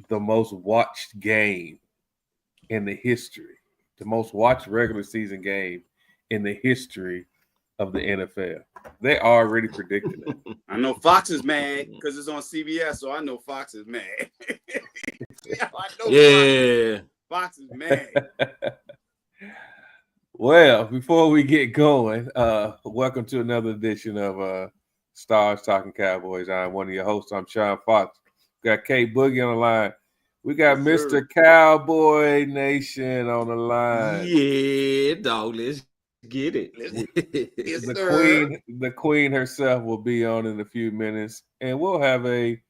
the most watched game in the history, the most watched regular season game in the history of the NFL. They already predicted it. I know Fox is mad because it's on CBS, so I know Fox is mad. Fox is mad. Well, before we get going, welcome to another edition of Stars Talking Cowboys. I'm one of your hosts. I'm Sean Fox. We got K Boogie on the line. We got Mr. Cowboy Nation on the line. Yeah, dog. Let's get it. The queen herself will be on in a few minutes, and we'll have a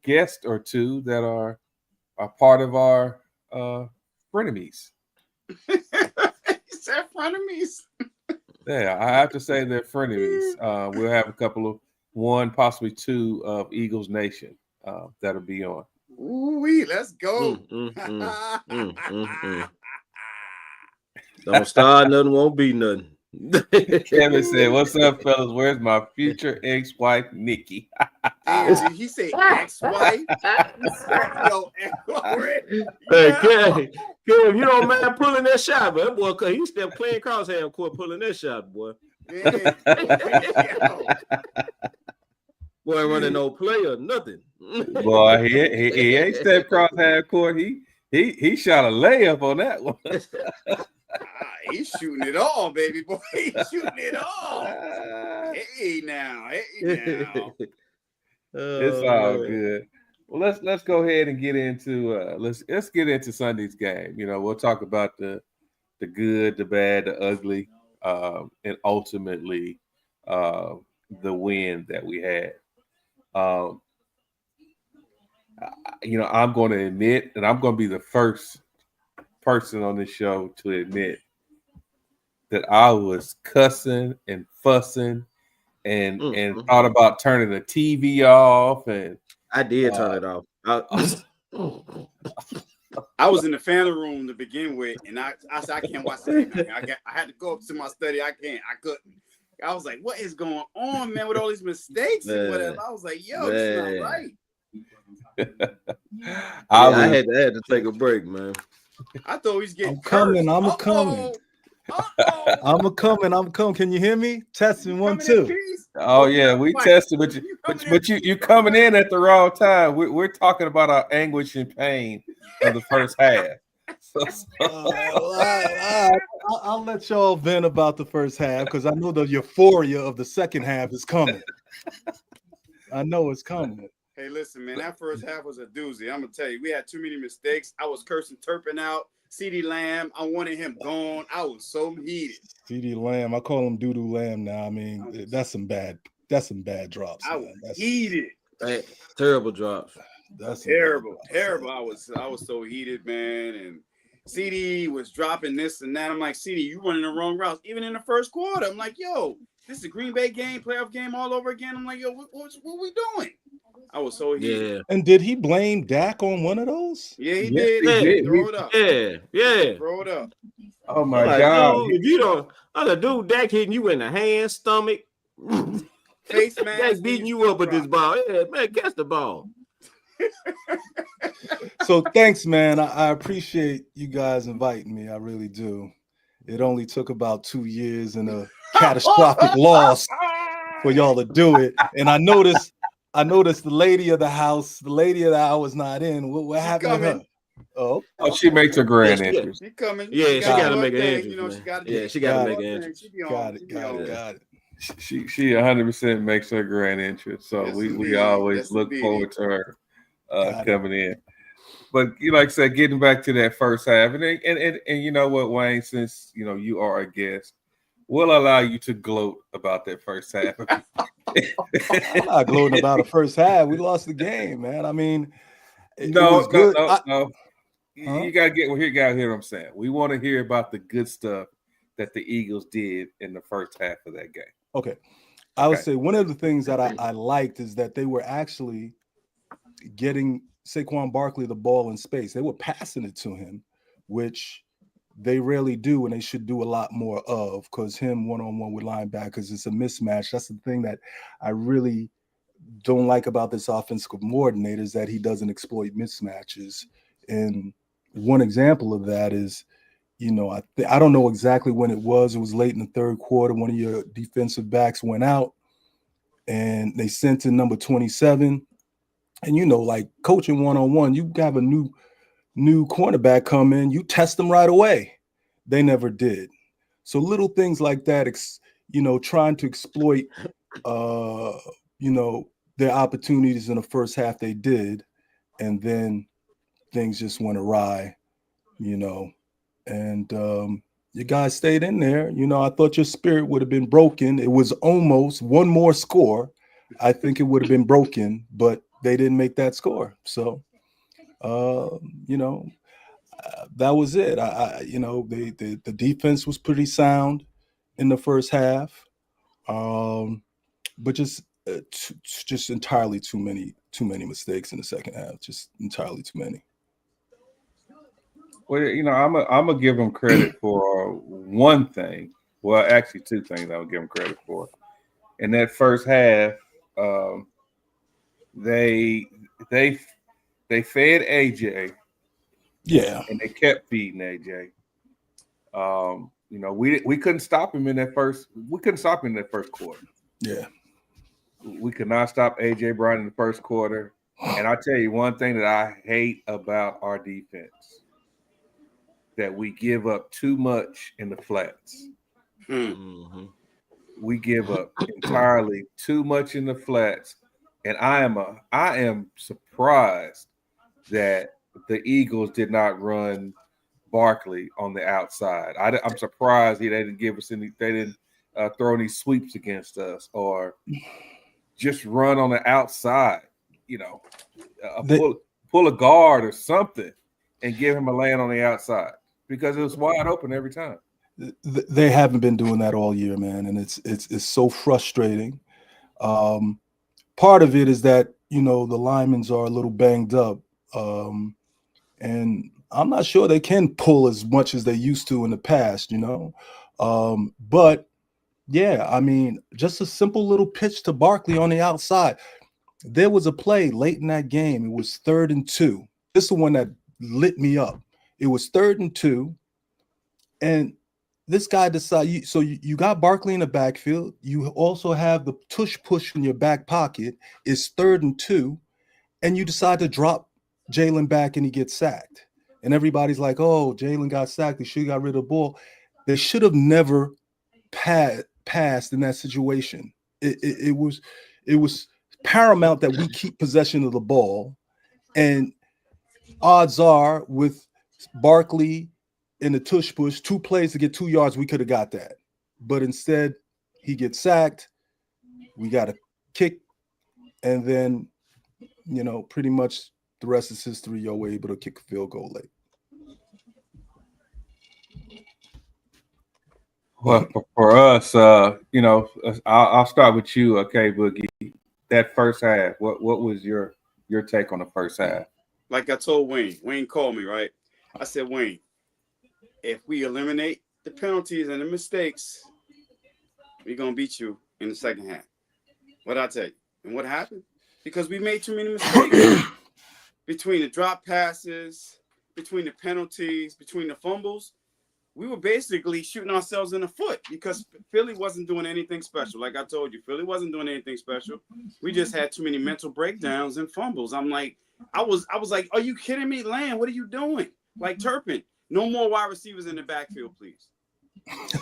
guest or two that are part of our frenemies. He said frenemies. Yeah, I have to say they're frenemies. We'll have a couple of one, possibly two of Eagles Nation that'll be on. Ooh, let's go. Don't start nothing, won't be nothing. Kevin said, "What's up, fellas? Where's my future ex-wife, Nikki?" Damn, did he say ex-wife? Yo, Kev, you don't mind pulling that shot, but boy, cause he still playing crosshair court pulling that shot, boy. Boy, running no play or nothing. Boy, he ain't stepped crosshair court. He shot a layup on that one. He's shooting it all, baby boy. He's shooting it all. Hey now. It's all good. Well, let's go ahead and get into let's get into Sunday's game. You know, we'll talk about the good, the bad, the ugly, and ultimately the win that we had. You know, I'm going to admit, and I'm going to be the first person on this show to admit that I was cussing and fussing and thought about turning the TV off. And I did turn it off. I was in the family room to begin with, and I said I can't watch that. I had to go up to my study. I couldn't. I was like, what is going on, man, with all these mistakes and whatever? I was like, yo, it's not right. I had to take a break, man. I thought he was getting I'm coming. I'm coming. Can you hear me? Testing 1 2. Oh yeah, we tested, but you coming in at the wrong time. We're talking about our anguish and pain of the first half. I'll let y'all vent about the first half because I know the euphoria of the second half is coming. I know it's coming. Hey, listen, man, that first half was a doozy. I'm gonna tell you, we had too many mistakes. I was cursing Turpin out. CeeDee Lamb, I wanted him gone. I was so heated. CeeDee Lamb, I call him Doodoo Lamb now. I mean, that's some bad drops. I was heated. Terrible drops. That's terrible. I was so heated, man. And CeeDee was dropping this and that. I'm like, CeeDee, you running the wrong routes. Even in the first quarter, I'm like, yo, this is a Green Bay game, playoff game all over again. I'm like, yo, what we doing? I was so heated. Yeah. And did he blame Dak on one of those? Yeah, he did. He did. Throw it up. Yeah. Throw it up. Oh my God! Dude, if you don't, other dude, Dak hitting you in the hand, stomach, face mask, Dak beating you up with this ball. Yeah, man, catch the ball. So thanks, man. I appreciate you guys inviting me. I really do. It only took about 2 years and a catastrophic loss for y'all to do it. And I noticed the lady of the house, was not in. What happened to her? Oh, she makes a grand entrance. She coming. Yeah, she got to make an entrance. You know, she got to make an entrance. Got it. She 100% makes her grand entrance. So yes, we always look forward to her coming in. But you like I said, getting back to that first half, and you know what, Wayne, since you know you are a guest, we'll allow you to gloat about that first half. I'm not gloating about the first half. We lost the game, man. I mean, no. You gotta hear what I'm saying. We want to hear about the good stuff that the Eagles did in the first half of that game. Okay. I would say one of the things that I liked is that they were actually getting Saquon Barkley the ball in space. They were passing it to him, which they rarely do, and they should do a lot more of, because him one-on-one with linebackers is a mismatch. That's the thing that I really don't like about this offensive coordinator is that he doesn't exploit mismatches. And one example of that is, I don't know exactly when it was. It was late in the third quarter. One of your defensive backs went out, and they sent in number 27. And like coaching one-on-one, you have a new cornerback come in, you test them right away. They never did. So little things like that, trying to exploit, their opportunities in the first half, they did, and then things just went awry, and you guys stayed in there. I thought your spirit would have been broken. It was almost one more score. I think it would have been broken, but they didn't make that score. So, that was it. The defense was pretty sound in the first half, but just entirely too many mistakes in the second half. Just entirely too many. Well, I'm gonna give them credit for one thing. Well, actually, two things I'm gonna give them credit for. In that first half, they fed AJ. Yeah, and they kept feeding AJ. We couldn't stop him in that first. We couldn't stop him in that first quarter. Yeah, we could not stop AJ Brown in the first quarter. And I tell you one thing that I hate about our defense, that we give up too much in the flats. Mm-hmm. We give up entirely too much in the flats, and I am surprised that the Eagles did not run Barkley on the outside. I'm surprised they didn't give us any. They didn't throw any sweeps against us, or just run on the outside. Pull a guard or something, and give him a lane on the outside, because it was wide open every time. They haven't been doing that all year, man, and it's so frustrating. Part of it is that the linemen are a little banged up. And I'm not sure they can pull as much as they used to in the past, but yeah, I mean, just a simple little pitch to Barkley on the outside. There was a play late in that game. It was 3rd and 2. This is the one that lit me up. It was 3rd and 2. And this guy decided, you got Barkley in the backfield. You also have the tush push in your back pocket. It's 3rd and 2. And you decide to drop Jalen back and he gets sacked. And everybody's like, oh, Jalen got sacked. They should have got rid of the ball. They should have never passed in that situation. It was paramount that we keep possession of the ball. And odds are, with Barkley in the tush push, 2 plays to get 2 yards, we could have got that. But instead, he gets sacked. We got a kick. And then, pretty much the rest is history. Y'all were able to kick a field goal late. Well, for us, I'll start with you, okay, Boogie. That first half, what was your take on the first half? Like I told Wayne called me, right? I said, Wayne, if we eliminate the penalties and the mistakes, we're going to beat you in the second half. What'd I tell you? And what happened? Because we made too many mistakes. Between the drop passes, between the penalties, between the fumbles, we were basically shooting ourselves in the foot, because Philly wasn't doing anything special. Like I told you, Philly wasn't doing anything special. We just had too many mental breakdowns and fumbles. I'm like, I was like, are you kidding me, Lamb? What are you doing? Like, Turpin, no more wide receivers in the backfield, please.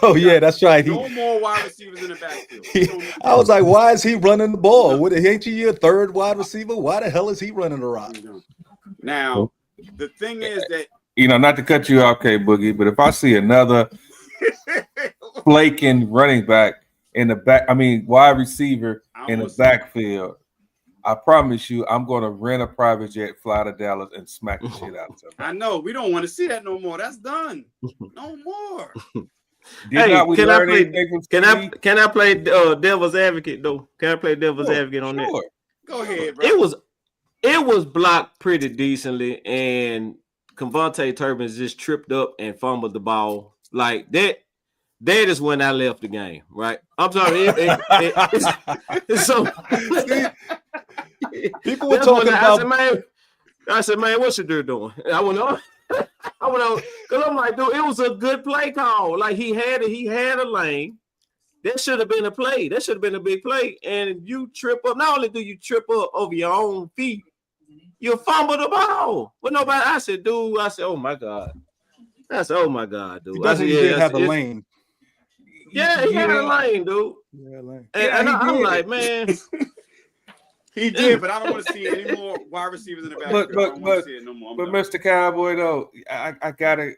Oh, yeah, that's right. No more wide receivers in the backfield. I was like, why is he running the ball? What, ain't you your third wide receiver? Why the hell is he running the rock? Now, the thing is that, not to cut you off, okay, Boogie, but if I see another flaking running back in the back, wide receiver in the backfield, I promise you, I'm going to rent a private jet, fly to Dallas, and smack the shit out of somebody. I know. We don't want to see that no more. That's done. No more. Can I play devil's advocate though? Can I play devil's advocate on that? Go ahead, bro. It was blocked pretty decently, and Convante Turbans just tripped up and fumbled the ball like that. That is when I left the game, right? I'm sorry. So people were talking about. I said, man, what's your dude doing? I went on, because I'm like, dude, it was a good play call. Like he had a lane. That should have been a play. That should have been a big play. And you trip up. Not only do you trip up over your own feet, you fumble the ball. But nobody. I said, oh my God. I said, oh my God, dude. I said, he did have a lane. Yeah, he had a lane, dude. Yeah, lane. And I'm like, man. He did, but I don't want to see any more wide receivers in the backfield. I don't want to see it no more. But Mr. Cowboy, though, I gotta,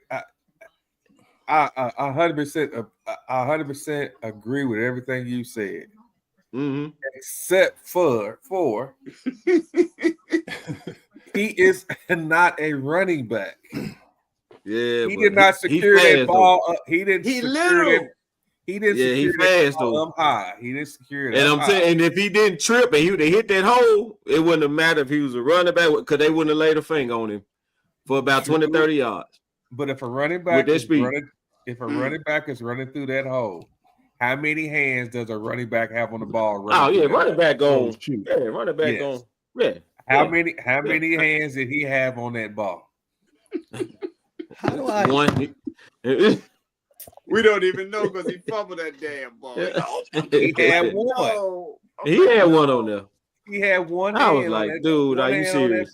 I 100% agree with everything you said, except for he is not a running back. Yeah, he did not secure that ball up. He didn't. He didn't secure that ball up high. He didn't secure it. And I'm saying, and if he didn't trip and he would have hit that hole, it wouldn't have mattered if he was a running back, because they wouldn't have laid a finger on him for about 20, 30 yards. But if a running back is running through that hole, how many hands does a running back have on the ball? Running back going. Yeah, running back going. Yeah. How many hands did he have on that ball? How do I? One. We don't even know because he fumbled that damn ball. He had one. He had one on there. He had one. I was like, dude, are you serious?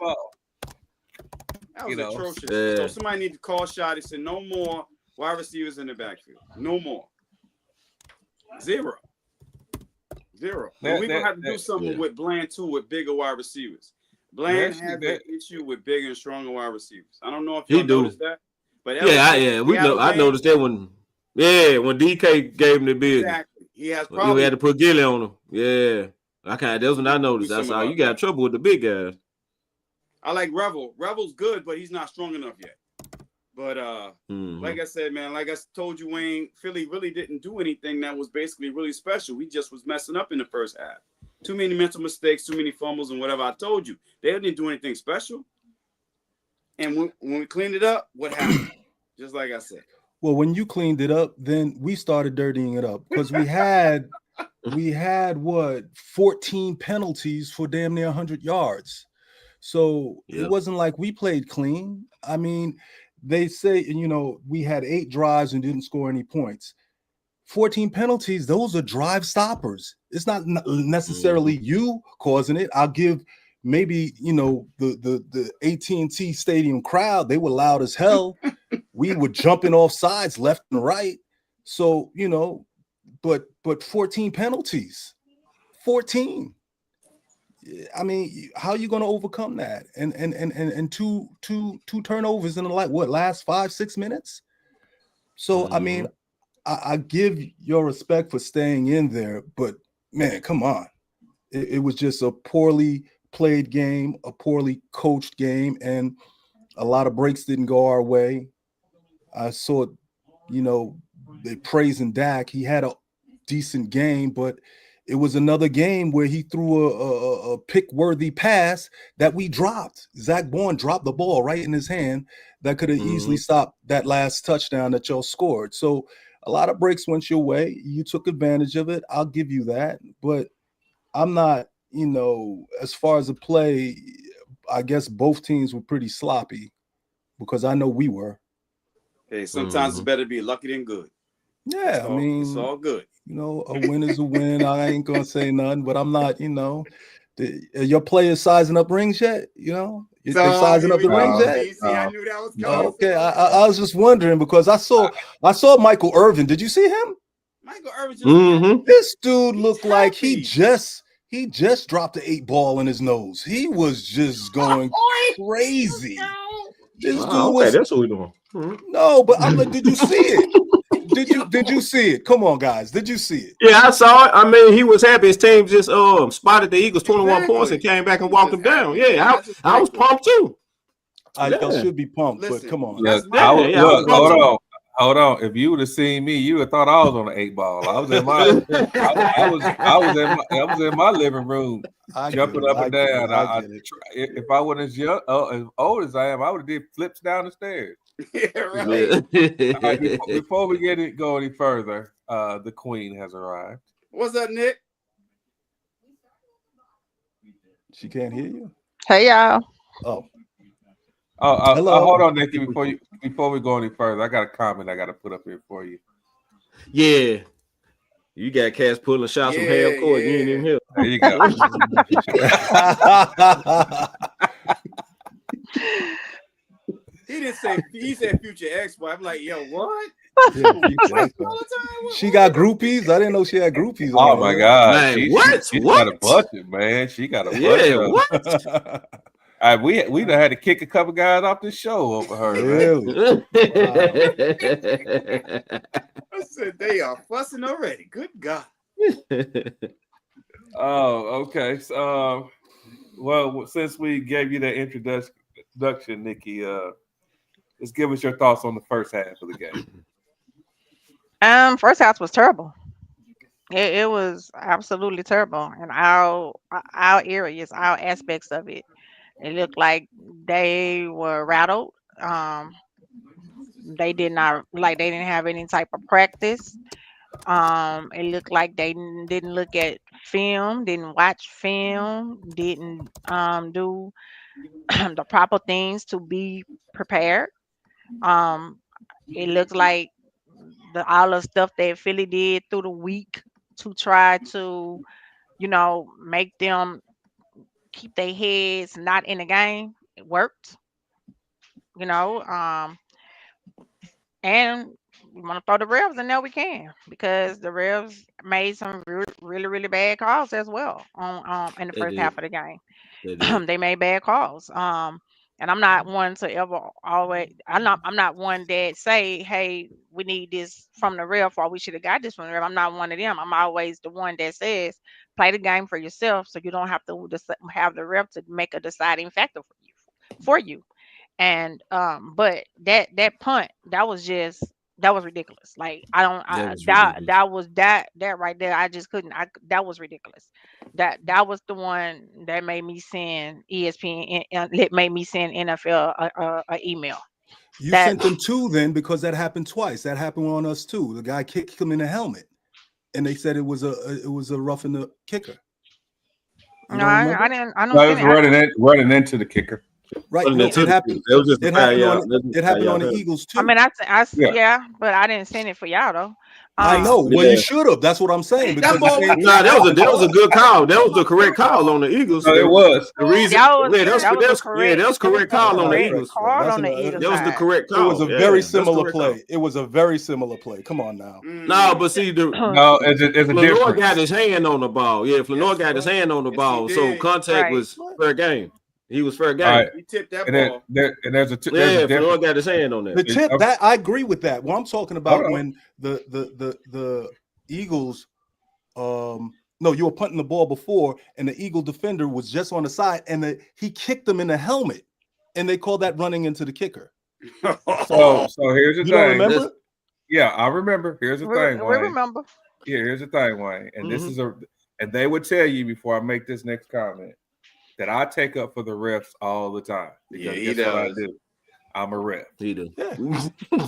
That was atrocious. Yeah. So somebody need to call shot and say no more wide receivers in the backfield. No more. Zero. We're gonna have to do something with Bland too, with bigger wide receivers. Bland has an issue with bigger and stronger wide receivers. I don't know if you noticed that, but I noticed that when DK gave him the business. Exactly. He has problems. We had to put Gilly on him. Yeah, that's when I noticed. That's how you got trouble with the big guys. I like Revel. Revel's good, but he's not strong enough yet. But like I said, man, like I told you, Wayne, Philly really didn't do anything that was basically really special. We just was messing up in the first half. Too many mental mistakes, too many fumbles, and whatever. I told you, they didn't do anything special. And when we cleaned it up, what happened? Just like I said. Well, when you cleaned it up, then we started dirtying it up, because we had 14 penalties for damn near 100 yards. So It wasn't like we played clean. I mean, they say, we had 8 drives and didn't score any points. 14 penalties, those are drive stoppers. It's not necessarily you causing it. I'll give maybe, the AT&T Stadium crowd, they were loud as hell. We were jumping off sides left and right. So, but 14 penalties, 14. I mean, how are you going to overcome that? And two turnovers in the last 5-6 minutes? So, I mean, I give your respect for staying in there, but man, come on. It was just a poorly played game, a poorly coached game, and a lot of breaks didn't go our way. I saw, they praising Dak. He had a decent game, but it was another game where he threw a pick-worthy pass that we dropped. Zach Bourne dropped the ball right in his hand that could have easily stopped that last touchdown that y'all scored. So a lot of breaks went your way. You took advantage of it. I'll give you that. But I'm not, as far as the play, I guess both teams were pretty sloppy, because I know we were. Hey, sometimes it's better to be lucky than good. Yeah, I mean, it's all good. A win is a win. I ain't gonna say nothing, but I'm not, your players sizing up rings yet? They're sizing up the rings yet? I knew that was coming. Okay, I was just wondering, because I saw Michael Irvin. Did you see him? Michael Irvin This dude looked like he just dropped the 8 ball in his nose. He was just going crazy. This dude was. That's what we're doing. No, but I'm like, did you see it? Did you see it? Come on, guys. Did you see it? Yeah, I saw it. I mean, he was happy. His team just spotted the Eagles 21 points and came back and walked them down. Yeah, I was pumped too. Y'all should be pumped, but come on. Hold on. If you would have seen me, you would have thought I was on the 8 ball. I was in my I was in my living room jumping up and down. If I wasn't as old as I am, I would have did flips down the stairs. Yeah, right. All right, before we go any further, the Queen has arrived. What's up, Nick? She can't hear you. Hey y'all. Oh, Hello. hello. Hold on, Nikki. Before we go any further, I got a comment I got to put up here for you. Yeah. You got Cass pulling shots from half court. You ain't even here. There you go. He didn't say. He said future ex-wife. I'm like, yo, what? Yeah, she got groupies. I didn't know she had groupies. Oh my God! Man, what? She got a budget, man. She got a budget. Yeah, what? We done had to kick a couple guys off the show over her. Really? I said they are fussing already. Good God. Oh, okay. So, well, since we gave you that introduction, Nikki, let's give us your thoughts on the first half of the game. First half was terrible. It was absolutely terrible in our areas, our aspects of it. It looked like they were rattled. They didn't have any type of practice. It looked like they didn't look at film, didn't watch film, didn't do the proper things to be prepared. Um, it looked like all the stuff that Philly did through the week to try to, make them keep their heads not in the game. It worked, you know. And we want to throw the Revs in there, we can, because the Revs made some really, really bad calls as well on in the They first did. half of the game. They did. They made bad calls. And I'm not one to ever always. I'm not one that say, "Hey, we need this from the ref," or "We should have got this from the ref." I'm not one of them. I'm always the one that says, "Play the game for yourself, so you don't have to have the ref to make a deciding factor for you." And but that punt, that was ridiculous. Like That was ridiculous. that right there. I just couldn't. That was ridiculous. That was the one that made me send ESPN and it made me send NFL a email. You That sent them two then because that happened twice. That happened on us too. The guy kicked him in the helmet, and they said it was a roughing the kicker. You no, don't remember? I didn't. I don't No, see it was running into the kicker. Right. Wasn't No, it to it the happened. Eagles? It was just a It happened foul on. out. It was It a happened foul on the out. Eagles too. I mean, Yeah. yeah, but I didn't send it for y'all though. I know. Well, Yeah. you should have. That's what I'm saying. Because That ball you can't- Nah, that was a good call. That was the correct call on the Eagles. No, it was. The reason, That was yeah, that was correct call on the correct Eagles. call That's on the an- Eagles That was the side. correct it call. was a Yeah, very that's the similar correct play. call. It was a very similar play. Come on now. No, but see, the No, it's a Flanor difference. got his hand on the ball. Yeah, Flanor got his hand on the Yes, he ball, so did. contact Right. was fair game. He was fair game. All right. He tipped that And then ball. there's a Yeah, difference. Flanor got his hand on The that. tip that I agree with that. What I'm talking about Hold on. when the Eagles, no, you were punting the ball before, and the Eagle defender was just on the side, and he kicked them in the helmet, and they called that running into the kicker. So here's the You don't thing. remember? Yeah, I remember. Here's the thing, We Wayne. remember. Yeah, here's the thing, Wayne. And this Mhm. is and they would tell you before I make this next comment that I take up for the refs all the time. Because Yeah, he guess what I does. do? I'm a ref. He do. Yeah.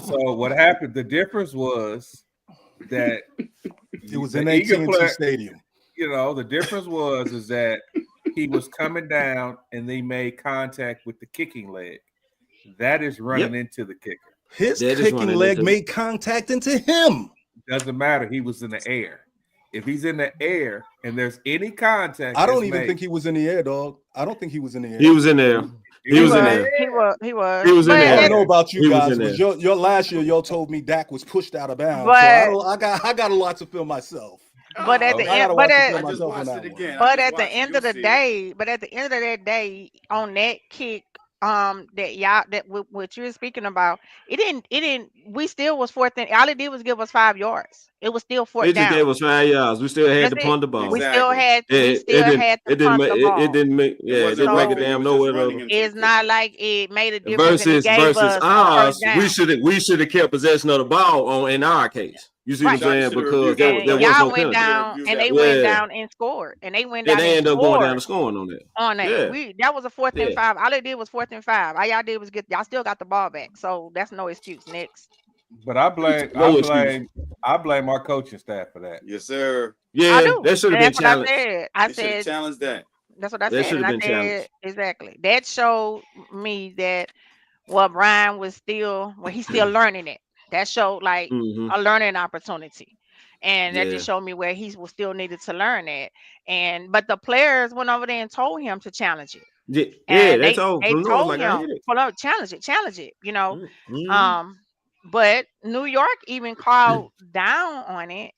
So what happened? The difference was that It was the in Eagle AT&T player- Stadium. the difference is that he was coming down and they made contact with the kicking leg. That is running into the kicker. His That is kicking running leg into- made contact into him. Doesn't matter. He was in the air. If he's in the air and there's any contact, I don't that's even made, think he was in the air, dog. I don't think he was in the air. He was in there. He was in there. He was. He was in But there. I at- don't know about you He was guys, in but there. your last year, y'all told me Dak was pushed out of bounds. But- so I got a lot to feel myself. But at Oh, the I gotta end, watch but the at, film I just myself on watched that it one. again. but at the end of the day, on that kick, that y'all what you're speaking about, it didn't. We still was fourth and all it did was give us 5 yards. It was still fourth They just down. gave us 5 yards. We still had That's to it. punt the ball. We Exactly. still had It we still didn't. had to It didn't punt make. the It ball. didn't make. Yeah, it wasn't didn't make a roughing, it damn was nowhere just running though. into It's the not like it made a difference. And it Versus gave us a ours, first down. we should have kept possession of the ball in our case. You see what I'm Right. Shout saying? to the Because review that board. And that Don't was y'all no went shout to penalty. the down reviews and they after the went Yeah. fact. down and scored. And they went Yeah, down they and end up going down scored the scoring on that. on that. Yeah. That was a fourth and Yeah. five. All they did was fourth and five. All y'all did was get y'all still got the ball back. So that's no excuse. Next. But I blame I No excuse. blame I blame our coaching staff for that. Yes, sir. I Yeah, do. that should have And been that's what I challenged. said. I They should have said challenged that. that's what I That said. should And have I been said challenged. exactly. That showed me that well Brian was still he's still learning it. That showed like Hmm. a learning opportunity. And that Yeah. just showed me where he was still needed to learn that. And but the players went over there and told him to challenge it. Yeah, yeah, And that's they all. they From North, told like I him, hit it. "Hold on, challenge it," you know. Mm-hmm. Um, but New York even called down on it,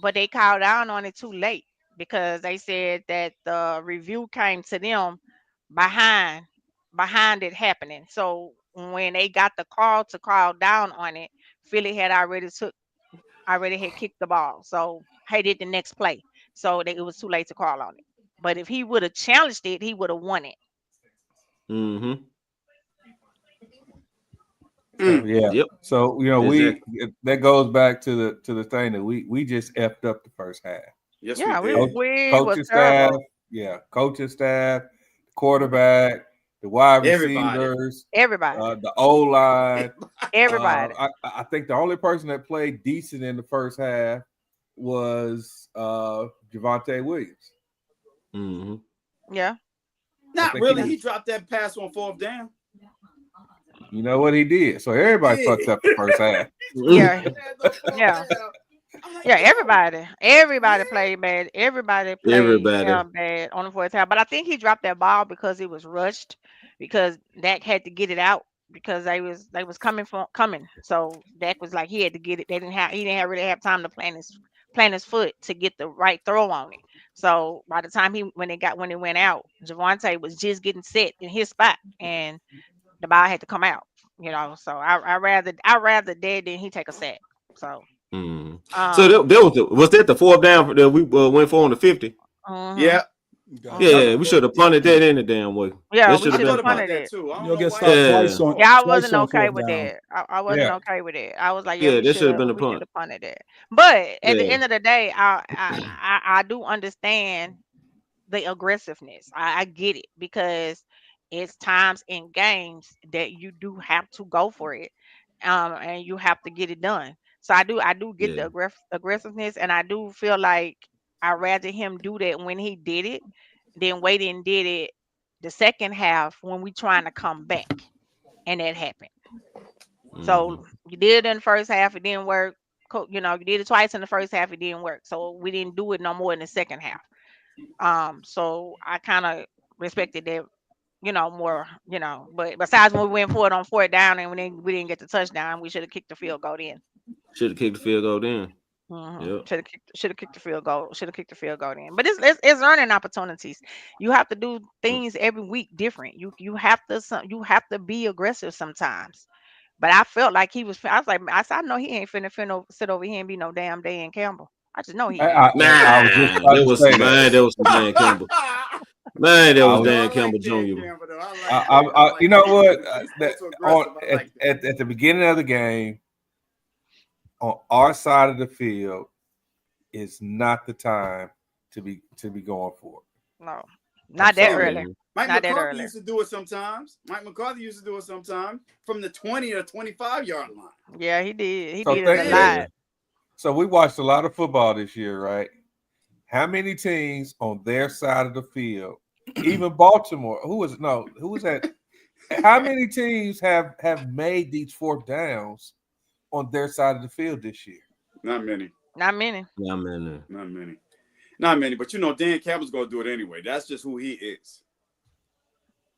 but they called down on it too late because they said that the review came to them behind behind it happening. So when they got the call to call down on it, Philly had already had kicked the ball. So he did the next play. So it was too late to call on it. But if he would have challenged it, he would have won it. Mm-hmm. So Mm. yeah. Yep. So we Exactly. that goes back to the thing that we just effed up the first half. Yes, we Yeah, we Coach, did. we was coaching staff, terrible. yeah, coaching staff, quarterback, the wide Everybody. receivers, Everybody. the O line. Everybody. I think the only person that played decent in the first half was Javante Williams. Mm-hmm. Yeah. I Not think he really. Yeah. He was. dropped that pass on fourth down. You know what he did? So everybody He fucked did. up the first half. Dropped Yeah. that pass on fourth Yeah. down. I'm like, Yeah, yo, everybody yeah. played bad. Everybody played Everybody. bad on the fourth half. But I think he dropped that ball because it was rushed, because Dak had to get it out because they was coming. So Dak was like he had to get it. He didn't have really have time to plant his foot to get the right throw on it. So by the time he when it went out, Javante was just getting set in his spot and the ball had to come out. So I rather dead than he take a sack. So Mm. So um was that the fourth down that we went for on the 50? mhm. Yeah. Got Yeah, you. Mhm. yeah, we should have Yep. punted that in the damn way. Yeah, That we should I have should been have thought a punt. about punted that it. too. I don't You'll know get why he stopped didn't. Yeah, Yeah, I twice wasn't on okay fourth with down. that. I wasn't Yeah, okay with it. I was like, yeah, yeah, we that should should have have been a we should punt. have punted it. But at the Yeah, end of the day, I do understand the aggressiveness. I get it because it's times in games that you do have to go for it, and you have to get it done. So I do get yeah. the aggressiveness, and I do feel like I rather him do that when he did it than wait and did it the second half when we trying to come back and that happened. Mm-hmm. So you did it in the first half, it didn't work. You did it twice in the first half, it didn't work. So we didn't do it no more in the second half. So I kind of respected that, more, but besides when we went for it on fourth down and we didn't get the touchdown, we should have kicked the field goal then. Should have kicked the field goal then. Yep. Should have kicked the field goal. Should have kicked the field goal in. But it's learning opportunities. You have to do things every week different. You have to be aggressive sometimes. But I felt like he was. I was like, I know he ain't finna sit over here and be no damn Dan Campbell. I just know I, he ain't. I, I was just Nah, about to say that. There was some Dan Campbell. Man, there I was was. Yo, Dan I like Campbell Dan Jr. Campbell though. I like that. I You like know that. what? He That spoke too on aggressive. I like that. at the beginning of the game, on our side of the field is not the time to be going for it. No, I'm not that sorry. early. Mm-hmm. Mike Not that McCarthy early. used to do it sometimes. Mike McCarthy used to do it sometimes from the 20 or 25-yard line. Yeah, he did. He So did it a think Yeah. Yeah. lot. so we watched a lot of football this year, right? How many teams on their side of the field, even Baltimore, who was that? How many teams have made these fourth downs on their side of the field this year? Not many. Not many. Yeah, man. Not many. Not many. But Dan Campbell's gonna do it anyway. That's just who he is.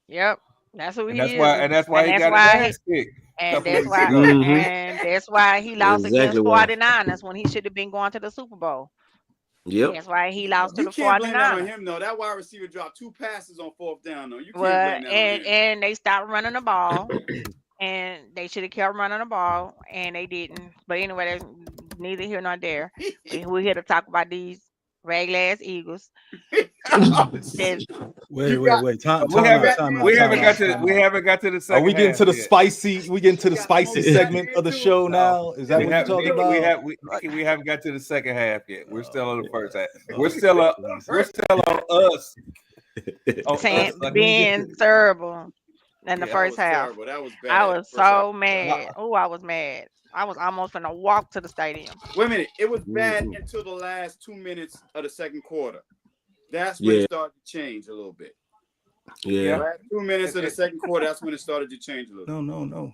Yep, that's who And he that's is, why and that's why and he that's got his why ass kicked a and couple that's weeks why ago. Mm-hmm. and that's why he lost against Exactly why. 49ers when he should have been going to the Super Bowl. Yep. That's why he lost to You the can't blame that on 49ers. him though. That wide receiver dropped 2 passes on fourth down though. You can't Well, blame that on and him. and they stopped running the ball, and they should have kept running the ball, and they didn't. But anyway, that's neither here nor there. We're here to talk about these regular ass Eagles. That Wait. Time We out. haven't Time out. we Time haven't got out. to Time we out. haven't got to the Are second we getting half to the yet. spicy? We getting to the got spicy most segment of the too. show No. now? Is that We what you're have talking Nikki, about? we haven't got to the second half yet. We're still on the first half. Oh, We're still on please. we're still on us. On ten, us. We didn't get being terrible in the Yeah. That first was half. terrible. That was I bad. was First half so was terrible. mad. Oh, I was mad. I was almost gonna walk to the stadium. Wait a minute. It was bad Mhm. until the last 2 minutes of the second quarter. That's when Yeah. it started to change a little bit. Yeah. Last 2 minutes of the second quarter, that's when it started to change a little. No. And I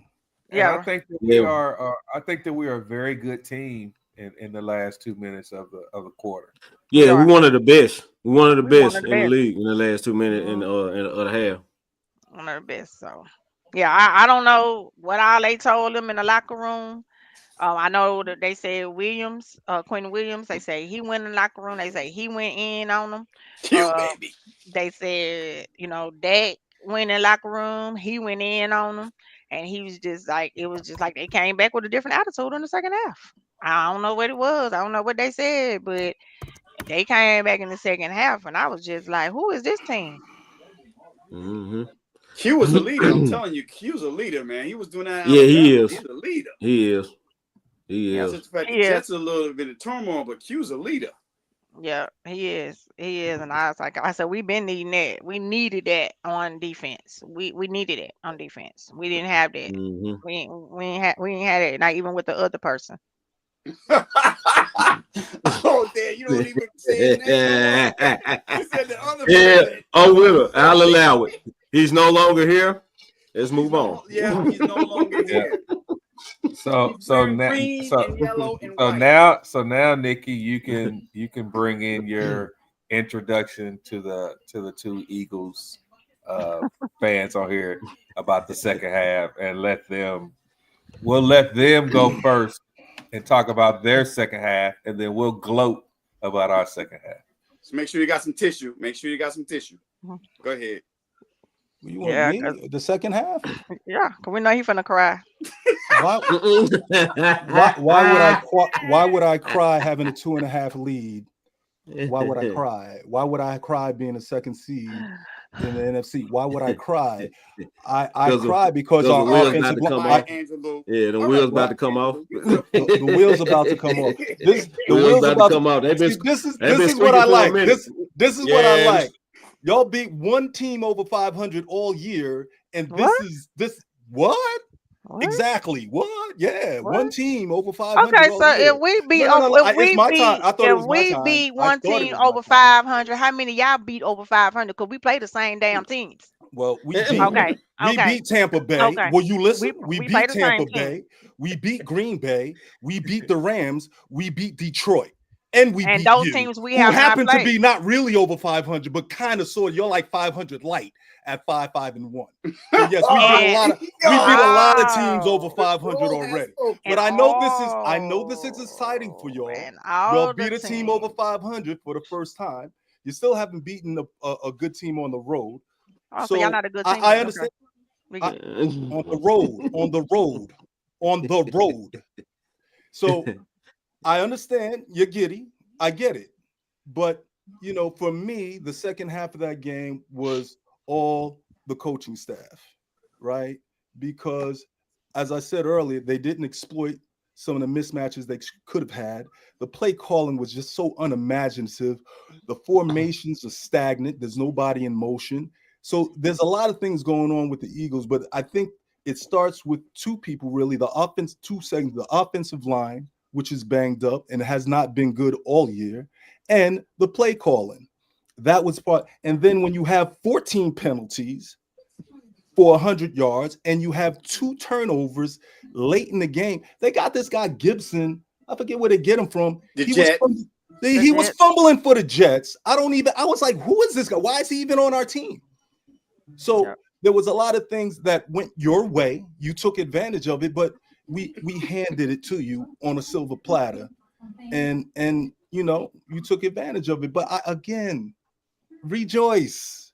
Yeah, think that Yeah. I think that we are a very good team in the last 2 minutes of the quarter. we Yeah, we are. one of the best. We one of the We one best of the in the best. league in the last 2 minutes Mhm. in the half. One of the best. So, yeah, I don't know what all they told them in the locker room. I know that they said Williams, Quentin Williams. They say he went in the locker room. They say he went in on them. Q Uh, baby. they said, Dak went in the locker room. He went in on them, and he was just like, it was just like they came back with a different attitude in the second half. I don't know what it was. I don't know what they said, but they came back in the second half, and I was just like, who is this team? Hmm. Q was a leader. I'm telling you, Q's a leader, man. He was doing that in Yeah, he Alabama. is. He's a leader. He is. He That's is. just the fact the He is. Jets are a little bit of turmoil, but Q's a leader. Yeah, he is. He is. And I was like, I said, we've been needing that. We needed that on defense. We needed it on defense. We didn't have that. Hmm. We ain't had it. Not even with the other person. Oh, damn, you don't even say his name no more. You said the other Yeah, person. I'm with her. I'll allow it. He's no longer here. Let's He's move on. he's no longer Yeah. here. So He's so wearing now green so and yellow and so white. now Nikki, you can bring in your introduction to the two Eagles fans on here about the second half and we'll let them go first and talk about their second half, and then we'll gloat about our second half. So make sure you got some tissue. Make sure you got some tissue. Mhm. Go ahead. You want Yeah, me? The second half? yeah, 'cause we know he finna cry. Why would I cry having a 2.5 lead? Why would I cry? Why would I cry being a second seed in the NFC? Why would I cry? I cry because the our wheels offensive about to come line, off. Angelo. Yeah, the All wheels right, about to come off. the wheels about to come off. The Wheels wheels about about to come off. They've been See, this is they've been what I squeaking for a like. minute. This is what I Yeah. like. Y'all beat one team over 500 all year, and What? what? What? Exactly. What? Yeah, What? one team over 500 Okay, all so year. if we beat No. if It's we my time. beat I thought it was my time. I one thought it team was my over time. 500, how many y'all beat over 500? Because we play the same damn teams. Well, we Okay, okay, beat Tampa Bay. okay. Will you listen? We We play beat the same Tampa team. Bay. We beat Green Bay. We beat the Rams. We beat Detroit. And we And beat those you, teams we who have not happen to played. be not really over 500, but kind of sort of. You're like 500 light at 5-5-1. So yes, we beat a lot of teams over 500 already. But I know this is exciting for y'all. And Y'all all the beat a team over teams. 500 for the first time. You still haven't beaten a good team on the road. Oh, so y'all not a good team. I then. understand. Okay. On the road. So I understand you're giddy. I get it. But, for me, the second half of that game was all the coaching staff, right? Because, as I said earlier, they didn't exploit some of the mismatches they could have had. The play calling was just so unimaginative. The formations are stagnant. There's nobody in motion. So there's a lot of things going on with the Eagles, but I think it starts with two people, really. The offensive line, which is banged up and has not been good all year, and the play calling. That was part. And then when you have 14 penalties for 100 yards and you have 2 turnovers late in the game, they got this guy Gibson. I forget where they get him from. He was fumbling for the Jets. I was like, who is this guy? Why is he even on our team? So there was a lot of things that went your way. You took advantage of it, but we handed it to you on a silver platter, and you took advantage of it. But again, rejoice.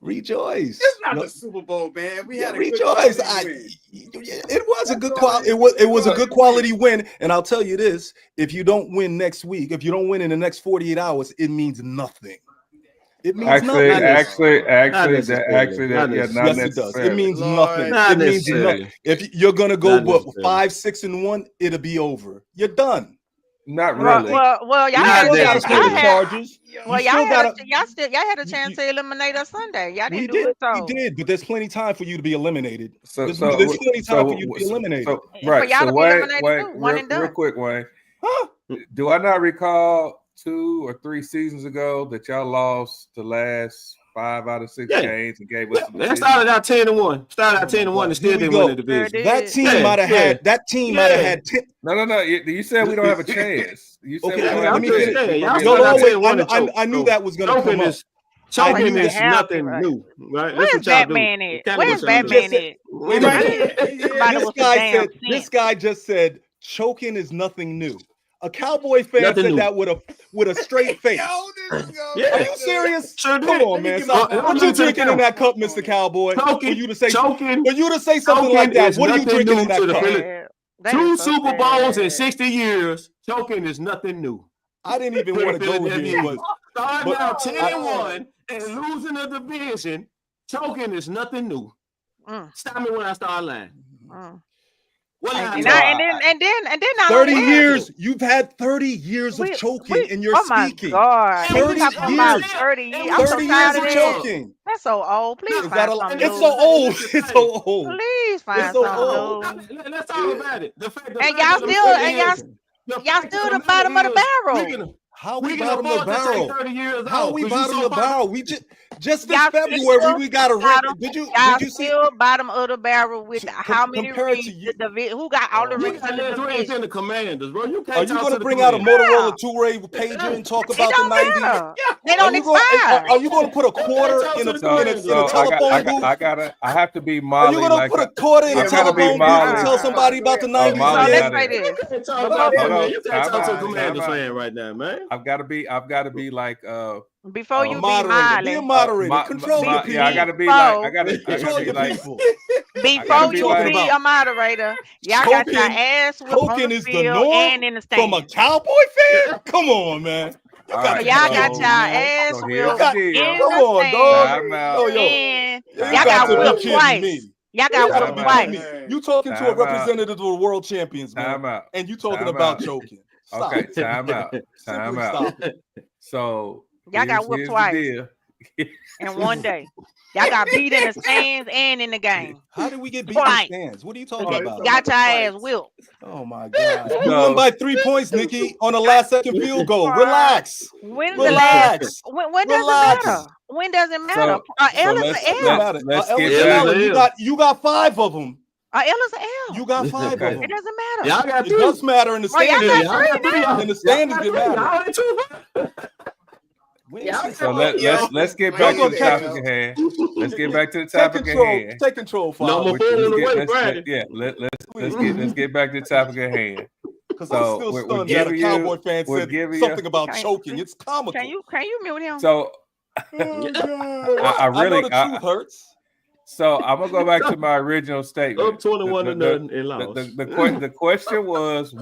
Rejoice. It's not No, the Super Bowl, man. We yeah, had a good rejoice. quality win. It was a That's good all quality. It was a good quality win. And I'll tell you this: if you don't win next week, if you don't win in the next 48 hours, it means nothing. It means Actually, nothing. not Yes, it does. It necessarily. means Lord. nothing. Not It means nothing. necessarily. If you're gonna go Not what necessarily. 5, 6, and 1, it'll be over. You're done. Not Well, really. well, y'all You had a still gotta chance. play Y'all the had, Chargers. well, You y'all still had gotta. y'all had a you- chance you- to eliminate us Sunday. Y'all we didn't do did, it. So we did, but there's plenty time for you to be eliminated. So There's so plenty time for you to be so, eliminated. so for right. y'all So to be eliminated Wayne, too, one real, and done. real quick, Wayne. Huh? Do I not recall 2 or 3 seasons ago that y'all lost the last 5 out of 6 Yeah. games and gave us the They division? started out 10-1. Started out Oh my 10-1 God. and still Here we didn't go. win the division. That did. team Yeah, might have yeah. had. That team might have Yeah. had. No. You said we don't have a chance. You said Okay, we don't let have a me chance. finish. Yeah, We're y'all gonna be Y'all started out eliminated. always. 10-1 and choke. I knew So that was gonna come choking up. is choking you is have to, nothing right. new, right? That's Where's what y'all do. Batman at? It's kinda Where's what y'all do. Batman Just at? Wait a I minute. need somebody This with some guy damn said. This sense. guy just said choking is nothing new. A Cowboy fan Nothing said new. that with a straight face. Yo, this is Yeah. Are you serious? Sure Come did. on, man. Let me Stop. get my- What let you me tell you drinking in that cup, Mr. Cowboy? For Choking, you to say choking, something like that. is What are you nothing drinking new in that to the cup? Phillies. Sad. That 2 is so Super Bowls in sad. 60 years. Choking is nothing new. I didn't even For want the to go Philadelphia here, Eagles. Starting but out 10-1 and losing a division, choking is nothing new. Mm, Stop me when I start lying. mm. What lie I And No, tell? not only 30 that, years. You've had 30 years of choking, and you're oh my speaking. God, And you 30 talking we about years. still- 30 and years? we I'm so 30 still tired years of of that. choking. That's so old. Please Look, Is that find something it's new. so old. Listen, It's so old. Please It's find so something old. new. Let's talk about it. The fact And of y'all the matter still, and is, the y'all fact still of the the bottom of the matter is, barrel. How we we can bottom the afford to take barrel? 30 years How off. we 'cause you bottom so the popular. barrel? We just this Y'all February still we got a bottom. record. Y'all Did you see still bottom of the barrel with how many compared to rings you? the division? Who got all the Oh You rings my got in the less rings division? than the Commanders, bro. You Are can't you talk going to to the bring out a Commanders. Motorola two-ray pager and talk It about the don't 90s? matter. They don't expire. Are you going to put a quarter talk in to a the in a, Commanders. in a telephone booth? I have to be Are you Molly going to like put a quarter in a I've gotta be telephone booth and Molly. tell somebody about the 90s Molly So again? let's got say it. this. You can't talk Before about that, Hold man. on. You can't Time talk to a out. Commanders Time out. fan right now, man. I've got to be like before you be Moderator. Be a Miley, moderator. Control the people. yeah, I gotta be like I gotta Control be your like people. before be you like- be a moderator, y'all got your Choking, ass whipped on choking the is the field norm and in the from a stands. Cowboy fan? Come on, man. You all got right, to Y'all be got kidding your me, man. ass so here's whipped the deal. in Come the on, dog. Time out. stands, Yo, and you y'all Time got got to be whipped kidding twice. me. Y'all You got got to whipped be twice. kidding me. You talking to a Time out. representative of the world champions, man. Time out. And you talking Time about out. choking. Stop. Okay, time out. Time Simply out. stop it. So Y'all got whipped here's the twice deal. in one day. Y'all got beat in the stands and in the game. How did we get beat in the Twice. stands? What are you So talking y'all about? got your ass whipped. Oh my God. You So- won by 3 points, Nikki, on a last second field goal. Relax. When's the last? Relax. When does it Relax. matter? When does it matter? So L is let's- an It L. doesn't let's matter. get L, back- and you got 5 of them. A L is an L. You got 5 of them. It doesn't matter. Y'all got It 3. does matter in the Well, y'all standings. got three now. In the standings, it matters. Y'all ain't 2. We Y'all ain't- So let's get Y'all back to gonna the catch topic it. at hand. Let's get back to the Take topic at control. hand. Take control, Number Father. 4 on the way, let's Friday. let's get back to the topic at hand. Because So, I'm still we're stunned that a giving you- Cowboy fan we're said giving something you- about Can- choking. It's comical. Can you mute him? So Oh, God. I I know really- the truth hurts. so I'm gonna go back to my original statement. Up 21 The- to the- nothing and lost. The question was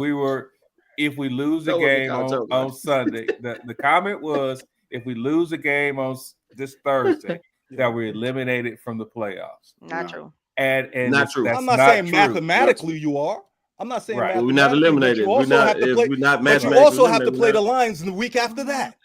if we lose the That wasn't game y'all joke, on right? Sunday. The comment was if we lose the game on this Thursday that we're eliminated from the playoffs. Not No. true. And Not true. That's I'm not saying true. mathematically you are. I'm not saying Right. We're not mathematically, eliminated. But you also have to play. We're not But you mathematically also have to eliminated. play the Lions in the week after that.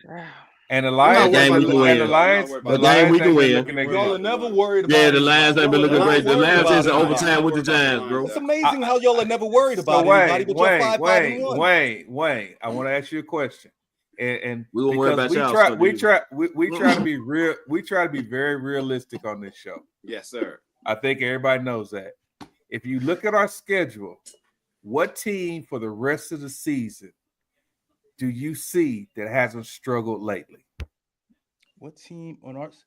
And the I'm not Lions, worried about we the can Lions. win. the Lions, I'm not worried the about The game Lions we can ain't been win. looking that Y'all good. are never worried about Yeah, it. the Lions ain't been Y'all are looking never great. The worried Lions about is in anybody. overtime with the Giants, bro. It's amazing how y'all are never worried about So anybody, but you're 5-5-1. Wayne, I want to ask you a question. And We won't worry because about y'all, we Scott, try to be real, we try to be very realistic on this show. Yes, sir. I think everybody knows that. If you look at our schedule, what team for the rest of the season do you see that hasn't struggled lately? What team on ours?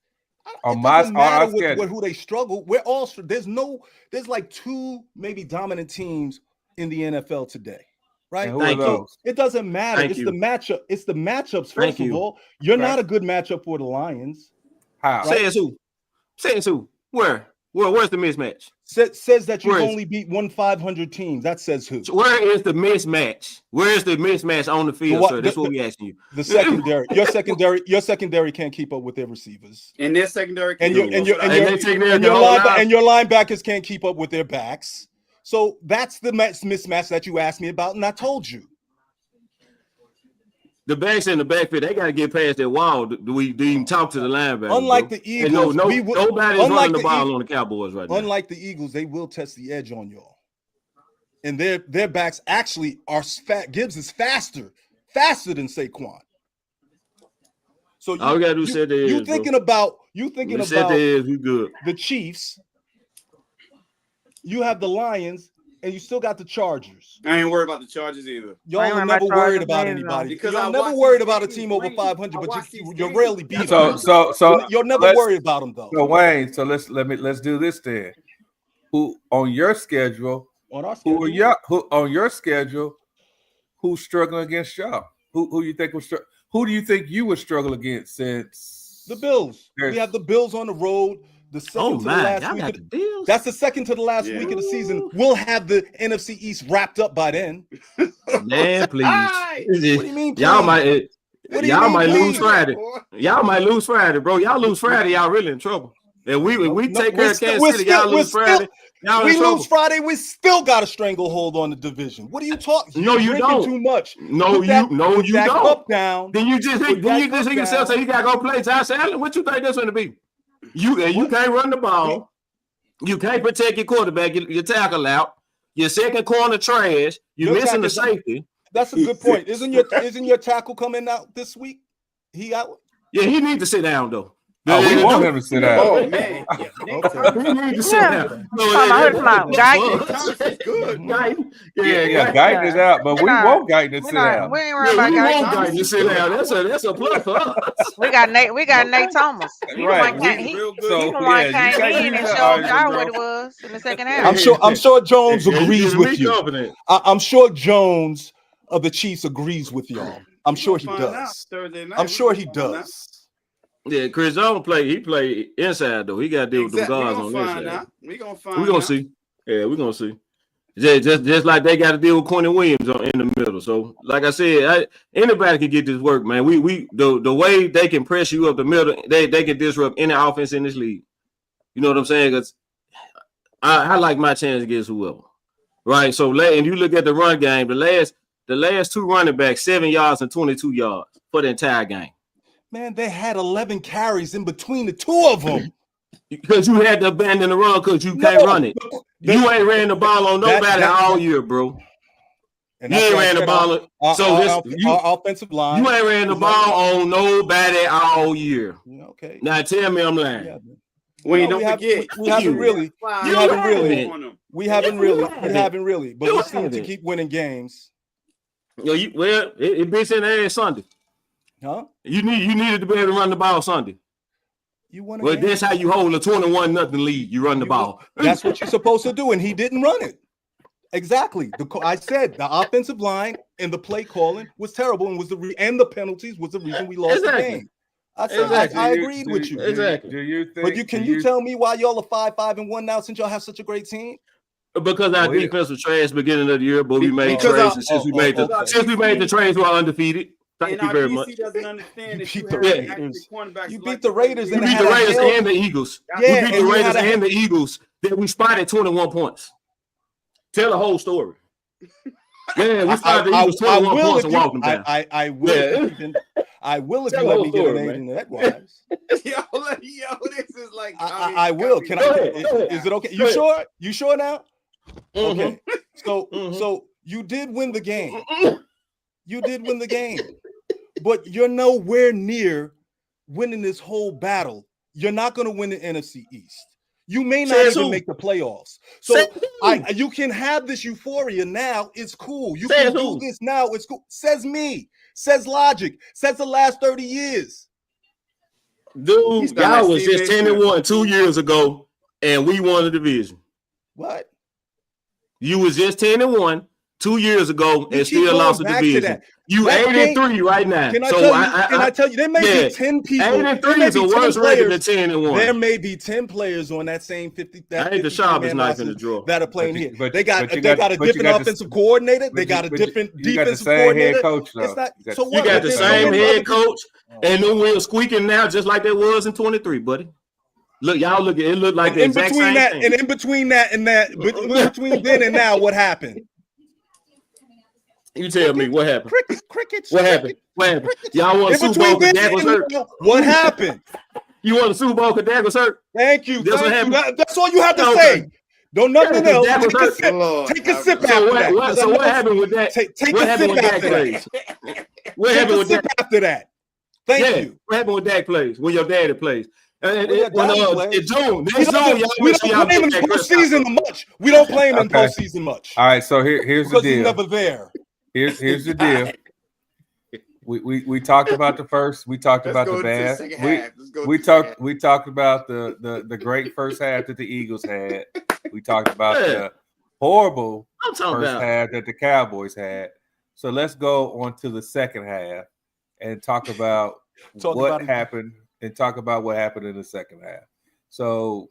On It my- doesn't on our matter with schedule. who they struggle. We're all there's like 2 maybe dominant teams in the NFL today, right? And who Thank are you. those? It doesn't matter. Thank it's you. the matchup. It's the matchups. Thank First of you. all, you're Right. not a good matchup for the Lions. How? Says who? Says who? Where? Where's the mismatch? Says that you've Where is- only beat 500 teams. That says who? So where is the mismatch? Where is the mismatch on the field, what- sir? That's what we asking you. The secondary, your secondary can't keep up with their receivers, And their secondary, and your they take their whole life. and your linebackers can't keep up with their backs. So that's the mismatch that you asked me about, and I told you. The backs in the backfield, they got to get past that wall. Do we even talk to the linebackers? Unlike bro? the Eagles, nobody's running the ball on the Cowboys right now. Unlike the Eagles, they will test the edge on y'all, and their backs actually are fat. Gibbs is faster than Saquon. So all we gotta do is set the edge. You thinking about we good. the Chiefs. You have the Lions, and you still got the Chargers. I ain't worried about the Chargers either. Y'all are never worried about anybody. Because Y'all I never watch worried these about a games, team over Wayne. 500, I but watch these you're games. rarely beat So them. so You'll never let's- worry about them though. So Wayne, so let's do this then. Who on your schedule? On our schedule, Who on your schedule? Who's struggling against y'all? Who you think was who do you think you would struggle against since the Bills. There's- We have the Bills on the road. The second to the last y'all week. got the deals. That's the second to the last Yeah. week of the season. We'll have the NFC East wrapped up by then. Man, please. What do you mean, Y'all please? might. What do you Y'all mean, might lose please? Friday. Y'all might lose Friday, bro. Y'all lose Friday, y'all really in trouble. And we take care of Kansas City, y'all lose Friday. Y'all We in trouble. lose Friday. We still got a stranglehold on the division. What are you talking? No, you drinking don't. Too much. No, Put that you cup don't. down. Then you just Put that hear cup yourself down. say you gotta go play Josh Allen. What you think that's gonna be? You can't run the ball. You can't protect your quarterback. Your tackle out. Your second corner trash. You're Your missing the tackle- safety. That's a good point. Isn't your tackle coming out this week? He out. Yeah, he needs to sit down though. Oh, we want him to sit down. Oh man, Okay. He needs to sit Yeah. down. Come on, come on. Guyton. Thomas is good. Guyton. Yeah, Guyton is out, but we want Guyton to sit down. We ain't Yeah, worried we about want Guyton. Guyton to sit down. That's a plus for us. We got Nate Thomas. He the Right, one we- came, he, real he good. So, the one yeah, you came got- in you and got showed argument, y'all bro. what it was in the second I'm half. sure Jones Yeah, you agrees giving with me you. confidence. I'm sure Jones of the Chiefs agrees with y'all. I'm sure he Find out does. Thursday night. I'm We sure gonna he find out. does. Yeah, Chris Jones play inside though. He got to deal with them Exactly. guards We on gonna this find side. out. We gonna find We're gonna out. see. Yeah, we're gonna see. Just like they got to deal with Quentin Williams in the middle. So, like I said, anybody can get this work, man. The way they can press you up the middle, they can disrupt any offense in this league. You know what I'm saying? Because I like my chance against whoever. Right. So, and you look at the run game, the last two running backs, 7 yards and 22 yards for the entire game. Man, they had 11 carries in between the two of them. Because you had to abandon the run because you can't run it. You ain't ran the ball on nobody all year, bro. And You that's ain't why I ran the said ball. our offensive line. You ain't ran the ball on nobody all year. Okay. Now tell me I'm lying. Yeah. Wayne, No, don't forget. we haven't really. We haven't really. But we seem to keep winning games. It beats in the ass Sunday. Huh? You needed to be able to run the ball Sunday. You won Well, that's how you hold a 21-0 lead. You run the ball. That's what you're supposed to do, and he didn't run it. Exactly. I said the offensive line and the play calling was terrible, and and the penalties was the reason we lost the game. I said I agreed with you. Exactly. Do you think? But can you tell me why y'all are 5-5-1 now since y'all have such a great team? Because our defense was trash beginning of the year, but we made Because trades, and since we made the trades, we're undefeated. Thank you very much. Doesn't understand that You you beat the have Raiders. actually cornerbacks You like beat the Raiders We and beat the Raiders and the Eagles. Yeah, we beat the and you Raiders had a- and the Eagles. That we spotted 21 points. Tell the whole story. Man, we spotted the Eagles 21 points and walked them down. I will. I will if you let me get an 8 in that wise. Yo, this is like. I will. Can I? Is it okay? You sure? You sure now? Okay. So you did win the game. You did win the game, but you're nowhere near winning this whole battle. You're not going to win the NFC East. You may not even make the playoffs. So you can have this euphoria now. It's cool. You can do this now. It's cool. Says me. Says logic. Says the last 30 years. Dude, y'all was just 10-1 2 years ago, and we won the division. What? You was just 10-1 2 years ago and still lost the division. You That 8-3 right now. Can I So tell you, there may be 10 people. 8-3 is a worse record than 10-1. There may be 10 players on that same 50. I ain't the sharpest knife in the drawer that are playing here. They got a but different offensive coordinator. They got a different defensive coordinator. Head coach, though. It's not. So You what? got the same head coach, and the wheel squeaking now, just like that was in 23, buddy. Look, y'all look. It looked like the exact same thing. And in between that and that, between then and now, what happened? You tell me what happened. Crickets. What happened? What happened? Y'all won a Super Bowl because Dak was hurt. What happened? You won a Super Bowl because Dak was hurt. Thank you. That's what happened. That's all you have to say. Don't nothing else. Take a sip after that. So what happened with that? Take a sip after that. What happened with Dak after that? Thank you. What happened with Dak plays? When your daddy plays? In June, we don't play him in postseason much. We don't play him in postseason much. All right, so here's the deal. He's never there. Here's the deal. We talked about the first. We talked about the bad. We talked about the great first half that the Eagles had. We talked about the horrible first half that the Cowboys had. So let's go on to the second half and talk about what happened and talk about what happened in the second half. So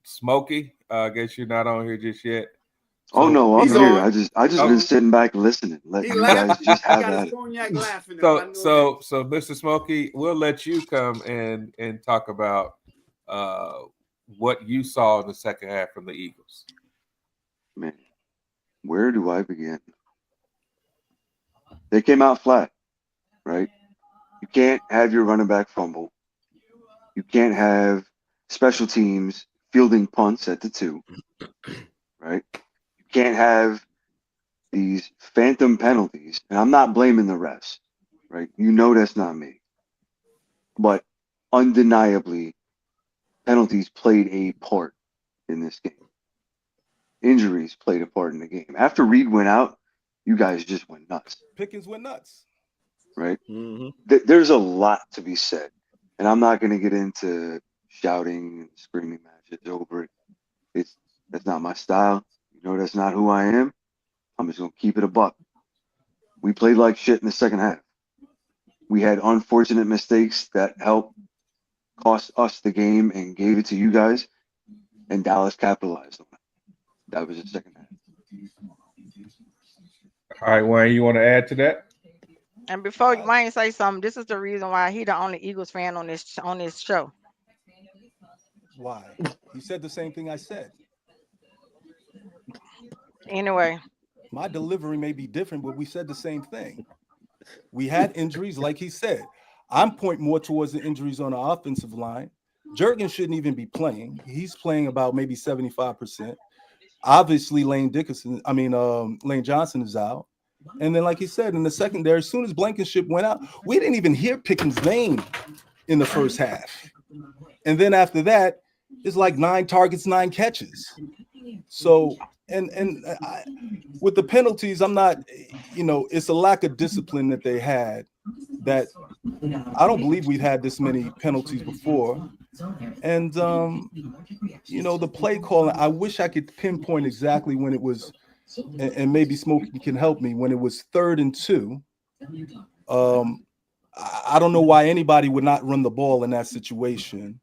Smokey, I guess you're not on here just yet. Oh no, I'm here. I just been sitting back listening. Let you guys just have at it. So Mr. Smokey, we'll let you come and talk about what you saw in the second half from the Eagles. Man, where do I begin? They came out flat, right? You can't have your running back fumble. You can't have special teams fielding punts at the 2, right? You can't have these phantom penalties. And I'm not blaming the refs, right? You know that's not me. But undeniably, penalties played a part in this game. Injuries played a part in the game. After Reed went out, you guys just went nuts. Pickens went nuts. Right? Mm-hmm. There's a lot to be said. And I'm not going to get into shouting and screaming matches over it. That's not my style. You know that's not who I am. I'm just going to keep it a buck. We played like shit in the second half. We had unfortunate mistakes that helped cost us the game and gave it to you guys. And Dallas capitalized on it. That was the second half. All right, Wayne, you want to add to that? And before Wayne say something, this is the reason why he the only Eagles fan on this show. Why? You said the same thing I said. Anyway. My delivery may be different, but we said the same thing. We had injuries, like he said. I'm pointing more towards the injuries on the offensive line. Jurgen shouldn't even be playing. He's playing about maybe 75%. Obviously, Lane Johnson is out. And then, like he said, in the secondary, as soon as Blankenship went out, we didn't even hear Pickens' name in the first half. And then after that, it's like 9 targets, 9 catches. So, with the penalties, I'm not, it's a lack of discipline that they had that I don't believe we've had this many penalties before. And, the play calling, I wish I could pinpoint exactly when it was, and maybe Smokey can help me, when it was 3rd and 2. I don't know why anybody would not run the ball in that situation.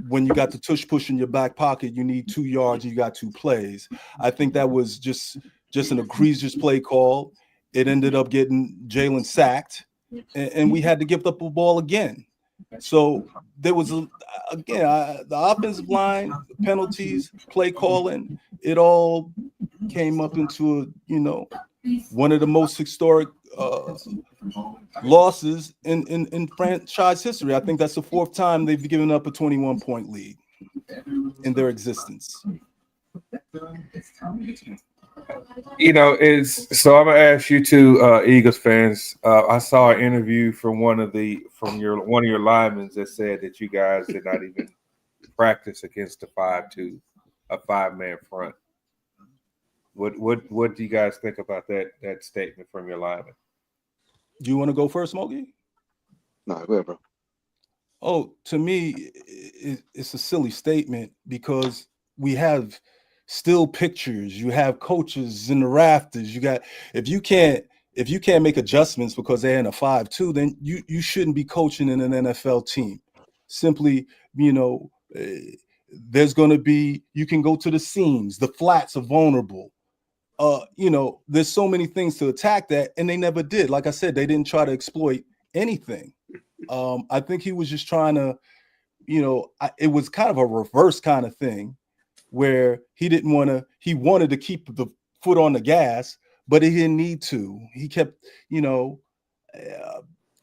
When you got the tush push in your back pocket, you need 2 yards and you got 2 plays. I think that was just an egregious play call. It ended up getting Jalen sacked, and we had to give up the ball again. So there was, the offensive line, penalties, play calling, it all came up into one of the most historic losses in franchise history. I think that's the 4th time they've given up a 21-point lead in their existence. So I'm gonna ask you two Eagles fans. I saw an interview from one of your linemen that said that you guys did not even practice against a 5-man front. What do you guys think about that statement from your lineman? Do you want to go first, Smokey? No, go ahead, bro. Oh, to me, it's a silly statement because we have still pictures. You have coaches in the rafters. If you can't if you can't make adjustments because they're in a 5-2, then you shouldn't be coaching in an NFL team. Simply, you know, there's going to be, you can go to the seams, the flats are vulnerable. You know, there's so many things to attack that, and they never did. Like I said, they didn't try to exploit anything. I think he was just trying to, you know, it was kind of a reverse kind of thing where he wanted to keep the foot on the gas, but he didn't need to. He kept, you know,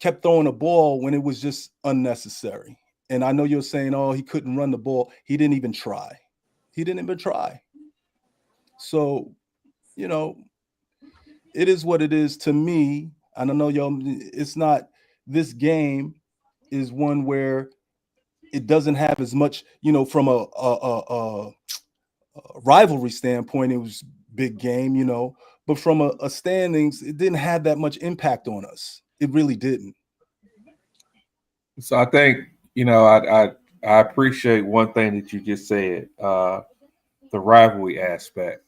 kept throwing the ball when it was just unnecessary. And I know you're saying, oh, he couldn't run the ball. He didn't even try. He didn't even try. So, you know, it is what it is to me. I don't know, y'all. It's not, this game is one where it doesn't have as much, you know, from a rivalry standpoint, it was big game, you know, but from a standings, it didn't have that much impact on us. It really didn't. So I think, you know, I appreciate one thing that you just said, the rivalry aspect,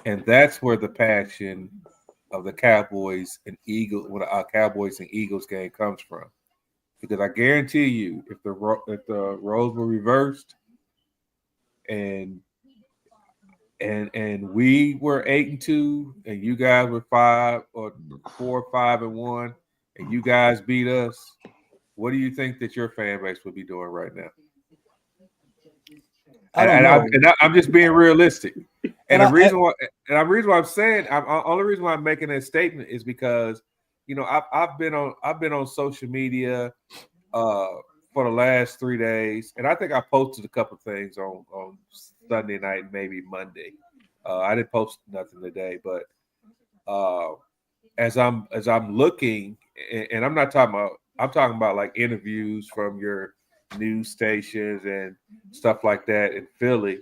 and that's where the passion of the Cowboys and Eagles, when our Cowboys and Eagles game comes from. Because I guarantee you, if the roles were reversed, and we were 8-2, and you guys were 4 or 5 and 1, and you guys beat us, what do you think that your fan base would be doing right now? I don't know. I'm just being realistic. And And the reason why I'm saying, only reason why I'm making that statement is because, you know, I've been on social media for the last 3 days, and I think I posted a couple things on Sunday night, maybe Monday. I didn't post nothing today, but as I'm looking, and I'm not talking about, I'm talking about like interviews from your news stations and stuff like that in Philly.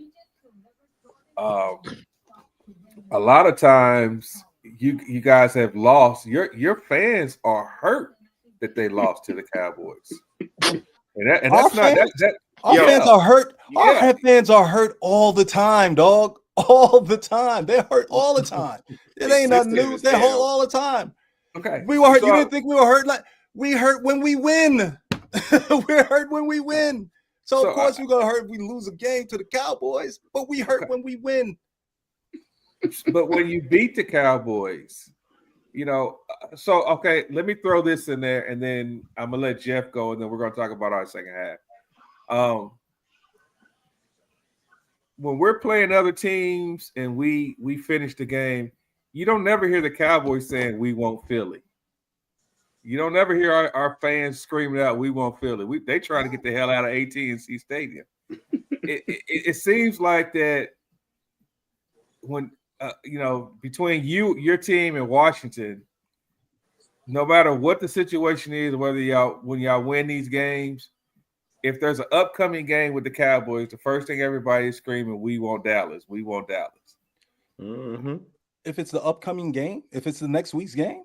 Um, a lot of times you guys have lost. Your fans are hurt that they lost to the Cowboys, and Our that's not fans, that our Yo, fans are hurt. yeah. Our fans are hurt all the time, dog. All the time. They're hurt all the time. It ain't nothing sensitive new. as They're hurt hell. all the time. Okay, We were hurt. You so didn't think we were hurt? Like, we hurt when we win. We're hurt when we win. So of so I, course we're gonna hurt if we lose a game to the Cowboys, but we hurt okay. when we win. But when you beat the Cowboys, you know, so okay, let me throw this in there, and then I'm gonna let Jeff go, and then we're gonna talk about our second half. Um, when we're playing other teams and we finish the game, you don't never hear the Cowboys saying we want Philly. You don't never hear our fans screaming out we want Philly. They trying to get the hell out of AT&T Stadium. It seems like that when you know, between your team and Washington, no matter what the situation is, whether when y'all win these games, if there's an upcoming game with the Cowboys, the first thing everybody is screaming, "We want Dallas! We want Dallas!" Mm-hmm. If it's the upcoming game, if it's the next week's game,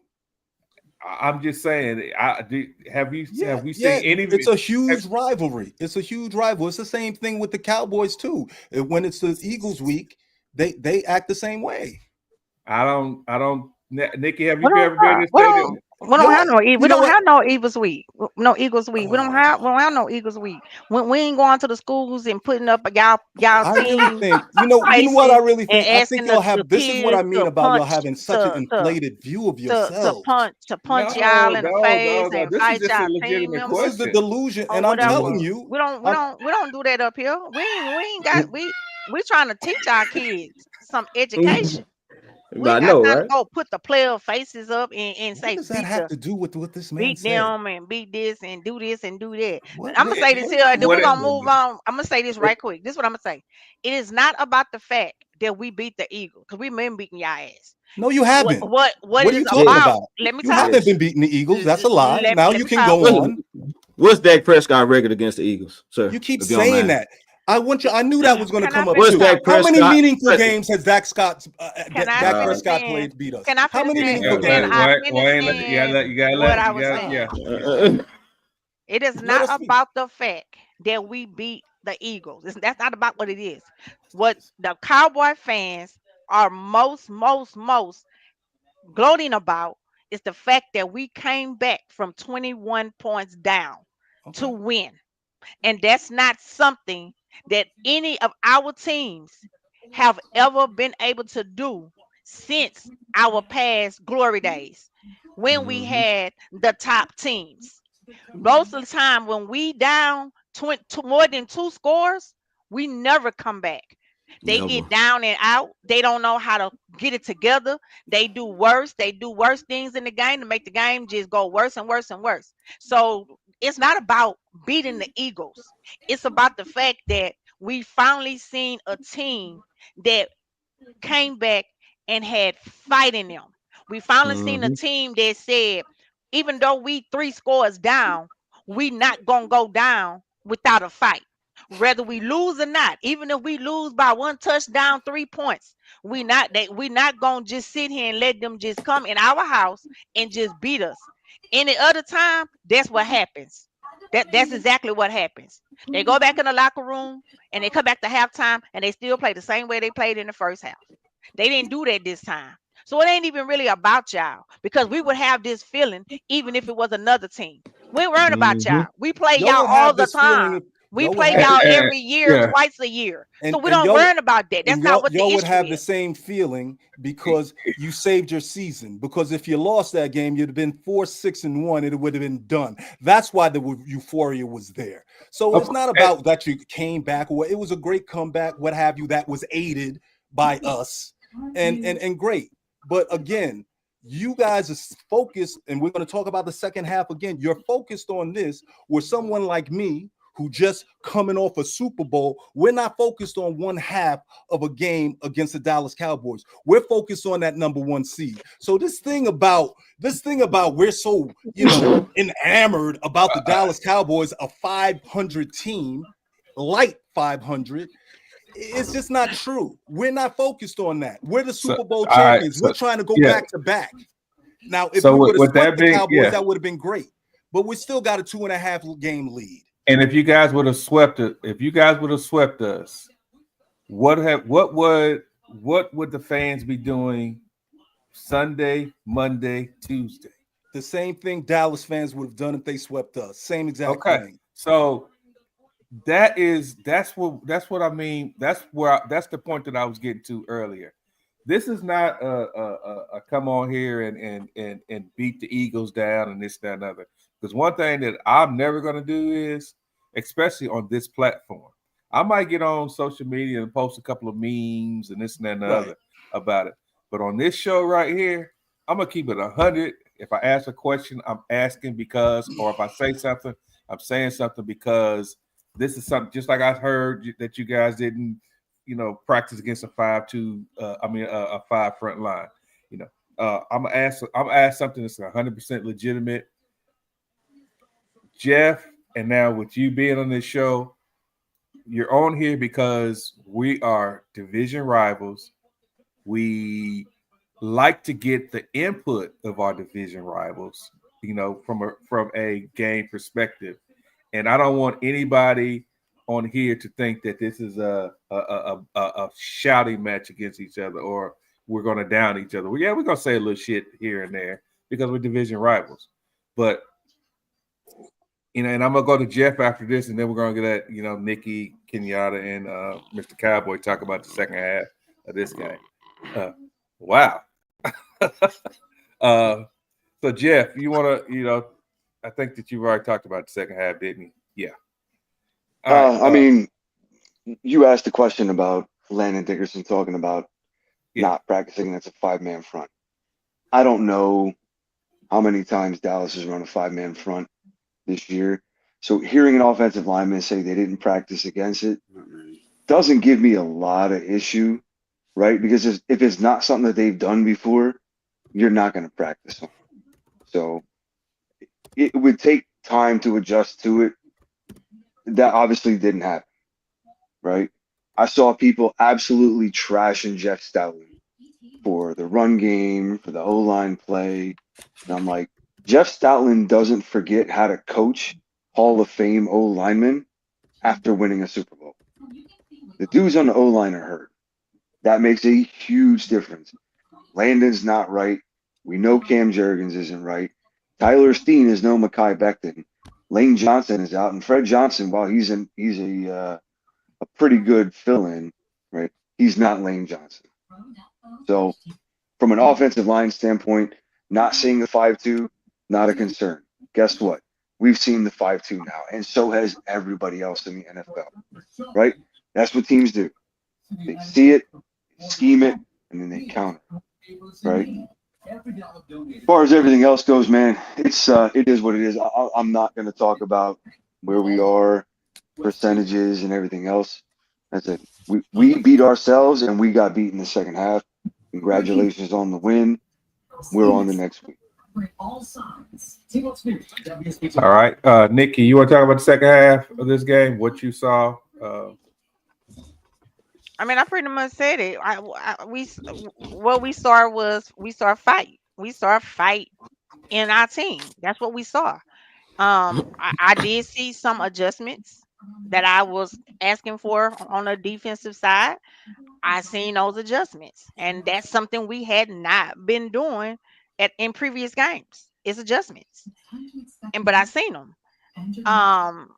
I'm just saying. Have you yeah, seen any? it's a huge rivalry. It's a huge rival. It's the same thing with the Cowboys too. When it's the Eagles week, they act the same way. I don't. Nikki, have We you don't ever been in the we stadium? don't we don't have Yo, no you we know don't what? have no Eagles week. No Eagles week. We Uh, don't have no Eagles week. When we ain't going to the schools and putting up y'all I really team think, you know what I faces really and think? I think asking y'all the have, this is what I kids mean about y'all having such an to inflated view of to yourselves. punch y'all in the face No. and This is fight just a y'all team legitimate This is members the question. delusion, or and I'm whatever. telling you, I'm, We don't do that up here. We ain't got we trying to teach our kids some education. We But I ain't got know, time to right? go put the player faces up and what say does that have to do with what this man beat said? them and beat this and do this and do that. What I'm gonna say this here, and then What we're it, gonna move on. I'm gonna say this right quick. This is what I'm gonna say. It is not about the fact that we beat the Eagles, because we've been beating y'all ass. No, you haven't. What What it are is you talking Yes, about? about? Let me You talk. haven't yes. been beating the Eagles. That's a lie. Now Let you me can talk. go What's, on. what's Dak Prescott record against the Eagles, sir? You keep If you don't saying mind. that. I want you. I knew that was going to Can I come up finish What's too. Dak talking? How many Prescott? meaningful games has Can I Dak finish Prescott saying? played to beat us? Can I How finish many saying? meaningful Can games? I finish saying what I you was got, saying? yeah. Stop. It is Let not us speak. about the fact that we beat the Eagles. That's not about what it is. What the Cowboy fans are most gloating about is the fact that we came back from 21 points down to Okay. win. And that's not something that any of our teams have ever been able to do since our past glory days when we Mhm. had the top teams. Most of the time, when we down to more than 2 scores, we never come back. They Never. get down and out. They don't know how to get it together. They do worse. They do worse things in the game to make the game just go worse and worse and worse. So it's not about beating the Eagles. It's about the fact that we finally seen a team that came back and had fight in them. We finally seen a Mhm. team that said, even though we 3 scores down, we not gonna go down without a fight. Whether we lose or not, even if we lose by 1 touchdown, 3 points, we not gonna just sit here and let them just come in our house and just beat us. Any other time, that's what happens. That's exactly what happens. They go back in the locker room and they come back to halftime and they still play the same way they played in the first half. They didn't do that this time. So it ain't even really about y'all because we would have this feeling even if it was another team. We ain't worrying about Mhm. y'all. We play Y'all y'all would all have the this feeling time. if We y'all would play have And, y'all this and, every year, yeah. twice a year. So we and don't y'all worry about that. That's and not y'all what the y'all would issue have the is. same feeling because you saved your season. Because if you lost that game, you'd have been 4-6-1. It would have been done. That's why the euphoria was there. So it's Of- not and- about that you came back or it was a great comeback, what have you, that was aided by us and great. But again, you guys are focused, and we're going to talk about the second half again. You're focused on this, where someone like me, who just coming off a Super Bowl, we're not focused on one half of a game against the Dallas Cowboys. We're focused on that number one seed. So this thing about we're so enamored about the Dallas Cowboys, a 500 team, light 500. It's just not true. We're not focused on that. We're the so, Super Bowl all right. champions. We're So, trying to go yeah. back to back. Now, if So we would have with swept that the being, Cowboys, yeah. that would have been great. But we still got a 2.5 game lead. And if you guys would have swept it, if you guys would have swept us, what would the fans be doing Sunday, Monday, Tuesday? The same thing Dallas fans would have done if they swept us. Same exact Okay. thing. So that's what I mean. That's the point that I was getting to earlier. This is not a come on here and beat the Eagles down and this, that, and other. Because one thing that I'm never gonna do is, especially on this platform, I might get on social media and post a couple of memes and this and that and the Right. other about it. But on this show right here, I'm gonna keep it 100. If I ask a question, I'm asking because, or if I say something, I'm saying something because this is something just like I heard that you guys didn't, practice against a 5-2. A 5 front line. You know, I'm gonna ask something that's 100% legitimate, Jeff. And now with you being on this show, you're on here because we are division rivals. We like to get the input of our division rivals, from a game perspective. And I don't want anybody on here to think that this is a shouting match against each other or we're going to down each other. Well, yeah, we're going to say a little shit here and there because we're division rivals. But and I'm gonna go to Jeff after this, and then we're gonna get at Nikki, Kenyatta, and Mr. Cowboy talk about the second half of this game. Wow. uh, so Jeff, you want to, I think that you've already talked about the second half, didn't you? Yeah. All right. I mean, you asked a question about Landon Dickerson talking about Yeah. not practicing against a 5-man front. I don't know how many times Dallas has run a 5-man front this year. So hearing an offensive lineman say they didn't practice against it doesn't give me a lot of issue, right? Because if it's not something that they've done before, you're not going to practice on. So it would take time to adjust to it. That obviously didn't happen, right? I saw people absolutely trashing Jeff Stoutland for the run game, for the O-line play. And I'm like, Jeff Stoutland doesn't forget how to coach Hall of Fame O-linemen after winning a Super Bowl. The dudes on the O-line are hurt. That makes a huge difference. Landon's not right. We know Cam Jurgens isn't right. Tyler Steen is no Mekhi Becton. Lane Johnson is out, and Fred Johnson, while he's a pretty good fill-in, right? He's not Lane Johnson. So, from an offensive line standpoint, not seeing the 5-2, not a concern. Guess what? We've seen the 5-2 now, and so has everybody else in the NFL, right? That's what teams do. They see it, scheme it, and then they counter, right? As far as everything else goes, man, it is what it is. I'm not going to talk about where we are, percentages, and everything else. That's it. We beat ourselves, and we got beat in the second half. Congratulations on the win. We're on the next week. All right, Nikki, you want to talk about the second half of this game? What you saw? I mean, I pretty much said it. What we saw was we saw a fight. We saw a fight in our team. That's what we saw. I did see some adjustments that I was asking for on the defensive side. I seen those adjustments, and that's something we had not been doing in previous games. It's adjustments, but I seen them. Um,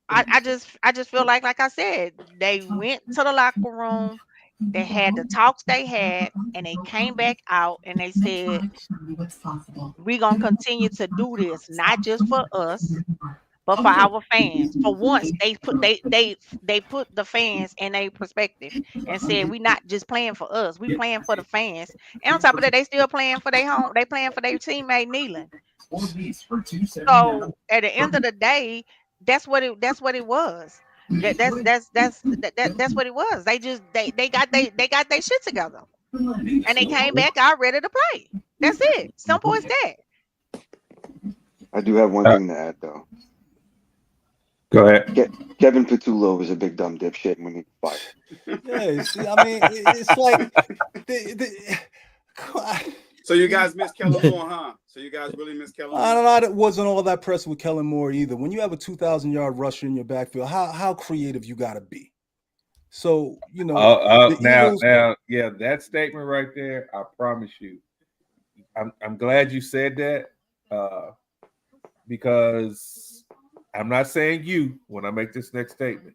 I just feel like I said, they went to the locker room, they had the talks they had, and they came back out and they said, we're gonna continue to do this, not just for us, but for our fans. For once, they put the fans in a perspective and said, we're not just playing for us, we playing for the fans. And on top of that, they still playing for their home, they playing for their teammate Nealon. So at the end of the day, that's what it was. That's what it was. They got their shit together and they came back out ready to play. That's it. Simple as that. I do have one thing to add, though. Go ahead. Kevin Petullo was a big dumb dipshit when he fired. Yeah, see, I mean, it's like So you guys miss Kellen Moore, huh? So you guys really miss Kellen Moore? I don't know. It wasn't all that pressed with Kellen Moore either. When you have a 2,000-yard rusher in your backfield, how creative you got to be. So now, yeah, that statement right there. I promise you, I'm glad you said that because I'm not saying you when I make this next statement,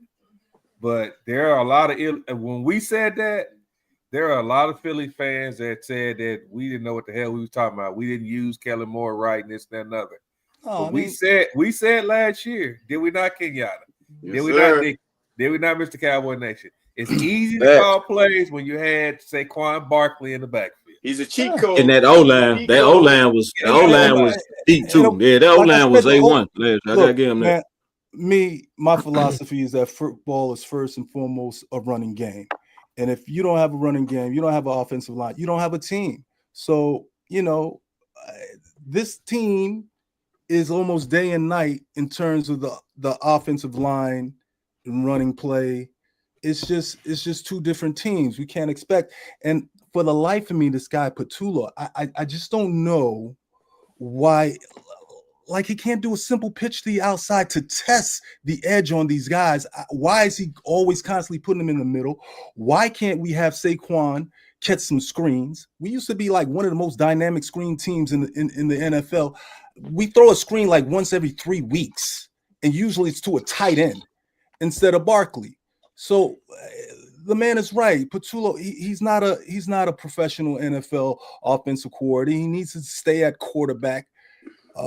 but there are a lot of when we said that. There are a lot of Philly fans that said that we didn't know what the hell we was talking about. We didn't use Kellen Moore right and this and that and other. Oh, we said last year, did we not, Kenyatta? Yes, did we sir. not, Nick? Did we not, Mr. Cowboy Nation? It's easy to call plays when you had Saquon Barkley in the backfield. He's a cheat code. And that O line, was deep too. Yeah, that O line was A1. I gotta give him that. My philosophy is that football is first and foremost a running game. And if you don't have a running game, you don't have an offensive line, you don't have a team. So, this team is almost day and night in terms of the offensive line and running play. It's just two different teams. We can't expect. And for the life of me, this guy Petullo, I just don't know why. Like, he can't do a simple pitch to the outside to test the edge on these guys. Why is he always constantly putting them in the middle? Why can't we have Saquon catch some screens? We used to be like one of the most dynamic screen teams in the NFL. We throw a screen like once every 3 weeks, and usually it's to a tight end instead of Barkley. So the man is right. Petullo, he's not a professional NFL offensive coordinator. He needs to stay at quarterback.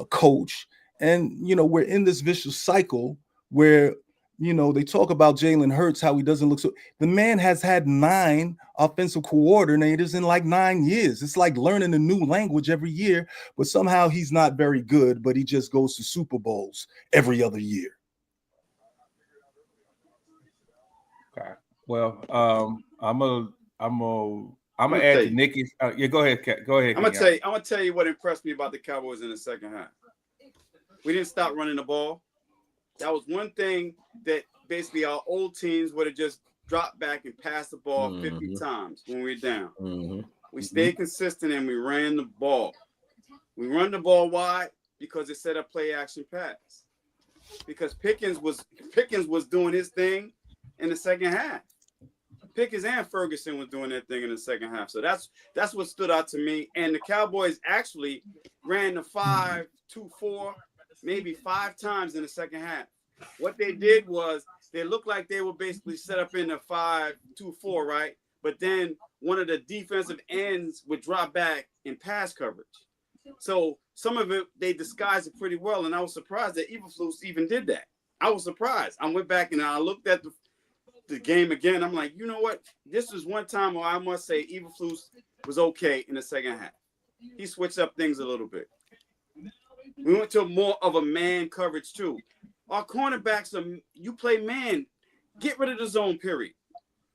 Coach, and we're in this vicious cycle where they talk about Jalen Hurts, how he doesn't look so. The man has had 9 offensive coordinators in like 9 years. It's like learning a new language every year, but somehow he's not very good. But he just goes to Super Bowls every other year. Okay. Well, I'm gonna add to Nikki's. Yeah, go ahead. Go ahead. I'm gonna tell you what impressed me about the Cowboys in the second half. We didn't stop running the ball. That was one thing that basically our old teams would have just dropped back and passed the ball 50 times when we were down. We stayed consistent and we ran the ball. We run the ball wide because it set up play action pass. Because Pickens was doing his thing in the second half. Pickens and Ferguson was doing their thing in the second half. So that's what stood out to me. And the Cowboys actually ran the 5-2-4 maybe 5 times in the second half. What they did was they looked like they were basically set up in the 5-2-4, right? But then one of the defensive ends would drop back in pass coverage. So some of it, they disguised it pretty well. And I was surprised that Eberflus even did that. I was surprised. I went back and I looked at the game again. I'm like, you know what? This is one time where I must say Eberflus was okay in the second half. He switched up things a little bit. We went to more of a man coverage too. Our cornerbacks you play man. Get rid of the zone, period.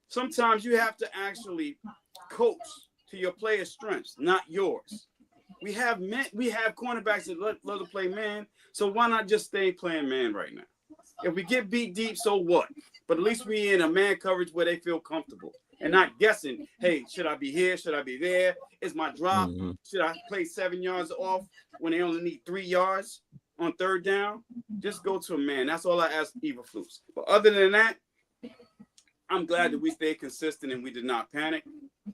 Sometimes you have to actually coach to your player's strengths, not yours. We have cornerbacks that love to play man, so why not just stay playing man right now? If we get beat deep, so what? But at least we in a man coverage where they feel comfortable and not guessing, hey, should I be here? Should I be there? Is my drop? Mm-hmm. Should I play 7 yards off when they only need 3 yards on third down? Just go to a man. That's all I ask Eberflus. But other than that, I'm glad that we stayed consistent and we did not panic.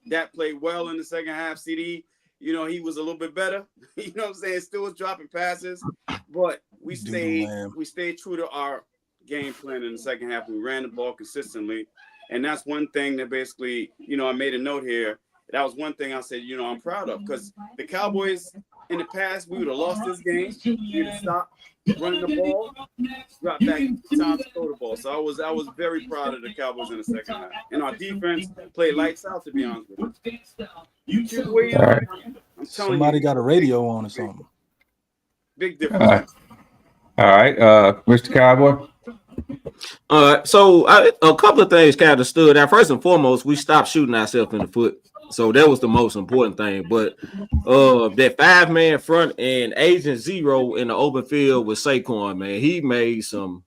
That played well in the second half. CD, he was a little bit better. You know what I'm saying? Still was dropping passes, but we stayed true to our game plan in the second half. We ran the ball consistently, and that's one thing that basically, I made a note here. That was one thing I said, I'm proud of, because the Cowboys in the past, we would have lost this game. We would have stopped running the ball, drop back time to throw the ball. So I was very proud of the Cowboys in the second half. And our defense played lights out, to be honest with you. All right. I'm telling Somebody got a radio on or something. Big difference. All right. Mr. Cowboy. So a couple of things kind of stood out. First and foremost, we stopped shooting ourselves in the foot. So that was the most important thing. But that 5-man front and Agent Zero in the open field with Saquon, man, he made some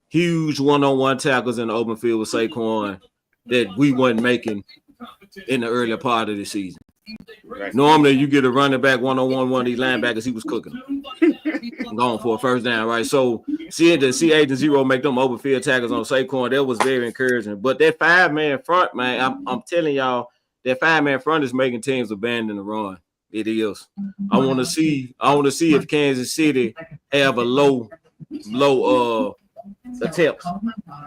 huge one-on-one tackles in the open field with Saquon that we weren't making in the earlier part of the season. Right. Normally, you get a running back one-on-one, one of these linebackers, he was cooking them. Going for a first down, right? So see Agent Zero make them open field tackles on Saquon, that was very encouraging. But that 5-man front, man, I'm telling y'all, that 5-man front is making teams abandon the run. It is. I want to see if Kansas City have a low attempts.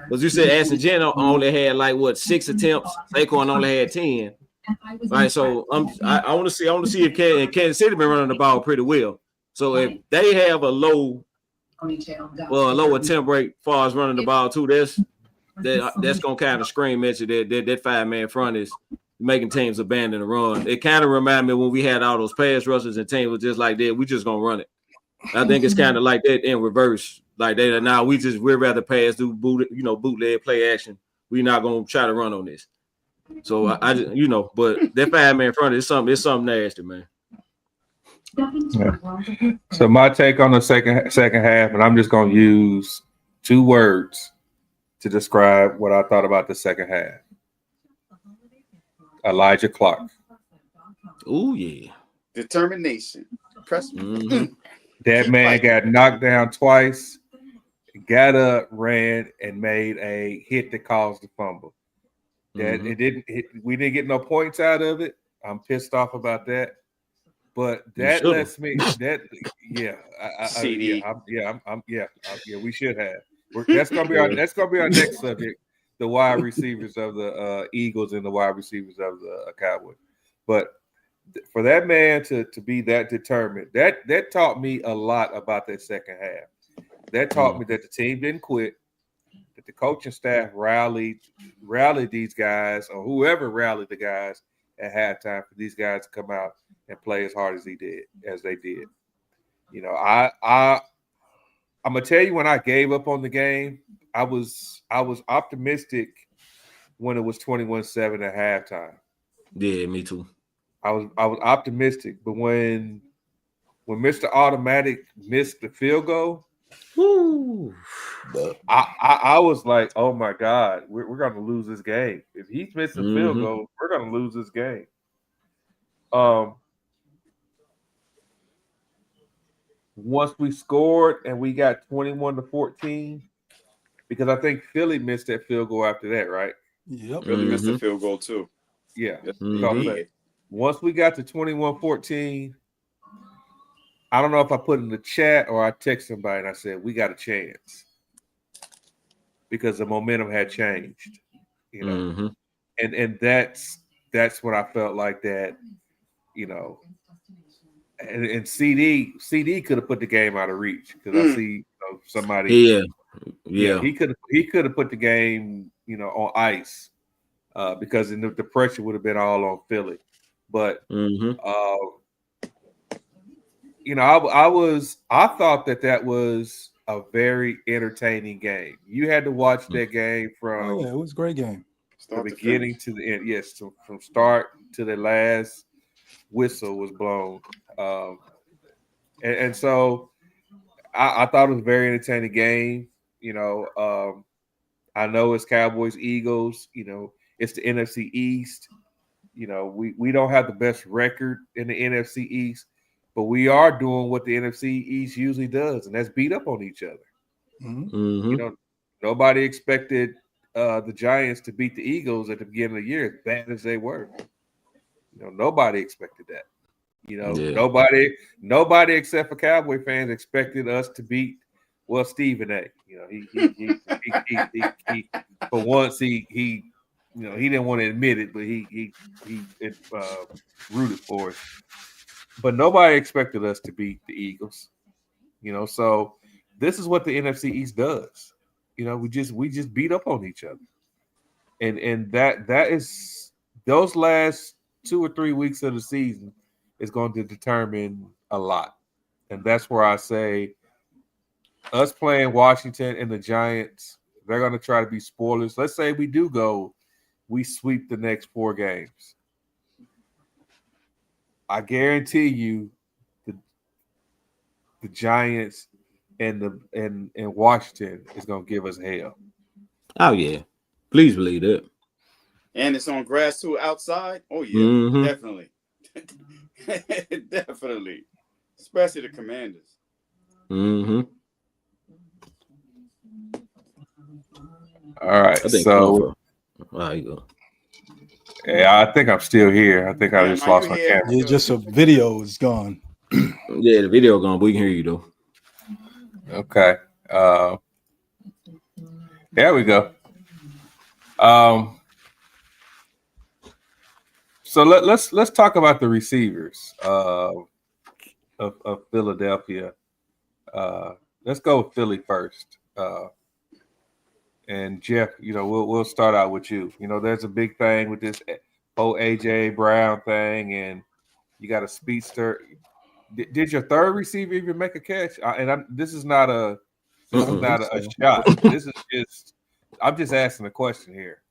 Because you said Aston Geno only had 6 attempts. Saquon only had 10. Right. So I want to see if Kansas City been running the ball pretty well. So if they have a low attempt rate as far as running the ball too, that's gonna kind of scream at you that 5-man front is making teams abandon the run. It kind of reminded me when we had all those pass rushers and teams was just like that. We just gonna run it. I think it's kind of like that in reverse. Like that. Now we'd rather pass, do bootleg play action. We're not gonna try to run on this. So but that 5-man front is something nasty, man. Yeah. So my take on the second half, and I'm just gonna use 2 words to describe what I thought about the second half. Elijah Clark. Oh yeah. Determination. Press. Mm-hmm. That man got knocked down twice, got up, ran, and made a hit that caused the fumble. That we didn't get no points out of it. I'm pissed off about that. But that lets me CD. We should have. That's gonna be our next subject. The wide receivers of the Eagles and the wide receivers of the Cowboys. But for that man to be that determined, that taught me a lot about that second half. That taught me that the team didn't quit, that the coaching staff rallied these guys, or whoever rallied the guys at halftime for these guys to come out and play as hard as they did. I'm gonna tell you, when I gave up on the game, I was optimistic when it was 21-7 at halftime. Yeah, me too. I was optimistic, but when Mr. Automatic missed the field goal, I was like, oh my God, we're gonna lose this game. If he's missing field goal, we're gonna lose this game. Once we scored and we got 21-14, because I think Philly missed that field goal after that, right? Yep. Philly missed the field goal too. Yeah. Yes, Mhm. they did. Once we got to 21-14, I don't know if I put in the chat or I text somebody and I said, we got a chance. Because the momentum had changed, you know. Mhm. And that's what I felt like that, you know. And CD could have put the game out of reach because I see somebody. Yeah. Yeah, Yeah. he could have put the game, on ice because then the pressure would have been all on Philly. But Mhm. uh, I thought that was a very entertaining game. You had to watch that game Oh yeah, from it was a great game. the Start to beginning finish. to the end. Yes, from start to the last whistle was blown. Um, and so I thought it was a very entertaining game. I know it's Cowboys Eagles. It's the NFC East. We don't have the best record in the NFC East, but we are doing what the NFC East usually does, and that's beat up on each other. Mhm. You Mhm. know, nobody expected the Giants to beat the Eagles at the beginning of the year, as bad as they were. Nobody expected that. Yeah. Nobody except for Cowboy fans expected us to beat Stephen A. He for once he didn't want to admit it, but he rooted for us. But nobody expected us to beat the Eagles. So this is what the NFC East does. We just beat up on each other, and that is those last 2 or 3 weeks of the season is going to determine a lot. And that's where I say us playing Washington and the Giants, they're going to try to be spoilers. Let's say we do go, we sweep the next 4 games. I guarantee you the Giants and Washington is going to give us hell. Oh yeah. Please believe that. And it's on grass too outside. Oh yeah, Mhm. definitely. Definitely. Especially the Commanders. Mhm. All right. I think So, Comfort. There you go. yeah, I think I'm still here. I think I Yeah, just now you lost my here. camera. We Yeah, good. just a video is gone. Yeah, the video gone, but we can hear you though. Okay. Uh, there we go. Um, so let's talk about the receivers of Philadelphia. Uh, let's go with Philly first. And Jeff, we'll start out with you. There's a big thing with this whole AJ Brown thing, and you got a speedster. Did your third receiver even make a catch? This is not a I this is don't Mm-mm. not think a so. shot. This is just I'm just asking a question here.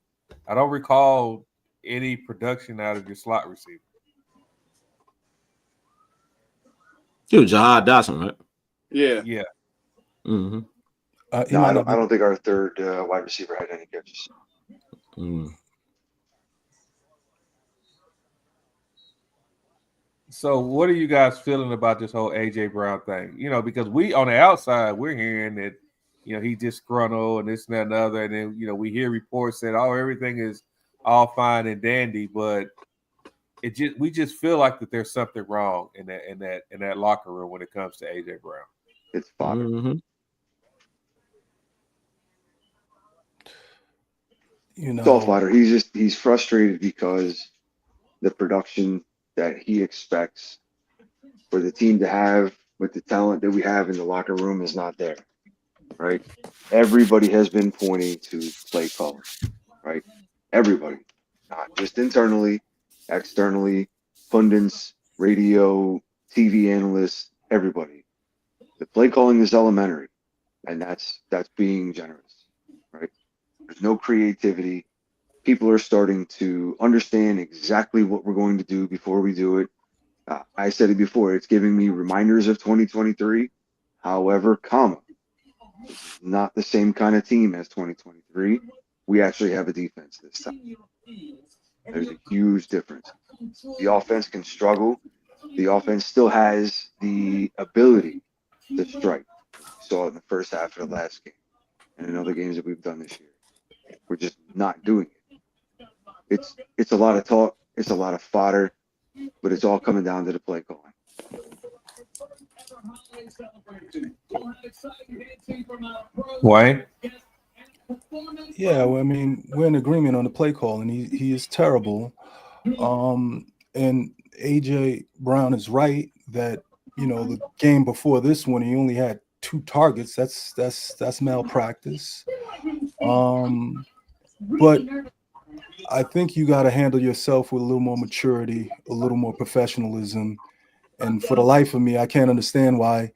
I don't recall any production out of your slot receiver. It was Jahad Dawson, right? Yeah. Yeah. Mm-hmm. He No, I might don't. not I be. don't think our third wide receiver had any catches. Mm. So what are you guys feeling about this whole AJ Brown thing? Because we on the outside, we're hearing that, he's disgruntled and this and that and other. And then, we hear reports that everything is all fine and dandy, but we just feel like that there's something wrong in that locker room when it comes to AJ Brown. It's fodder. Mm-hmm. You It's all know, fodder. He's frustrated because the production that he expects for the team to have with the talent that we have in the locker room is not there. Right. Everybody has been pointing to play calling. Right. Everybody, not just internally, externally, pundits, radio, TV analysts, everybody. The play calling is elementary, and that's being generous, right? There's no creativity. People are starting to understand exactly what we're going to do before we do it. I said it before. It's giving me reminders of 2023. However, comma, this is not the same kind of team as 2023. We actually have a defense this time. There's a huge difference. The offense can struggle. The offense still has the ability to strike. We saw it in the first half of the last game and in other games that we've done this year. We're just not doing it. It's a lot of talk, it's a lot of fodder, but it's all coming down to the play calling. Wayne? Yeah, well, I mean, we're in agreement on the play call, and he is terrible. And AJ Brown is right that the game before this one he only had 2 targets. That's malpractice. But I think you got to handle yourself with a little more maturity, a little more professionalism. And for the life of me, I can't understand why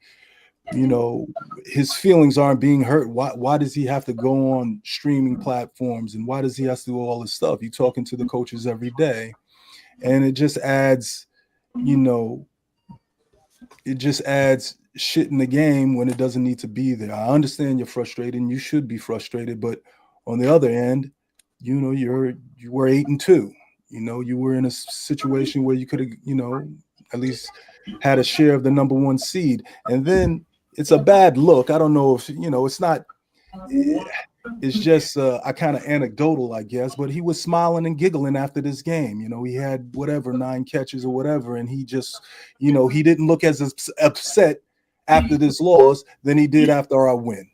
his feelings aren't being hurt. Why does he have to go on streaming platforms, and why does he have to do all this stuff? You're talking to the coaches every day, and it just adds you know it just adds shit in the game when it doesn't need to be there. I understand you're frustrated and you should be frustrated, but on the other end, you were 8-2. You were in a situation where you could have, at least had a share of the number one seed. And then it's a bad look. I don't know if it's not. It's just I kind of anecdotal, I guess. But he was smiling and giggling after this game. He had whatever 9 catches or whatever, and he just, he didn't look as upset after this loss than he did after our win.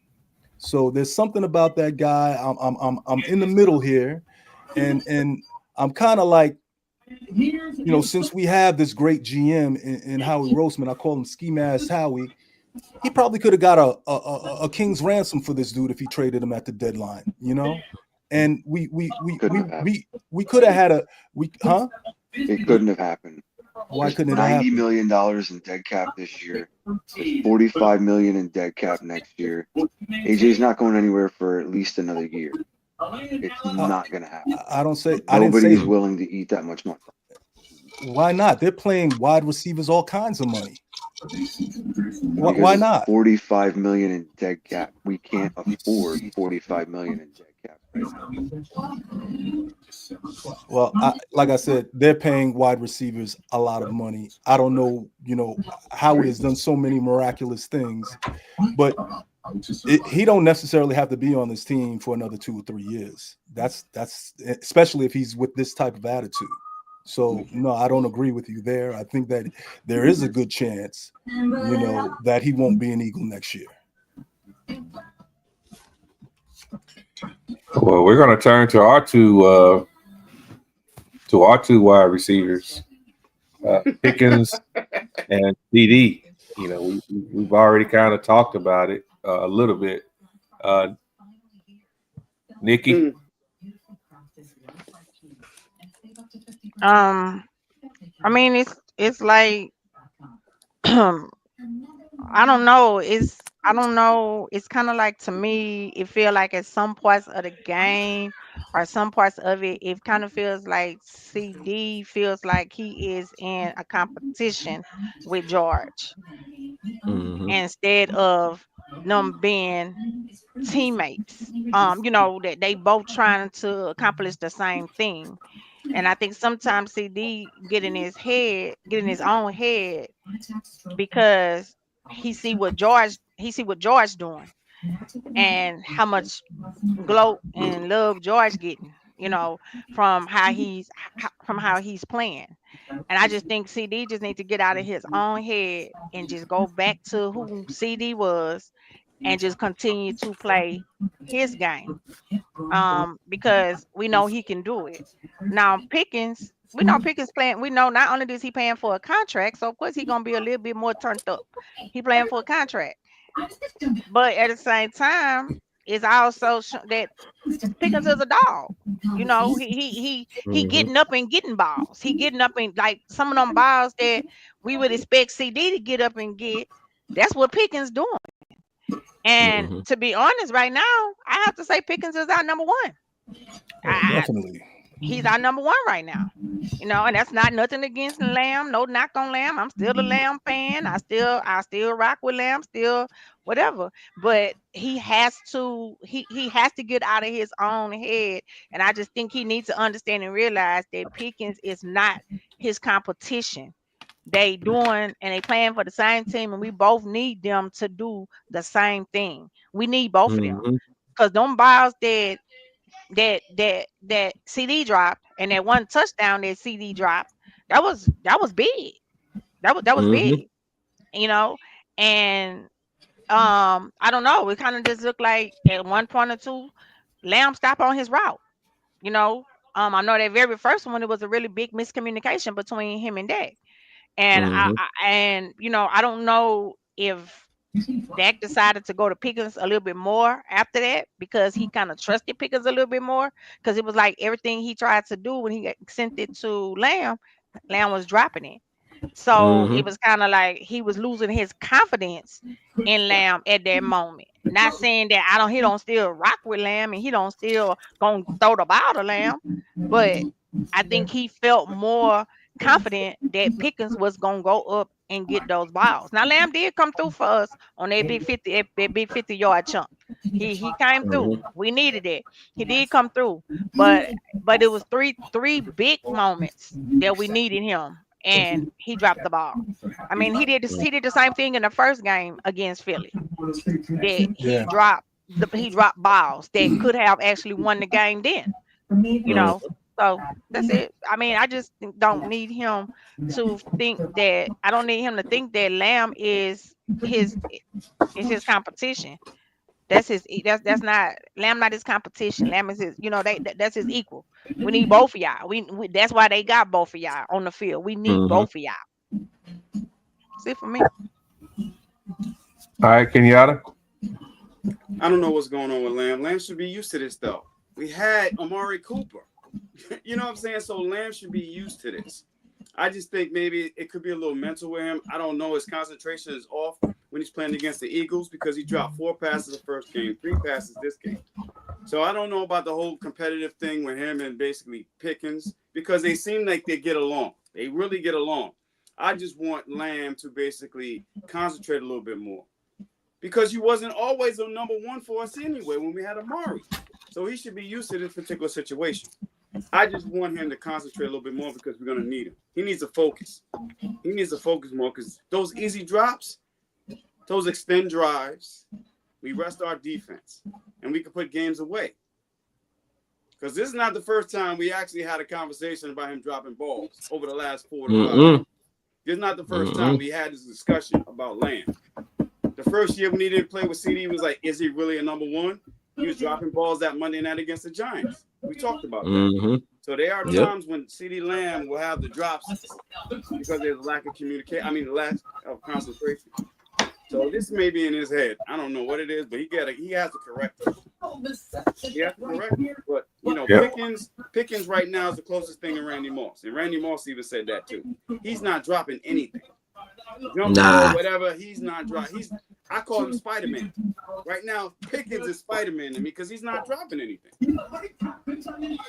So there's something about that guy. I'm in the middle here, and I'm kind of like, since we have this great GM in Howie Roseman, I call him Ski Mask Howie. He probably could have got a king's ransom for this dude if he traded him at the deadline, And we could have had It couldn't have happened. Why There's couldn't it $90 happen? million in dead cap this year. There's $45 million in dead cap next year. AJ's not going anywhere for at least another year. It's not going to happen. I don't say I didn't Nobody's say willing to eat that much money. why not. They're playing wide receivers all kinds of money. Why Because not? 45 million in dead cap. We can't afford 45 million in dead cap right now. Well, like I said, they're paying wide receivers a lot of money. I don't know, Howie has done so many miraculous things, but he don't necessarily have to be on this team for another 2 or 3 years. That's especially if he's with this type of attitude. So no, I don't agree with you there. I think that there is a good chance, that he won't be an Eagle next year. Well, we're going to turn to our two wide receivers, Pickens and CD. We've already kind of talked about it a little bit. Nikki. I mean, it's like I don't know. I don't know. It's kind of like, to me, it feel like at some parts of the game or some parts of it, it kind of feels like CD feels like he is in a competition with George Mhm. instead of them being teammates. That they both trying to accomplish the same thing. And I think sometimes CD get in his own head because he see what George doing and how much gloat and love George getting, from how he's playing. And I just think CD just need to get out of his own head and just go back to who CD was and just continue to play his game. Because we know he can do it. Now Pickens, we know Pickens playing. We know not only is he paying for a contract, so of course he gonna be a little bit more turned up. He playing for a contract, but at the same time, it's also that Pickens is a dog. He Mhm. getting up and getting balls. He getting up and, like, some of them balls that we would expect CD to get up and get. That's what Pickens doing. And Mhm. to be honest, right now, I have to say Pickens is our number one. Oh, I, definitely. he's our number one right now. And that's not nothing against Lamb. No knock on Lamb. I'm still a Lamb fan. I still rock with Lamb, still whatever. But he has to get out of his own head. And I just think he needs to understand and realize that Pickens is not his competition. They doing and they playing for the same team, and we both need them to do the same thing. We need both of them. Mhm. Because them balls that that CD dropped and that one touchdown that CD dropped, that was big. That was Mm-hmm. big, you know. And I don't know. It kind of just looked like at one point or two, Lamb stopped on his route. You know, I know that very first one, it was a really big miscommunication between him and Dak. And Mm-hmm. I don't know if Dak decided to go to Pickens a little bit more after that because he kind of trusted Pickens a little bit more because it was like everything he tried to do when he sent it to Lamb was dropping it. So it Mm-hmm. was kind of like he was losing his confidence in Lamb at that moment. Not saying that he don't still rock with Lamb and he don't still gonna throw the ball to Lamb, but I think he felt more confident that Pickens was gonna go up and get those balls. Now Lamb did come through for us on that big 50-yard chunk. He came through. Mm-hmm. We needed it. He did come through. But it was three big moments that we needed him and he dropped the ball. I mean, he did the same thing in the first game against Philly. That Yeah. he dropped balls that could have actually won the game then, you know. So that's it. I mean, I just don't need him to think that I don't need him to think that Lamb his is his competition. That's not Lamb not his competition. Lamb is his, that's his equal. We need both of y'all. We that's why they got both of y'all on the field. We need Mm-hmm. both of y'all. See for me. All right, Kenyatta. I don't know what's going on with Lamb. Lamb should be used to this, though. We had Amari Cooper. You know what I'm saying? So Lamb should be used to this. I just think maybe it could be a little mental with him. I don't know. His concentration is off when he's playing against the Eagles because he dropped 4 passes the first game, 3 passes this game. So I don't know about the whole competitive thing with him and basically Pickens because they seem like they get along. They really get along. I just want Lamb to basically concentrate a little bit more because he wasn't always a number one for us anyway when we had Amari. So he should be used to this particular situation. I just want him to concentrate a little bit more because we're going to need him. He needs to focus. He needs to focus more because those easy drops, those extend drives, we rest our defense, and we can put games away. Because this is not the first time we actually had a conversation about him dropping balls over the last 4 to 5 years. This is not the first time we had this discussion about Lamb. The first year when he didn't play with CD, he was like, is he really a number one? He was dropping balls that Monday night against the Giants. We talked about that. So there are times when CD Lamb will have the drops because there's a lack of communication. I mean, lack of concentration. So this may be in his head. I don't know what it is, but he has to correct it. He has to correct it. But Pickens right now is the closest thing to Randy Moss, and Randy Moss even said that too. He's not dropping anything. Whatever. He's not dropping. I call him Spider-Man. Right now, Pickens is Spider-Man to me because he's not dropping anything.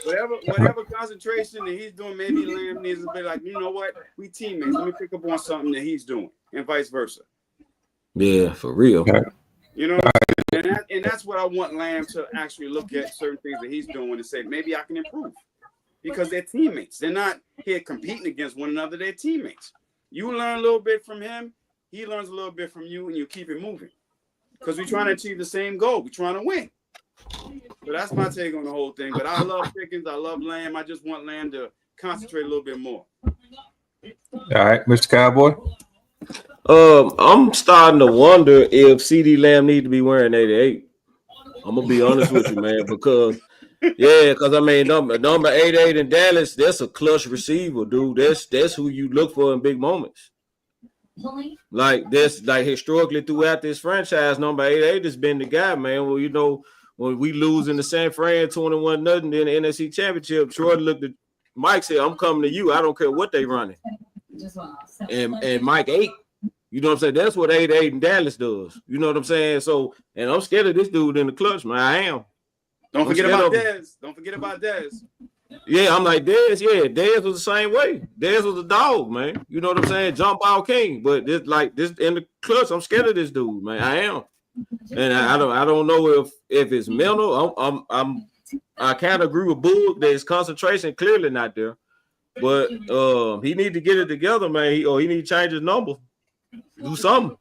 Whatever concentration that he's doing, maybe Lamb needs to be like, you know what? We teammates. Let me pick up on something that he's doing, and vice versa. Yeah, for real. You know, and that's what I want Lamb to actually look at certain things that he's doing and say, maybe I can improve. Because they're teammates. They're not here competing against one another. They're teammates. You learn a little bit from him. He learns a little bit from you, and you keep it moving. Because we're trying to achieve the same goal. We're trying to win. So that's my take on the whole thing. But I love Pickens. I love Lamb. I just want Lamb to concentrate a little bit more. All right, Mr. Cowboy. I'm starting to wonder if CD Lamb need to be wearing 88. I'm gonna be honest with you, man, because I mean number 88 in Dallas, that's a clutch receiver, dude. That's who you look for in big moments. Like this, like historically throughout this franchise, number 88 has been the guy, man. Well, you know, when we lose in the San Fran 21-0 in the NFC Championship, Troy looked at Mike, said, "I'm coming to you. I don't care what they running." And Mike 8. You know what I'm saying? That's what 88 in Dallas does. You know what I'm saying? So, and I'm scared of this dude in the clutch, man. I am. Don't forget about Dez. Don't forget about Dez. Yeah, I'm like Dez. Yeah, Dez was the same way. Dez was a dog, man. You know what I'm saying? Jump ball king. But this in the clutch, I'm scared of this dude, man. I am. And I don't know if it's mental. I kind of agree with Boog that his concentration clearly not there. But he need to get it together, man. He need to change his number. Do something.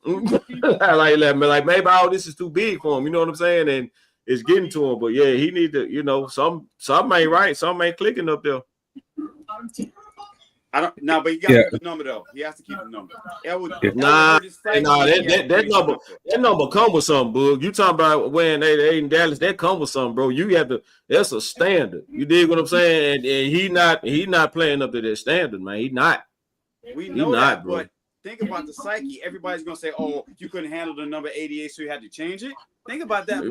like maybe all this is too big for him. You know what I'm saying? And it's getting to him. But yeah, he need to, some ain't right, some ain't clicking up there. I don't no, but he got to keep the number though. He has to keep the number. That number come with something, Boog. You talking about when they in Dallas? That come with something, bro. You have to. That's a standard. You dig what I'm saying? And he not playing up to that standard, man. He not. We know that, bro. But think about the psyche. Everybody's gonna say, "Oh, you couldn't handle the number 88, so you had to change it." Think about that.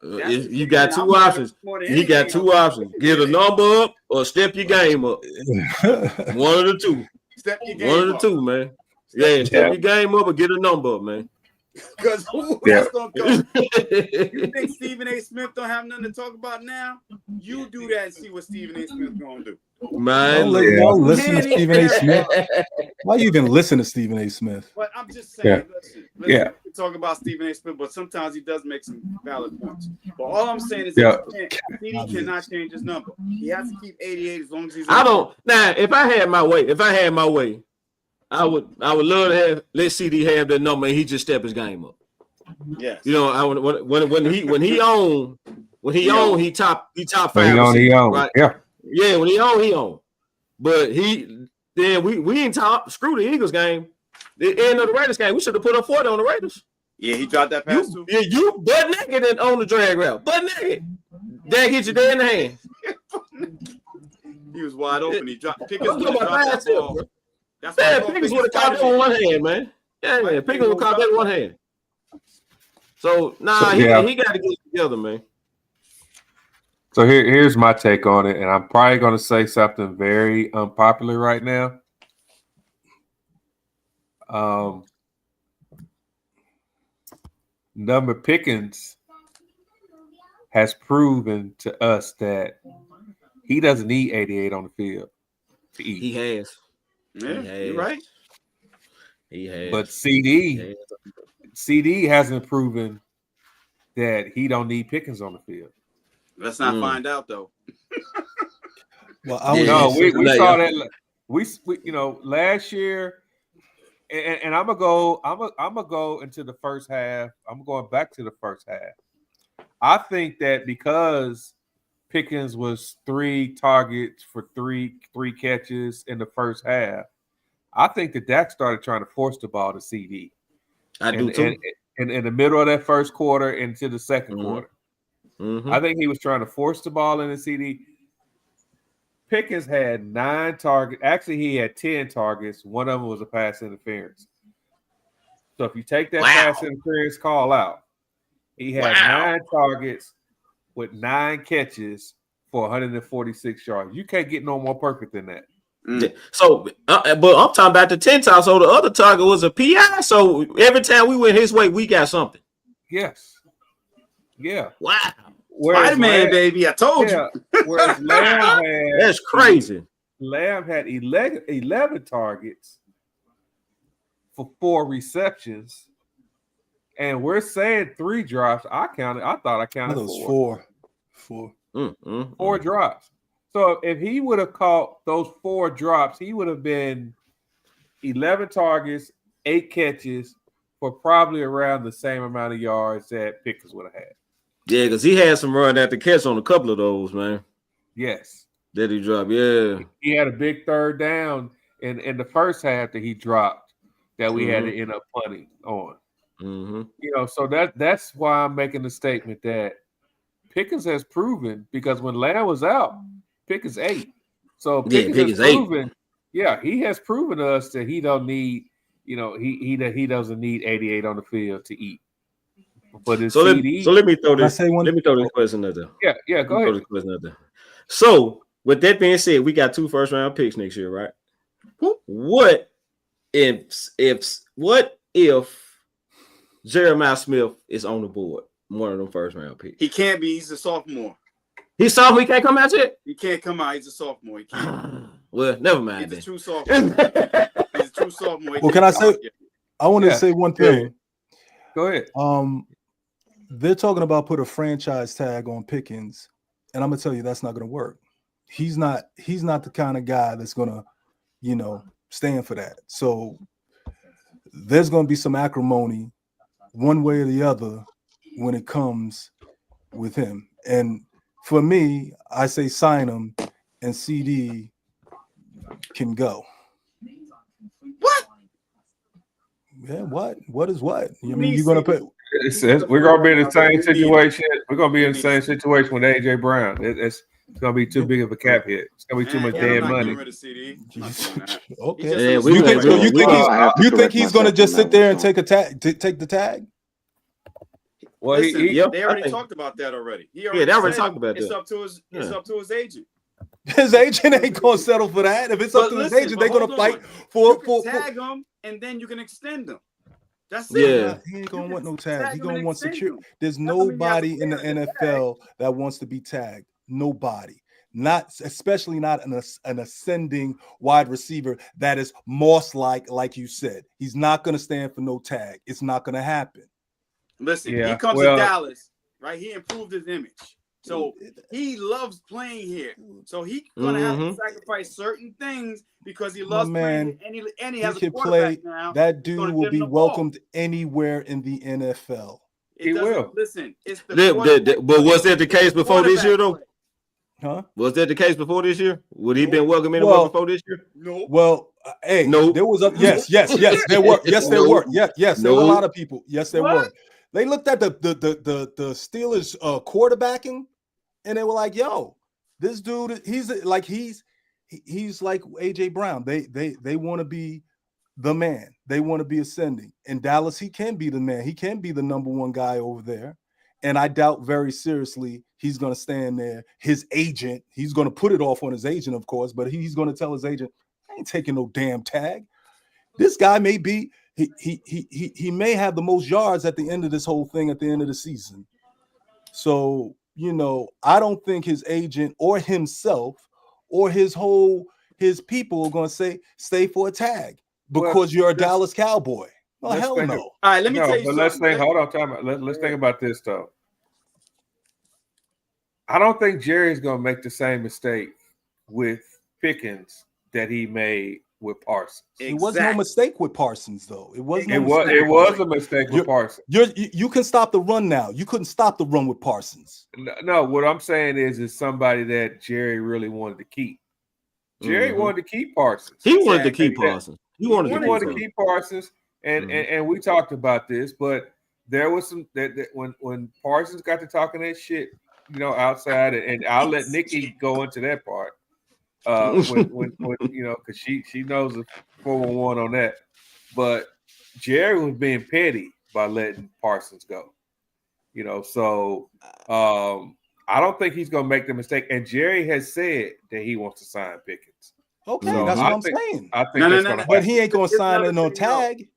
You got two options. He got two options: get a number up or step your game up. One of the two. Step your game One of the two, man. Step your game up or get a number up, man. Because that's gonna go. You think Stephen A. Smith don't have nothing to talk about now? You do that and see what Stephen A. Smith gonna do. Man, don't listen to Stephen A. Smith. Why you even listen to Stephen A. Smith? But I'm just saying, listen, we can talk about Stephen A. Smith, but sometimes he does make some valid points. But all I'm saying is CD cannot change his number. He has to keep 88 as long as he's. Now, if I had my way, I would love to let CD have that number and he just step his game up. Yes. When he own, he top 5. He own. Right? Yeah. Yeah, when he own. But we ain't top. Screw the Eagles game. The end of the Raiders game, we should have put up 40 on the Raiders. Yeah, he dropped that pass too. Yeah, you butt naked and on the drag route. Butt naked. That hit you there in the hand. He was wide open. He dropped Pickens would have dropped that ball. That's Pickens would have caught that on one hand, man. Yeah, Pickens would have caught that in one hand. So he got to get it together, man. So here's my take on it, and I'm probably going to say something very unpopular right now. Number Pickens has proven to us that he doesn't need 88 on the field to eat. He has. Yeah, you're right. He has. But CD hasn't proven that he don't need Pickens on the field. Let's not find out though. Well, we saw that. We last year, and I'm gonna go into the first half. I'm going back to the first half. I think that because Pickens was 3 targets for three catches in the first half, I think that Dak started trying to force the ball to CD. I do too. And in the middle of that first quarter into the second quarter. Mm-hmm. I think he was trying to force the ball in the CD. Pickens had 9 targets. Actually, he had 10 targets. One of them was a pass interference. So if you take that pass interference call out, he had 9 targets with 9 catches for 146 yards. You can't get no more perfect than that. So, but I'm talking about the 10 times. So the other target was a PI. So every time we went his way, we got something. Yes. Yeah. Wow. Spider-Man, baby. I told you. Whereas Lamb had that's crazy. Lamb had 11 targets for 4 receptions. And we're saying 3 drops. I thought I counted those 4. 4 drops. So if he would have caught those 4 drops, he would have been 11 targets, 8 catches for probably around the same amount of yards that Pickens would have had. Yeah, because he had some run after catch on a couple of those, man. Yes. That he dropped, yeah. He had a big third down in the first half that he dropped that we had to end up punting on. Mm-hmm. So that's why I'm making the statement that Pickens has proven, because when Lamb was out, Pickens 8. So Pickens has proven, he has proven to us that he don't need, he doesn't need 88 on the field to eat. But it's CD. Let me throw this question out there. Yeah, go ahead. So with that being said, we got 2 first-round picks next year, right? What if Jeremiah Smith is on the board, one of them first-round picks? He can't be. He's a sophomore. He's sophomore. He can't come out yet. He can't come out. He's a sophomore. He can't. Well, never mind. He's a true sophomore. He's a true sophomore. Well, can I say? I want to say one thing. Go ahead. They're talking about put a franchise tag on Pickens, and I'm gonna tell you that's not gonna work. He's not the kind of guy that's gonna, stand for that. So there's gonna be some acrimony one way or the other when it comes with him. And for me, I say sign him, and CD can go. What? Yeah, what? What is what? You mean mean you're gonna CD? put? We're gonna be in the same We need situation. We're gonna be in We the need same CD. situation with AJ Brown. It's gonna be too big of a cap hit. It's gonna be too much And I'm dead not money. getting rid of CD. I'm not doing that. He's Okay. just Yeah, a we You gonna think player. so? we You we think gonna I have to you think correct he's gonna myself just on that sit there one, and Sean. take the tag? Well, Listen, he yeah, they I already think, talked about that already. He yeah, they already said talked about it's that. up to his it's Yeah. up to his agent. His agent ain't gonna settle for that. If it's up But to his listen, agent, but they're gonna hold fight on. You for can tag him and then you can extend him. That's it. Yeah. He ain't You gonna can want no tag. tag He him and gonna want extend secure. him. There's That don't mean he has to nobody in the play like a tag. NFL that wants to be tagged. Nobody. Not especially not an ascending wide receiver that is Moss like you said. He's not gonna stand for no tag. It's not gonna happen. Listen, he yeah. comes to Well, Dallas, right? He improved his image. So he loves playing here. So he's gonna have to Mm-hmm. sacrifice certain things because he My loves playing man, here. And he he has a can quarterback play. now. That He's dude gonna will give him be the ball. welcomed anywhere in the NFL. It he doesn't will. listen, it's the quarterback. But was that the It's case the before this year, quarterback though? play. Huh? Was that the case before this year? Would he Nope. been welcome anywhere Well, before this year? Nope. Well, hey, Nope. there was a Nope. yes, there were. Yes, there Nope. were. Yes, there were a Nope. lot of people. Yes, there What? were. They looked at the Steelers quarterbacking, and they were like, "Yo, this dude, he's like AJ Brown. They want to be the man. They want to be ascending. In Dallas, he can be the man. He can be the number one guy over there. And I doubt very seriously he's going to stand there. His agent, he's going to put it off on his agent, of course, but he's going to tell his agent, I ain't taking no damn tag. This guy may be, he may have the most yards at the end of this whole thing at the end of the season. So, I don't think his agent or himself or his people are going to say, stay for a tag because you're a Dallas Cowboy. Well, hell no. All right, let me tell you but something. let's think. Hold on, time out. Let's think about this though. I don't think Jerry's gonna make the same mistake with Pickens that he made with Parsons. It was no mistake with Parsons, though. It was It was a mistake with Parsons. You can stop the run now. You couldn't stop the run with Parsons. No, what I'm saying is somebody that Jerry really wanted to keep. Jerry wanted to keep Parsons. He wanted to keep Parsons. He wanted to keep Parsons. And we talked about this, but there was some that when Parsons got to talking that shit, outside, and I'll let Nikki go into that part. When because she knows the 411 on that, but Jerry was being petty by letting Parsons go. So I don't think he's gonna make the mistake. And Jerry has said that he wants to sign Pickens. Okay, that's what I'm saying. I think that's gonna but he ain't gonna sign it on tag.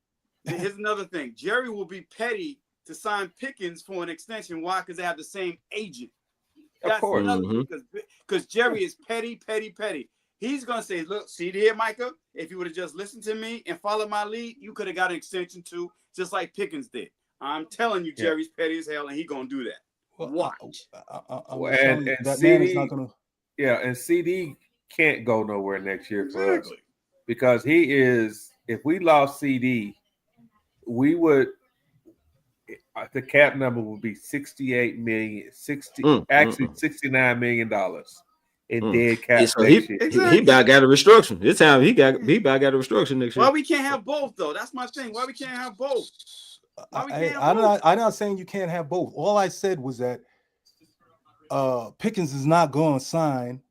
Here's another thing. Jerry will be petty to sign Pickens for an extension. Why? Because they have the same agent. That's of course. Because Jerry is petty. He's gonna say, "Look, see here, Micah. If you would have just listened to me and followed my lead, you could have got an extension too, just like Pickens did." I'm telling you, Jerry's petty as hell, and he gonna do that. Watch. And CD, and CD can't go nowhere next year for us because he is. If we lost CD, we would. The cap number would be $69 million in dead cap. So he about got a restriction. This time he about got a restriction next year. Why we can't have both though? That's my thing. Why we can't have both? I'm not saying you can't have both. All I said was that Pickens is not going to sign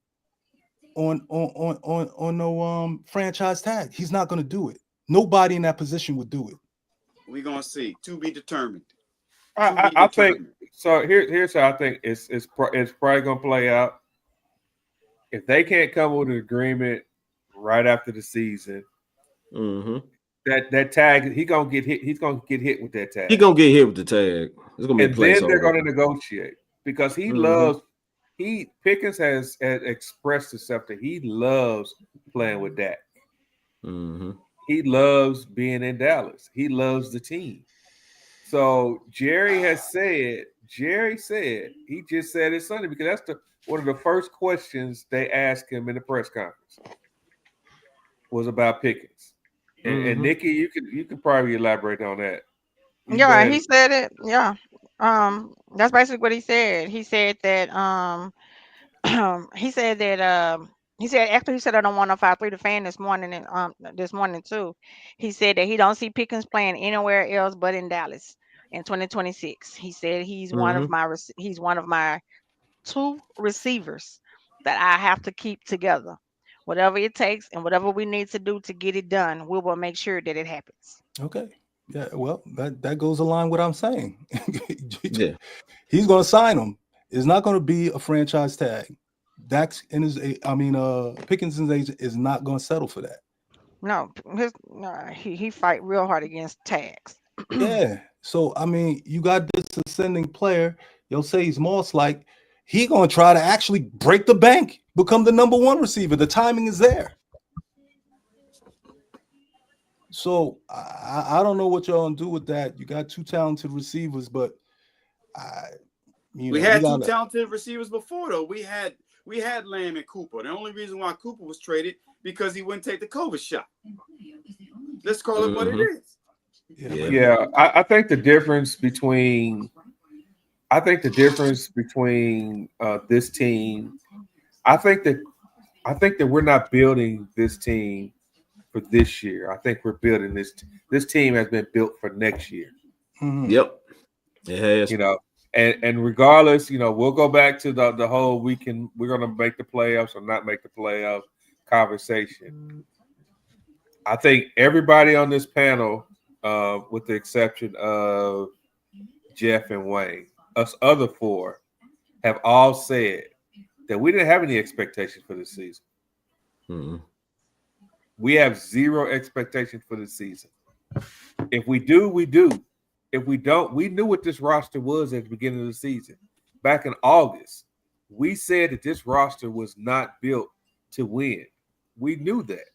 on no franchise tag. He's not going to do it. Nobody in that position would do it. We're gonna see. To be determined. I think so. Here's how I think it's probably gonna play out. If they can't come with an agreement right after the season, that tag he's gonna get hit. He's gonna get hit with that tag. He's gonna get hit with the tag. It's gonna be and then they're gonna negotiate because he loves. Pickens has expressed himself that he loves playing with Dak. He loves being in Dallas. He loves the team. So Jerry said, he just said it Sunday because that's one of the first questions they asked him in the press conference was about Pickens. And Nikki, you can probably elaborate on that. Yeah, he said it. Yeah. That's basically what he said. He said that he said that he said after he said I don't want no 5-3 the fan this morning too. He said that he don't see Pickens playing anywhere else but in Dallas in 2026. He said Mm-hmm. he's one of my two receivers that I have to keep together. Whatever it takes and whatever we need to do to get it done, we will make sure that it happens. Okay. Yeah, well, that goes along with what I'm saying. Yeah. He's going to sign him. It's not going to be a franchise tag. Dax and Pickens's agent is not going to settle for that. No, he fight real hard against tags. Yeah. So you got this ascending player. You'll say he's Moss like he going to try to actually break the bank, become the number one receiver. The timing is there. So I don't know what y'all gonna do with that. You got two talented receivers, but we had two talented receivers before though. We had Lamb and Cooper. The only reason why Cooper was traded because he wouldn't take the COVID shot. Let's call it what it is. Yeah. I think the difference between this team, I think that we're not building this team for this year. I think we're building this team has been built for next year. Mm-hmm. Yep. It has. And regardless, we'll go back to the whole we're gonna make the playoffs or not make the playoffs conversation. I think everybody on this panel, with the exception of Jeff and Wayne, us other four, have all said that we didn't have any expectations for this season. Mm-hmm. We have zero expectations for the season. If we do, we do. If we don't, we knew what this roster was at the beginning of the season. Back in August, we said that this roster was not built to win. We knew that.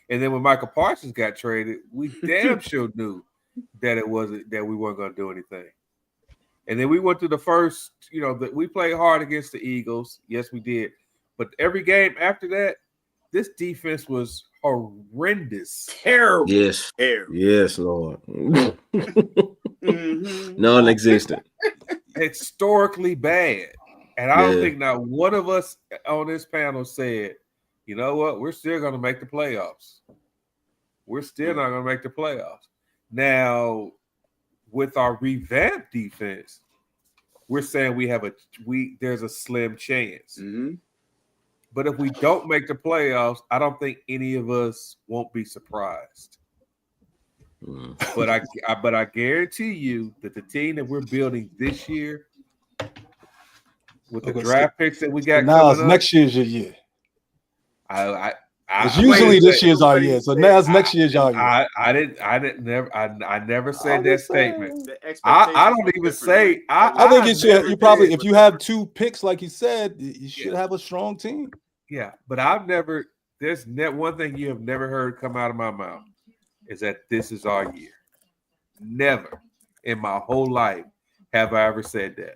And then when Michael Parsons got traded, we damn sure knew that it wasn't that we weren't going to do anything. And then we went through the first, we played hard against the Eagles. Yes, we did. But every game after that, this defense was horrendous. Terrible. Yes. Terrible. Yes, Lord. Mm-hmm. Non-existent. Historically bad. And I don't think not one of us on this panel said, you know what, we're still going to make the playoffs. We're still not going to make the playoffs. Now, with our revamped defense, we're saying there's a slim chance. Mm-hmm. But if we don't make the playoffs, I don't think any of us won't be surprised. But I guarantee you that the team that we're building this year, with the draft picks that we got now, coming up, next year's your year. It's usually this year's our year, so now it's next year's our year. I never said that statement. I don't even say. I think you probably, if you have two picks, like you said, you should have a strong team. Yeah, but there's one thing you have never heard come out of my mouth is that this is our year. Never in my whole life have I ever said that.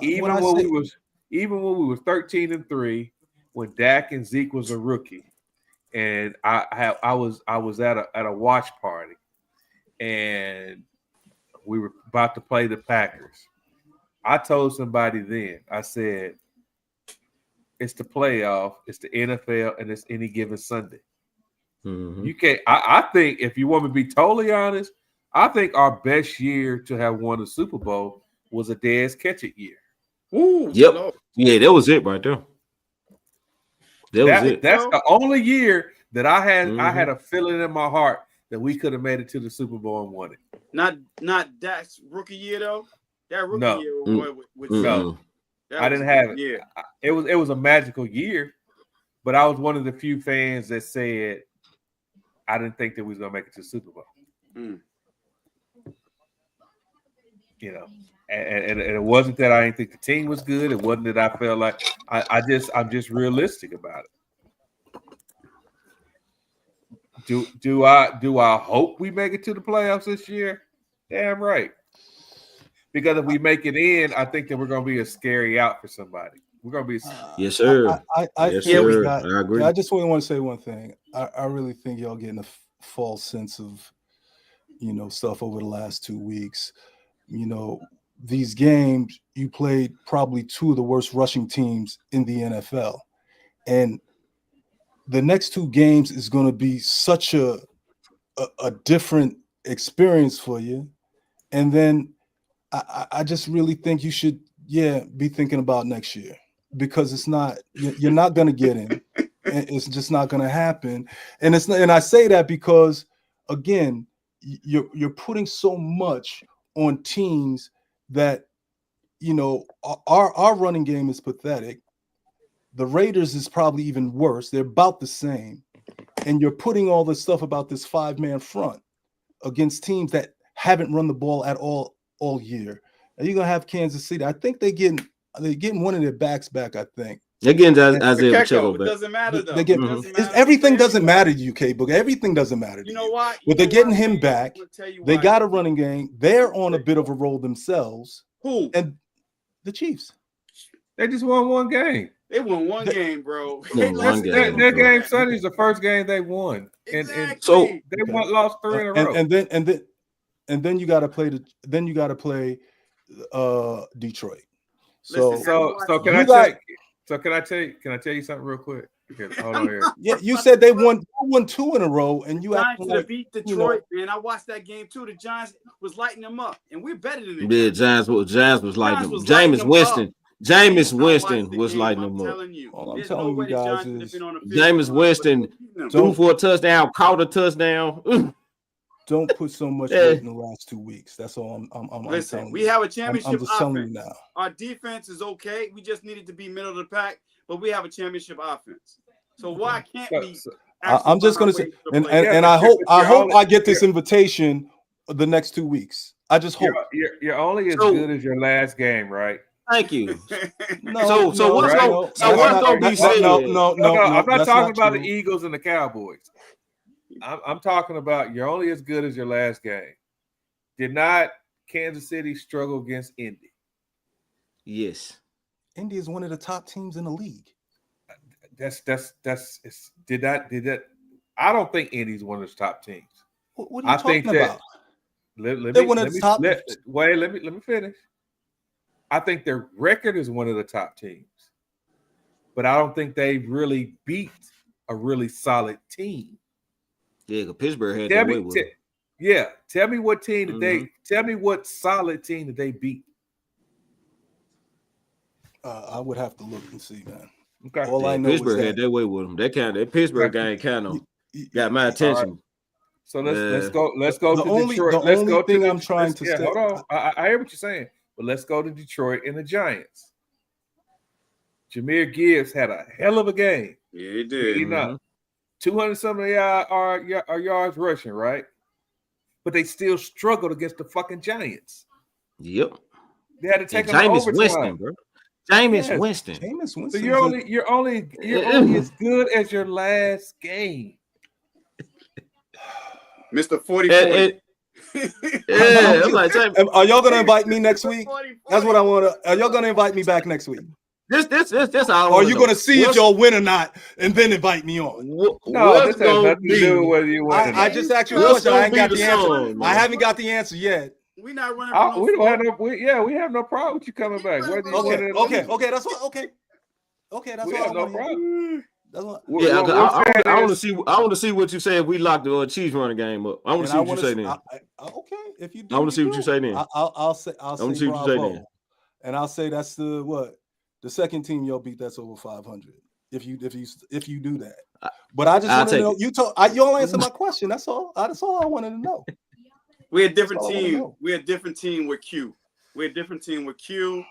Even when we was 13-3, when Dak and Zeke was a rookie, and I was at a watch party, and we were about to play the Packers. I told somebody then, I said, it's the playoff, it's the NFL, and it's any given Sunday. Mm-hmm. You can't. I think if you want me to be totally honest, I think our best year to have won a Super Bowl was a Dez Ketchuk year. Ooh, yep. Lord. Yeah, that was it right there. That's the only year that I had. Mm-hmm. I had a feeling in my heart that we could have made it to the Super Bowl and won it. Not Dak's rookie year though. That rookie year with no. I didn't have it. Yeah, it was a magical year, but I was one of the few fans that said I didn't think that we was gonna make it to the Super Bowl. Mm. And it wasn't that I didn't think the team was good. It wasn't that I felt like I'm just realistic about it. Do I hope we make it to the playoffs this year? Damn right. Because if we make it in, I think that we're going to be a scary out for somebody. We're going to be. Yes, sir. I agree. I just want to say one thing. I really think y'all getting a false sense of, stuff over the last 2 weeks. these games, you played probably two of the worst rushing teams in the NFL. And the next two games is going to be such a different experience for you. And then I just really think you should, be thinking about next year, because it's not, you're not going to get in. It's just not going to happen. And it's not, and I say that because, again, you're putting so much on teams that, our running game is pathetic. The Raiders is probably even worse. They're about the same. And you're putting all this stuff about this 5-man front against teams that haven't run the ball at all year. And you're gonna have Kansas City. I think they're getting one of their backs back. I think they're getting It's Isaiah Pacheco. Pacheco It back. doesn't matter though. They get- It doesn't matter. everything doesn't matter to you, K-Book. Everything doesn't matter to You know why? But they're getting him back. I'm gonna tell you They why. got a running game. They're on a bit of a roll themselves. Who? And the Chiefs. They just won one game. They won one game, bro. Won one game. Their game Sunday is the first game they won. And Exactly. So- they lost 3 in a row. And then you got to play Detroit. So Listen, So can You I got- can I tell you something real quick? Okay, hold on here. yeah, you said they won 2 in a row, and you Giants acting should have like, beat Detroit, man. I watched that game too. The Giants was lighting them up, and we're better than the Yeah, Giants was lighting them. was lighting Jameis them Winston. up. Jameis I Winston watched the was game, lighting I'm them up. telling you. All I'm There's telling no you way the guys Giants would have is been on the field. Jameis Winston No. threw for a touchdown, caught a touchdown. don't put so much Yeah. weight in the last 2 weeks. That's all I'm Listen, telling we you. have a I'm championship just telling you offense. now. Our defense is okay. We just needed to be middle of the pack, but we have a championship offense. So why can't we? I'm just gonna say, and Yeah, I but you're- hope but you're only- I get this invitation the next 2 weeks. I just hope. You're only as So- good as your last game, right? Thank you. No, So what's right? gonna that's what's not- gonna be that's said? not- No, no, I'm not that's talking about true. the Eagles and the Cowboys. I'm talking about you're only as good as your last game. Did not Kansas City struggle against Indy? Yes. Indy is one of the top teams in the league. Did that? I don't think Indy's one of the top teams. What are you I think talking that- about? Let They're me one of let the me top- let me finish. I think their record is one of the top teams, but I don't think they really beat a really solid team. Yeah, 'cause Pittsburgh had Tell that way with me, them. tell me what team that they tell me what solid team that they beat. I would have to look and see, man. Okay, All I Yeah, know is Pittsburgh had that that way with them. That Pittsburgh game kind of got my attention. so let's Yeah. go. Let's go The to only- Detroit. the Let's only go to thing I'm Det- trying let's- to yeah, say- hold on. I hear what you're saying, but let's go to Detroit and the Giants. Jahmyr Gibbs had a hell of a game. Yeah, he did. He not 200 something yards rushing, right? But they still struggled against the fucking Giants. Yep. They had to take And them to Jameis overtime. Winston, bro. Jameis Yes. Winston. Jameis So Winston's you're only as good as your last game. Mr. 40. Yeah, I'm like, Jameis, Are y'all gonna invite me next week? That's what I want to. Are y'all gonna invite me back next week? this all. Or are you gonna see if y'all win or not, and then invite me on? No, this has nothing to do with whether you win. or I not. just asked you a What's question. I ain't gonna got be the the answer. song, man? I haven't got the answer yet. We not running. We don't have no. We have no problem with you coming back. Whether you win or lose. Okay. That's what. Okay. That's We what have I no want to hear. problem. That's what. Yeah, What we're I saying want to is- see. I want to see what you say if we lock the Chiefs running game up. I want to see what you say then. Okay, if you do, I want to see what you say then. I'll say wanna see what you say bravo. then. And I'll say that's the second team y'all beat that's over 500. If you do that. But I just I'll want to take know y'all answer my question. That's all. That's all I wanted to know. We're a different That's all I wanna team. know. We're a different team with Q. We're a different team with Q,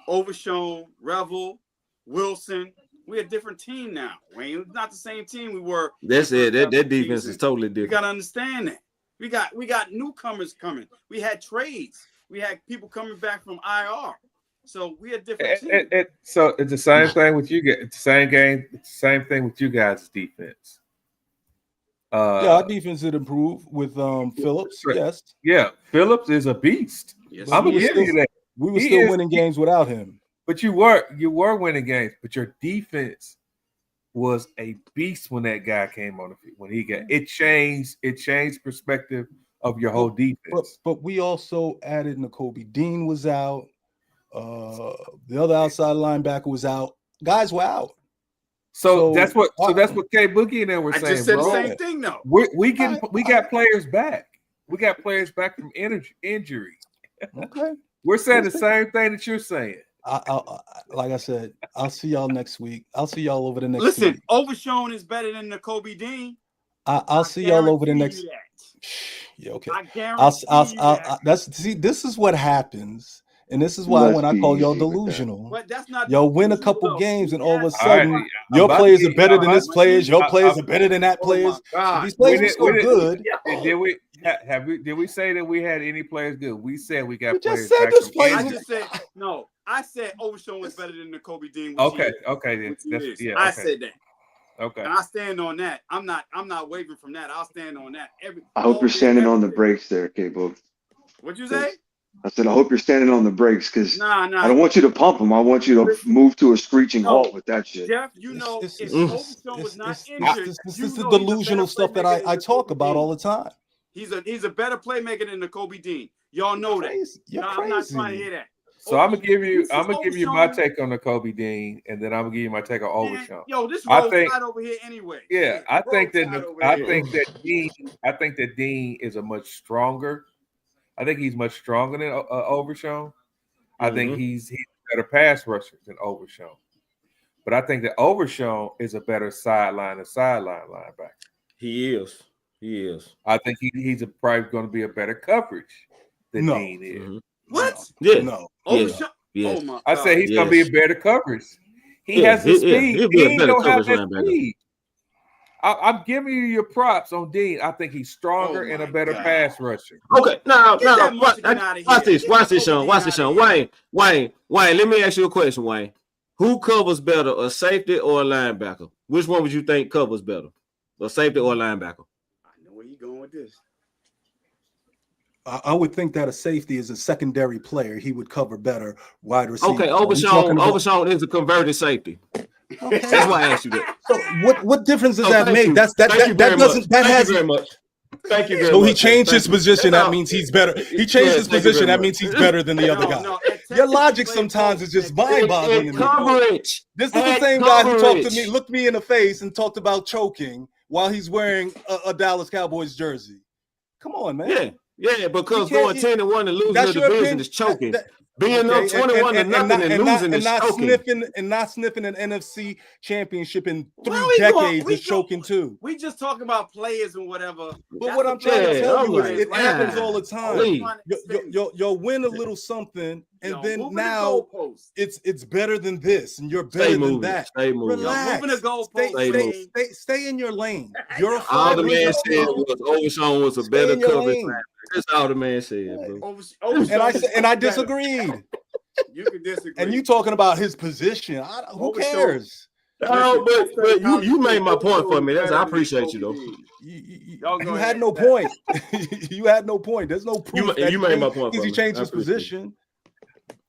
Overshown, Revel, Wilson. We're a different team now. Wayne, it's not the same team we were. That's it. That That defense is totally You different. gotta understand that. We got newcomers coming. We had trades. We had people coming back from IR. So we're a different team. So it's the same thing with you guys. It's the same game. It's the same thing with you guys' defense. Our defense did improve with Phillips. Right. Yes. Yeah, Phillips is a beast. Yes, I'm he gonna is. give you that. We were He still is- winning games without him. But you were winning games. But your defense was a beast when that guy came on the field. When he got it changed perspective of your whole defense. But we also added N'Kobe Dean was out. The other outside linebacker was out. Guys were out. So that's what K Boogie and them were saying. I just said bro. the same thing though. We got players back. We got players back from injury. Okay. We're saying the same thing that you're saying. Like I said, I'll see y'all next week. I'll see y'all over the next Listen, week. Overshown is better than N'Kobe Dean. I'll see y'all over the next. Yeah, okay. I guarantee this is what happens, and this is why when I call y'all delusional, but that's not y'all win a couple games, and all of a sudden your players are better than this players. Your players are better than that players. These players are so good. Did we say that we had any players good? We said we got players. Just said this players. I just said no. I said Overshown was better than N'Kobe Dean. Okay. I said that. Okay. And I stand on that. I'm not wavering from that. I'll stand on that. I hope you're standing on the brakes there, K-Book. What'd you say? I said, I hope you're standing on the brakes because I don't want you to pump them. I want you to move to a screeching halt with that shit. Jeff, you know, if Overshown was not injured, this is the delusional stuff that I talk about all the time. He's a better playmaker than N'Kobe Dean. Y'all know that. I'm not trying to hear that. So I'm gonna give you my take on N'Kobe Dean, and then I'm gonna give you my take on Overshown. Yo, this rolls right over here anyway. Yeah, I think that Dean is a much stronger. I think he's much stronger than Overshown. I think he's a better pass rusher than Overshown. But I think that Overshown is a better sideline linebacker. He is. I think he's probably going to be a better coverage than Dean is. Mm-hmm. What? Yeah. No. Overshown. Yes. Oh my God. I said he's going to be a better coverage. He has the speed. Dean don't have that speed. I'm giving you your props on Dean. I think he's stronger and a better pass rusher. Okay, now, watch this, Sean. Wayne, let me ask you a question, Wayne. Who covers better, a safety or a linebacker? Which one would you think covers better, a safety or a linebacker? I know where you're going with this. I would think that a safety is a secondary player. He would cover better wide receiver. Okay, Overshown is a converted safety. Okay. That's why I asked you that. So what difference does that make? Thank you very much. So he changed his position. That means he's better. He changed his position. That means he's better than the other guy. Your logic sometimes is just mind-boggling to me. This is the same guy who looked me in the face and talked about choking while he's wearing a Dallas Cowboys jersey. Come on, man. Yeah, because going 10-1 and losing the division is choking. Being up 21 to nothing and losing is choking. Not sniffing an NFC championship in 3 decades is choking too. We just talking about players and whatever. But what I'm trying to tell you is it happens all the time. You'll win a little something, and then now it's better than this, and you're better than that. Relax. Stay in your lane. You're a all the man said was Overshown was a better coverage. That's all the man said, bro. And I disagreed. You can disagree. And you talking about his position. Who cares? No, but you made my point for me. I appreciate you, though. You had no point. You had no point. There's no proof. You made my point for me. He changed his position.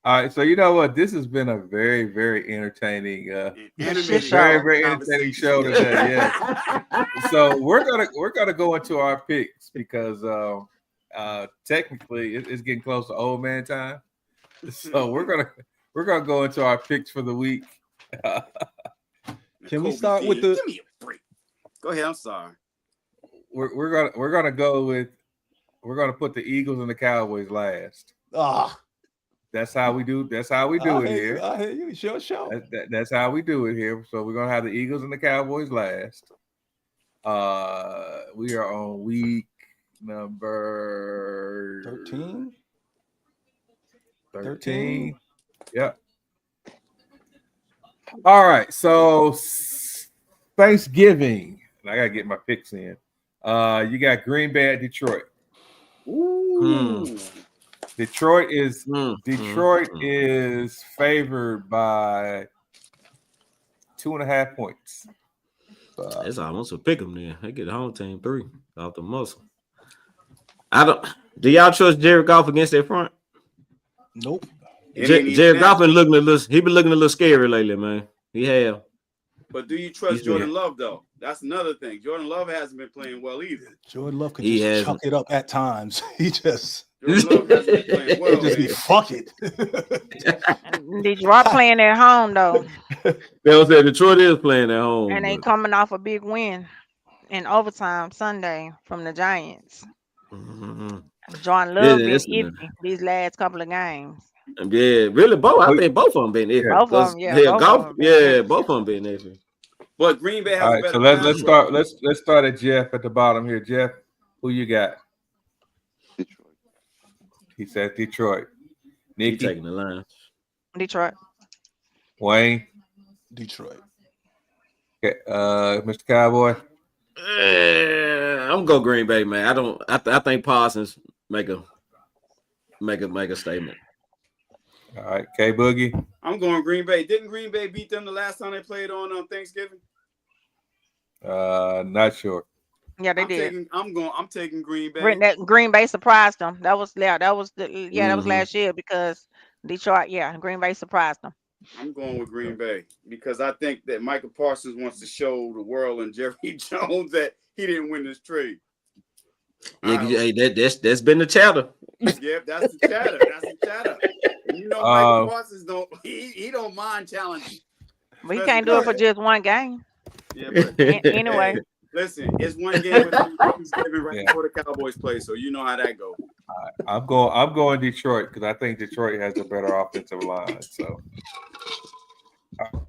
All right, so you know what? This has been a very, very entertaining, very entertaining show today. Yeah. So we're gonna go into our picks because technically it's getting close to old man time. So we're gonna go into our picks for the week. Can we start with the? Give me a break. Go ahead. I'm sorry. We're gonna put the Eagles and the Cowboys last. That's how we do. That's how we do it here. I hear you. Show. That's how we do it here. So we're gonna have the Eagles and the Cowboys last. We are on week number 13. 13. Yep. All right. So Thanksgiving. I gotta get my picks in. You got Green Bay at Detroit. Ooh. Detroit is favored by 2.5 points. It's almost a pick 'em then. They get the home team 3 off the muscle. Do y'all trust Jared Goff against their front? Nope. Jared Goff been looking a little scary lately, man. He have. But do you trust Jordan Love though? That's another thing. Jordan Love hasn't been playing well either. Jordan Love could He just hasn't. chuck it up at times. He just Jordan Love hasn't been playing well, be man. fuck it. Detroit playing at home though, They was saying Detroit is playing at home. and they but- coming off a big win in overtime Sunday from the Giants. Mhm. Jordan Love been listen, iffy these last couple of games. Yeah, really, both. I think both of them been iffy. Both of 'Cause, them, yeah, hell, both golf, of them been iffy. both of them been iffy. But Green Bay has All a right, better so let's pass start. rush. Let's start at Jeff at the bottom here. Jeff, who you got? Detroit. He said Detroit. He Nikki, taking the line. Detroit. Wayne, Detroit. okay, Mr. Cowboy. I'm gonna go Green Bay, man. I think Parsons make a statement. All right, K Boogie. I'm going Green Bay. Didn't Green Bay beat them the last time they played on Thanksgiving? Not sure. Yeah, they did. I'm taking Green Bay. Green Bay surprised them. That was that was Mhm. last year because Detroit. Yeah, Green Bay surprised them. I'm going with Green Bay because I think that Michael Parsons wants to show the world and Jerry Jones that he didn't win this trade. Yeah, 'cause, hey, that's been the chatter. Yep, that's the chatter. That's the chatter. And you know, Michael Parsons he don't mind challenging. But he can't do it for just one game. Yeah, but Anyway, listen, it's one game with Thanksgiving right before the Cowboys play, so you know how that goes. I'm going Detroit because I think Detroit has a better offensive line. So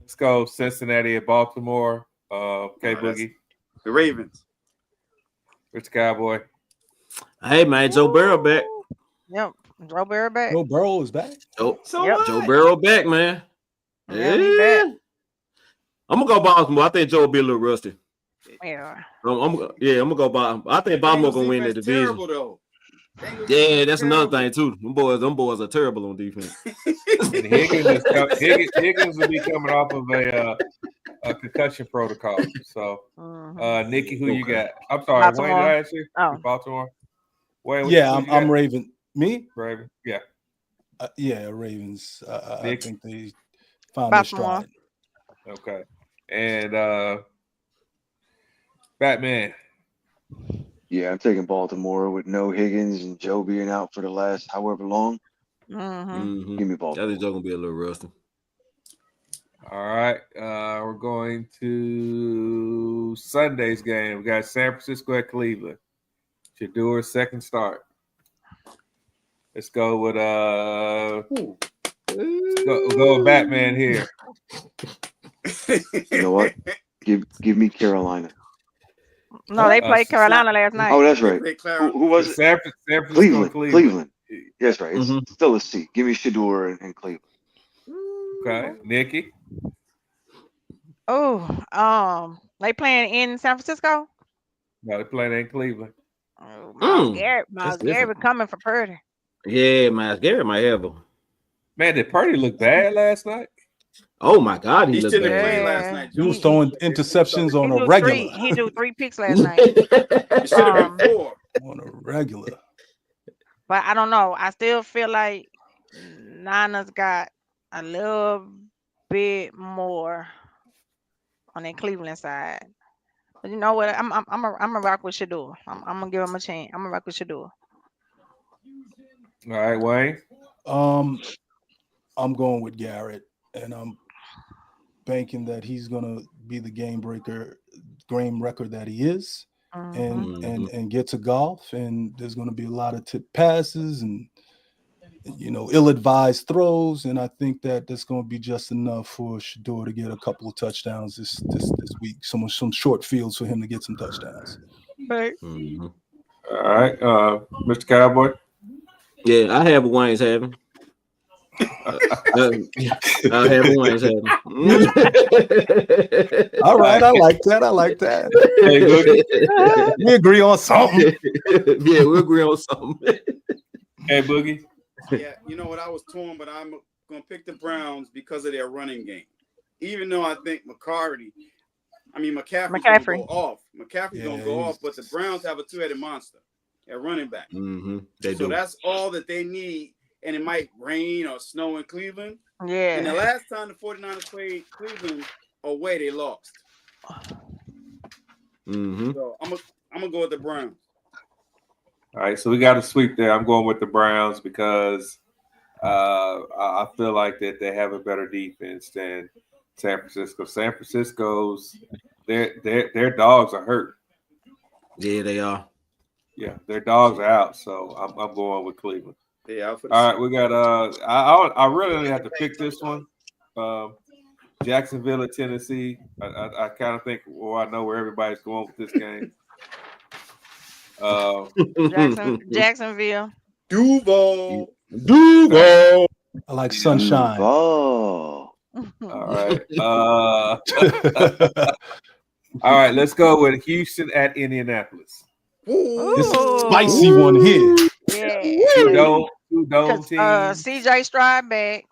let's go Cincinnati at Baltimore. K Boogie, The Ravens. Mr. Cowboy. Hey man, Joe Burrow back. yep, Joe Burrow back. Joe Burrow is back. So Yep. what? Joe Burrow back, man. Yeah, he back. I'm gonna go Baltimore. I think Joe will be a little rusty. Yeah, I'm gonna go Baltimore. I think Baltimore gonna win the Defense division. terrible, though. Yeah, that's another thing too. Them boys are terrible on defense. And Higgins will be coming off of a concussion protocol. So, Nikki, who you got? I'm sorry, Baltimore. Wayne. Did I ask you? Oh. Baltimore. Wayne, Yeah, who you I'm got? Raven. Me? Raven. Yeah. Yeah, Ravens. I Nick? think they found their Baltimore. stride. Okay. And Batman. Yeah, I'm taking Baltimore with no Higgins and Joe being out for the last however long. Mhm. Give me I Baltimore. think Joe gonna be a little rusty. All right. We're going to Sunday's game. We got San Francisco at Cleveland. Shadour's second start. Let's go with go with Batman here. You know what? Give me Carolina. No, they played Carolina last night. Oh, that's right. They play Who was it? San Francisco, Cleveland. That's right. It's Mhm. still a C. Give me Shador and Cleveland. Okay. Nikki. Oh, they playing in San Francisco. No, they're playing in Cleveland. Oh, That's Miles different. Garrett coming for Purdy. Yeah, Miles Garrett might have him. Man, did Purdy look bad last night? Oh my God, he He looked shouldn't have played bad. last night. He was throwing interceptions on a regular. He threw 3 picks last night. It should have been 4. On a regular. But I don't know. I still feel like Niners got a little bit more on the Cleveland side. But you know what? I'm a rock with Shador. I'm gonna give him a chance. I'm gonna rock with Shador. All right, Wayne. I'm going with Garrett, and I'm banking that he's gonna be the game record that he is, and get to golf. And there's gonna be a lot of tip passes and ill-advised throws, and I think that that's going to be just enough for Shador to get a couple of touchdowns this week. Some short fields for him to get some touchdowns. Mhm. All right, Mr. Cowboy. Yeah, I have Wayne's having. I have Wayne's having. All right, I like that. Hey, Boogie. We agree on something. Yeah, we agree on something. Hey, Boogie. Yeah, you know what? I was torn, but I'm going to pick the Browns because of their running game. Even though I think McCaffrey's going to go off. McCaffrey's going to go off, but the Browns have a two-headed monster at running back. Mm-hmm. They So do. that's all that they need, and it might rain or snow in Cleveland. Yeah. And the last time the 49ers played Cleveland away, they lost. Mm-hmm. So I'm gonna go with the Browns. All right, so we got a sweep there. I'm going with the Browns because I feel like that they have a better defense than San Francisco. San Francisco's their dogs are hurt. Yeah, they are. Yeah, their dogs are out. So I'm going with Cleveland. Yeah, out for the All right, we got I really only have to pick this one. Jacksonville at Tennessee. I kind of think I know where everybody's going with this game. Jacksonville. Duval. Duval. I like sunshine. Duval. All right. All right, let's go with Houston at Indianapolis. This is a Ooh. spicy one here. Yeah. Two dome Because teams. CJ Stroud back.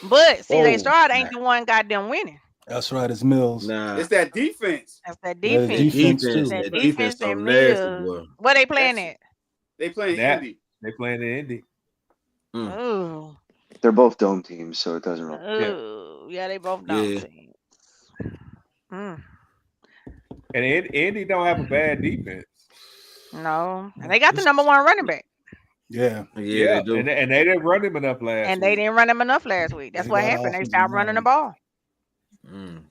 But CJ Oh, Stroud ain't the one goddamn winning. That's right, it's Mills. Nah, It's that defense. That's that Yeah, defense. the defense, too. That That defense defense so and nasty, Mills. boy. Where they playing That's- at? They playing That- Indy. They playing in Indy. Ooh. They're both dome teams, so it doesn't really. Ooh. Yeah, they both dome Yeah. teams. Mm. And Indy don't have a bad defense. No. And they got the number one running back. Yeah. Yeah, they do. And they didn't run him enough last And week. they didn't run him enough last week. That's They what got happened. They offensive stopped running the line. ball. Mm.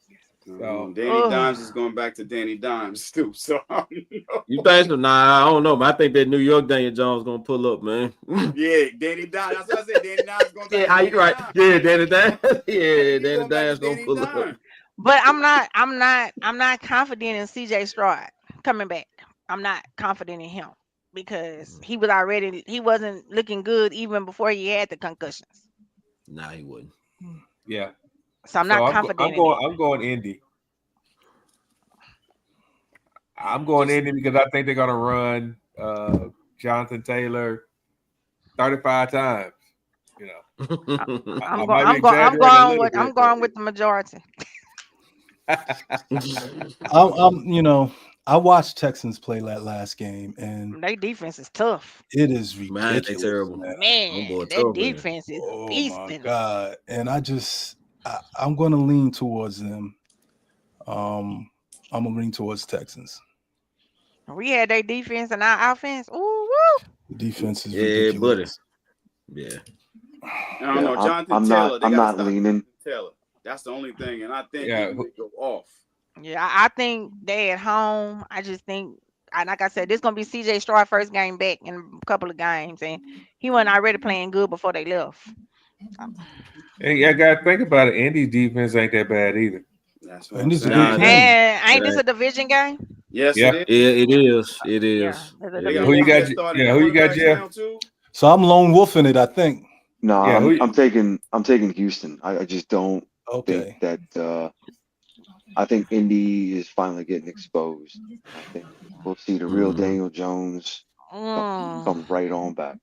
So- Danny Ugh. Dimes is going back to Danny Dimes too. So I don't know. You think so? Nah, I don't know, but I think that New York Daniel Jones gonna pull up, man. Yeah, Danny Dimes. That's what I said. Danny Dimes going back. Yeah, to how Danny you right? Dimes. Yeah, Danny Dimes. He Yeah, going Danny back to Dimes gonna Danny pull up. Dimes. But I'm not confident in CJ Stroud coming back. I'm not confident in him because he wasn't looking good even before he had the concussions. Nah, he wouldn't. Yeah. So I'm not confident in him. I'm going Indy. I'm going Indy because I think they're gonna run Jonathan Taylor 35 times. You know, I'm might be going exaggerating a little I'm bit, going but- with the majority. I watched Texans play that last game, and Their defense is tough. it is Man, ridiculous. they terrible. man. Man, boy, that tough, man. defense is Oh my beasting. god! And I'm going to lean towards them. I'm gonna lean towards Texans. We had their defense and our offense. Ooh, woo. The defense is Yeah, ridiculous. Yeah. I don't know. Yeah, Jonathan I'm Taylor. not. They I'm gotta not stop leaning. Jonathan Taylor. That's the only thing, and I think Yeah. he would go off. Yeah, I think they at home. I just think, like I said, this gonna be CJ Stroud first game back in a couple of games, and he wasn't already playing good before they left. Hey, I gotta think about it. Indy's defense ain't that bad either. That's what And I'm this is a saying. good Nah, game. And ain't this Right. a division game? Yes, Yeah. it is. Yeah, it is. It is. Yeah, it's a It They is. got Who you both got, their starting who you got, quarterbacks Jeff? now, too. So I'm lone wolfing it. I think. No, Yeah, who I'm taking Houston. I just don't Okay. think that. I think Indy is finally getting exposed. I think we'll see the real Mhm. Daniel Jones come right on back.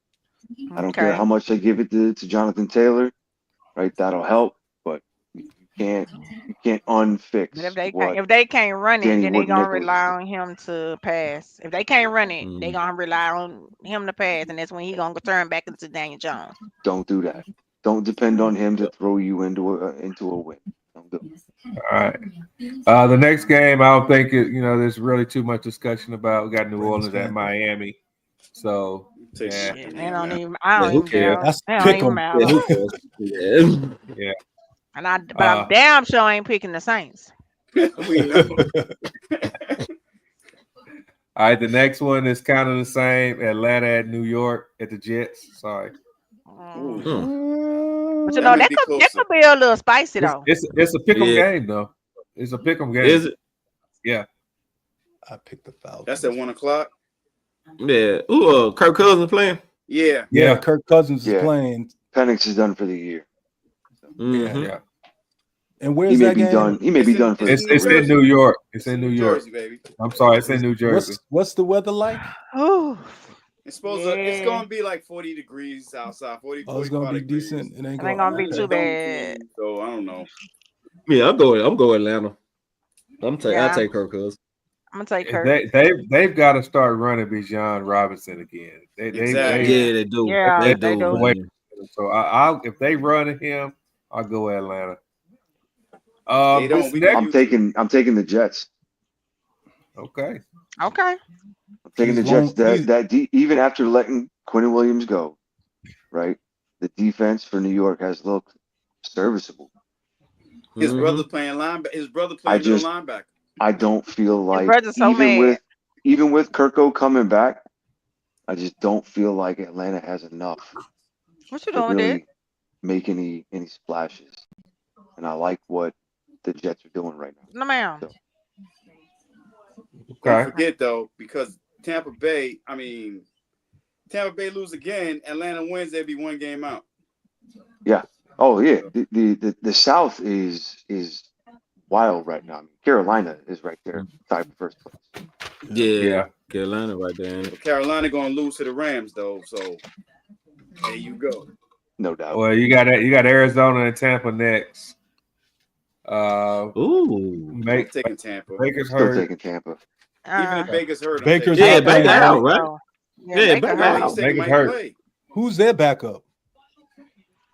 I don't care Okay. how much they give it to Jonathan Taylor, right? That'll help, but you can't unfix But what if they can't run it, Danny then they Wood gonna Nichols rely is on him to pass. If they can't run it, they Mhm. gonna rely on him to pass, and that's when he gonna turn back into Daniel Jones. Don't do that. Don't depend on him to throw you into a win. Don't do it. All right. The next game, I don't think there's really too much discussion about. We got New Orleans at Miami. So Take yeah. Shit, Shit, they don't man. even. I Yeah, don't who even cares? care. That's They don't pick even 'em. matter. Yeah, who cares? Yeah. But I'm damn sure ain't picking the Saints. We know. All right, the next one is kind of the same. Atlanta at New York at the Jets. Sorry. Ooh. But you That know may that be could closer. be a little spicy though. It's a pick'em Yeah. game though. It's a pick'em game. Is it? Yeah. I picked the Falcons. That's at 1:00. Yeah. Ooh, Kirk Cousins playing. Yeah. Yeah, Yeah. Kirk Cousins is Yeah. playing. Penix is done for the year. Mhm. Yeah. And He where's may that be game? done. He may be It's in- done for it's his It's career. in New York. It's in New York. Jersey, baby. I'm sorry, it's in New Jersey. What's the weather like? Ooh, It's supposed to. It's Yeah. gonna be like 40 degrees outside. 40, Oh, it's 45 gonna be degrees. decent. It ain't it ain't gonna gonna be It's a too dome bad. team, so I don't know. Yeah, I'm going Atlanta. I Yeah. take Kirk Cousins. I'm gonna take Kirk. They've got to start running Bijan Robinson again. Exactly. Yeah, they do. Yeah, they they do. do. Man. So I if they run him, I'll go Atlanta. They don't. This We next, can use it. I'm taking the Jets. Okay. Okay. I'm taking the He's Jets. long. Even after letting Quentin Williams go, right? The defense for New York has looked serviceable. His brother Mhm. playing linebacker. His brother I playing middle just linebacker. I don't feel His like brother's so mad. even with Kirko coming back, I just don't feel like Atlanta has enough What you to doing with that? really make any splashes. And I like what the Jets are doing right now. No, ma'am. So Don't Okay. forget though, because Tampa Bay lose again, Atlanta wins, they'd be one game out. yeah. Oh yeah. The South is wild right now. I mean, Carolina is right there, tied for first place. Yeah. Yeah. Carolina right there. Ain't it? But Carolina gonna lose to the Rams though, so there you go. No doubt. Well, you got Arizona and Tampa next. Ooh. I'm taking Tampa. Baker's Still hurt. taking Tampa. Even if Baker's hurt, I'm Baker's taking Yeah, not Tampa. Baker playing, out, right? right? So, yeah, Yeah, Baker Baker No, hurt. he out. said he Baker's might hurt. play. Who's their backup?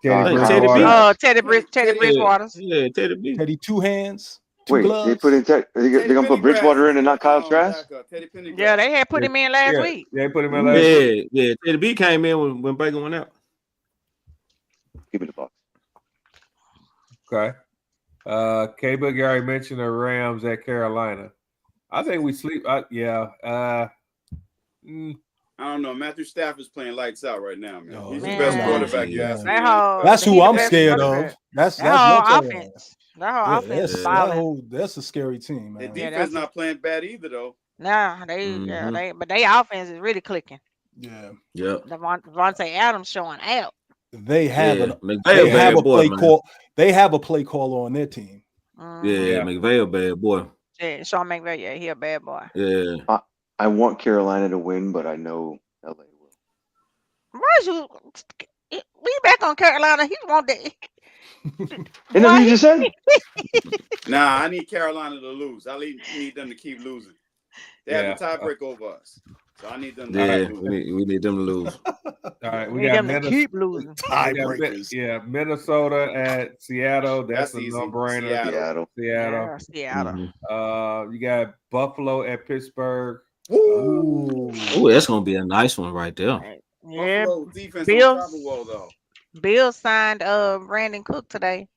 Teddy Like Kyle Teddy B. Trask. Teddy Teddy Teddy Bridgewater's. Yeah, Teddy B. Teddy Two Hands, Two Wait, they Gloves. put in they're Teddy gonna put Pendergrass Bridgewater is in and not Kyle the Trask? backup. Teddy Pendergrass. Yeah, they had put him in last week. Yeah, put him in last week. Yeah. Teddy B came in when Baker went out. Give me the Bucks. Okay. K Boogie already mentioned the Rams at Carolina. I think we sleep. Yeah. I don't know. Matthew Stafford's playing lights out right now, man. Oh, He's the man. best Yeah. quarterback you Yeah. ask me. That whole That's he who the I'm best scared quarterback. of. That's That whole your team. offense. That whole offense is That balling. whole that's a scary team, Their man. Yeah, defense that's not playing bad either, though. nah. But they offense is really clicking. Yeah. Yep. Devontae Adams showing out. They have Yeah. an McVay they a have bad a boy, play man. call. They have a play caller on their team. Yeah, Yeah. McVay a bad boy. Yeah, Sean McVay, yeah, he a bad boy. Yeah. I want Carolina to win, but I know LA will. Where's you? We back on Carolina. He want that. Isn't that what you just said? Nah, I need Carolina to lose. I need them to keep losing. They have the tiebreak over us, so I need them to Yeah. keep losing. We need them to lose. All right. We We need got them to keep losing. Tiebreakers. Minnesota at Seattle. That's a easy. no-brainer. Seattle. Seattle. Yeah, Seattle. Mhm. You got Buffalo at Pittsburgh. Woo! Ooh, that's gonna be a nice one right there. Yeah, Buffalo defense Bills. don't travel well though, Bills signed Brandon Cook today.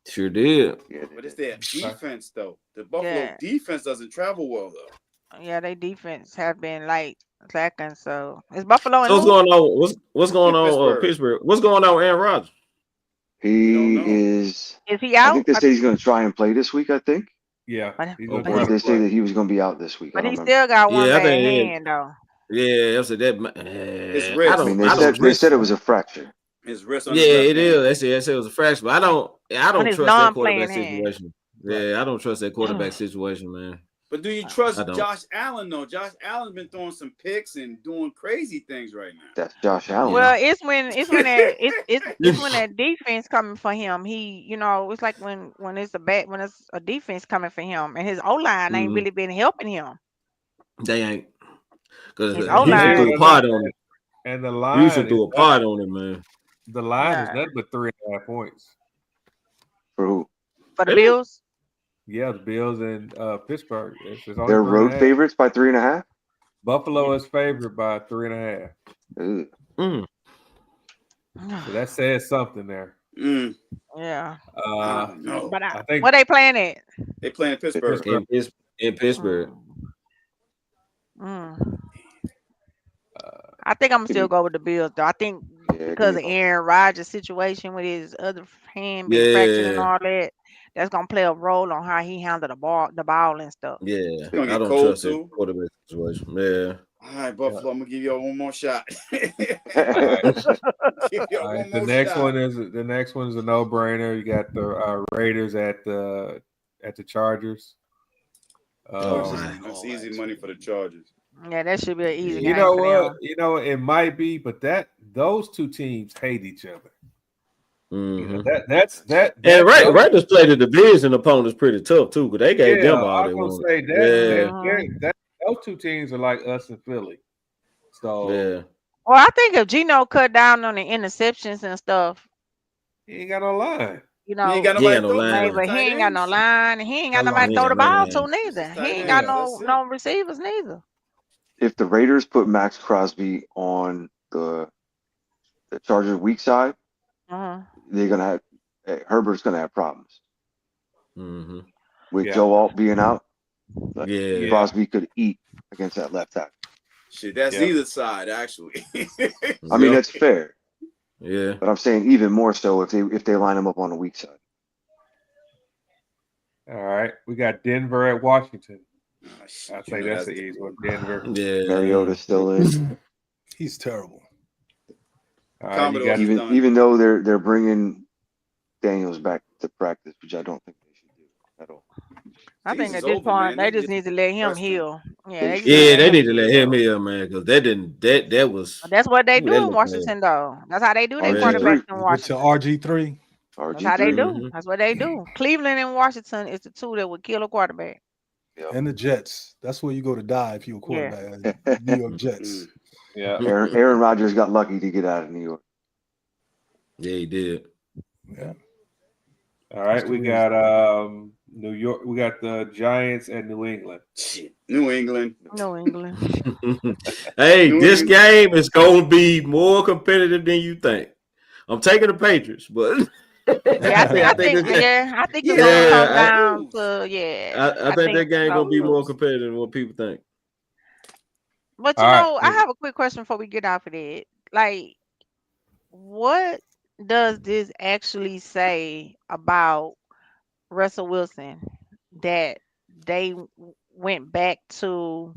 Sure did. Yeah, but it's their defense though. The Buffalo defense doesn't travel well though. Yeah, they defense have been like lacking. So is Buffalo and So what's going on? What's going In on? Pittsburgh. What's going on with Aaron Rodgers? he know. is. Is he I out? think they say he's going to try and play this week. I think. Yeah. But- He's I gonna but try think to they say play. that he was going to be out this week. I But don't he remember. still got one Yeah, I bad think- hand though. Yeah, that's a that. His I wrist. I mean, don't. I don't. they said it was a fracture. His wrist on Yeah, his left it hand. is. They said it was a fracture, but I don't On his trust that non-playing quarterback hand. situation. Yeah, I don't trust that quarterback situation, man. But do you trust I don't. Josh Allen though? Josh Allen's been throwing some picks and doing crazy things right now. That's Josh Allen. Well, it's when that defense coming for him. He, it's like when it's a defense coming for him, and his O line ain't Mhm. really been helping him. They ain't because His Houston O-line- threw a part on it. And the line Houston is threw a part on it, man. the line is Yeah. nothing but 3.5 points. For who? For the Really? Bills, Yeah, the Bills and Pittsburgh. It's only They're 3.5. road favorites by 3.5. Buffalo is favored by 3.5. Ugh. Mm. So that says something there. yeah. I don't know. But I think what they playing at? They playing Pittsburgh. In Pittsburgh. Mm. I think I'm gonna still go with the Bills though. I think Yeah, because of give me Aaron Rodgers' situation with his other hand being fractured and Yeah. all that, that's gonna play a role on how he handled the ball and stuff. Yeah, gonna get I don't cold, trust that too. quarterback situation. Yeah. All right, Buffalo, I'm gonna give you one more shot. Give you all right, one the more next shot. one is a no-brainer. You got the Raiders at the Chargers. man. That's easy money for the Chargers. Yeah, that should be an easy game You know for what? them. You know it might be, but those two teams hate each other. You know, Mhm. And Raiders played the division opponents pretty tough too, because they gave them all I they was gonna wanted. say that those two teams are like us and Philly. So Yeah. Well, I think if Gino cut down on the interceptions and stuff, he ain't got no line. You He ain't know, got He nobody ain't to no throw to line. but maybe the he tight ain't got no ends. line, and he ain't got How nobody long to He is throw ain't the got no ball line. to It's neither. just He tight ain't got ends. no That's it. no receivers neither. If the Raiders put Max Crosby on the Chargers weak side, Uh-huh. they're gonna have Herbert's gonna have problems Mm-hmm. with Yeah. Joe Alt being out. Like Yeah. Yeah. Crosby could eat against that left tackle. Shit, that's Yeah. either side actually. I mean, Yep. that's fair, Yeah. but I'm saying even more so if they line him up on the weak side. All right. We got Denver at Washington. Oh, I you say know that's that's the easy one. Denver. Yeah. Mariota's still in. He's terrible. All right. You Commodores got is Even done. even though they're bringing Daniels back to practice, which I don't think they should do at all. I think Season's at this over, point man. they They just just need to let him rest him. heal. Yeah, They they just need to Yeah, let they him need to let heal. him heal, man, because that was That's what they ooh, that do in looked bad. Washington, though. That's how they do their Yeah. quarterbacks RG3, in You get to Washington. RG3. That's how they RG3. do. Mm-hmm. That's what they do. Cleveland and Washington is the two that would kill a quarterback. Yep. And the Jets. That's where you go to die if you're a Yeah. quarterback. New York Jets. Mm. yeah. Aaron Rodgers got lucky to get out of New York. Yeah, he did. Yeah. All right. That's the We reason. got New York. We got the Giants at New England. Shit. New England. New England. Hey, New this England. game is gonna be more competitive than you think. I'm taking the Patriots, but Yeah, I think. I I think think. this game, Yeah, I think it's gonna Yeah, come yeah, they down lose. to. Yeah, I I think think that game so gonna be more too. competitive than what people think. But All right. I have a quick question before we get off of that. Like, what does this actually say about Russell Wilson that they went back to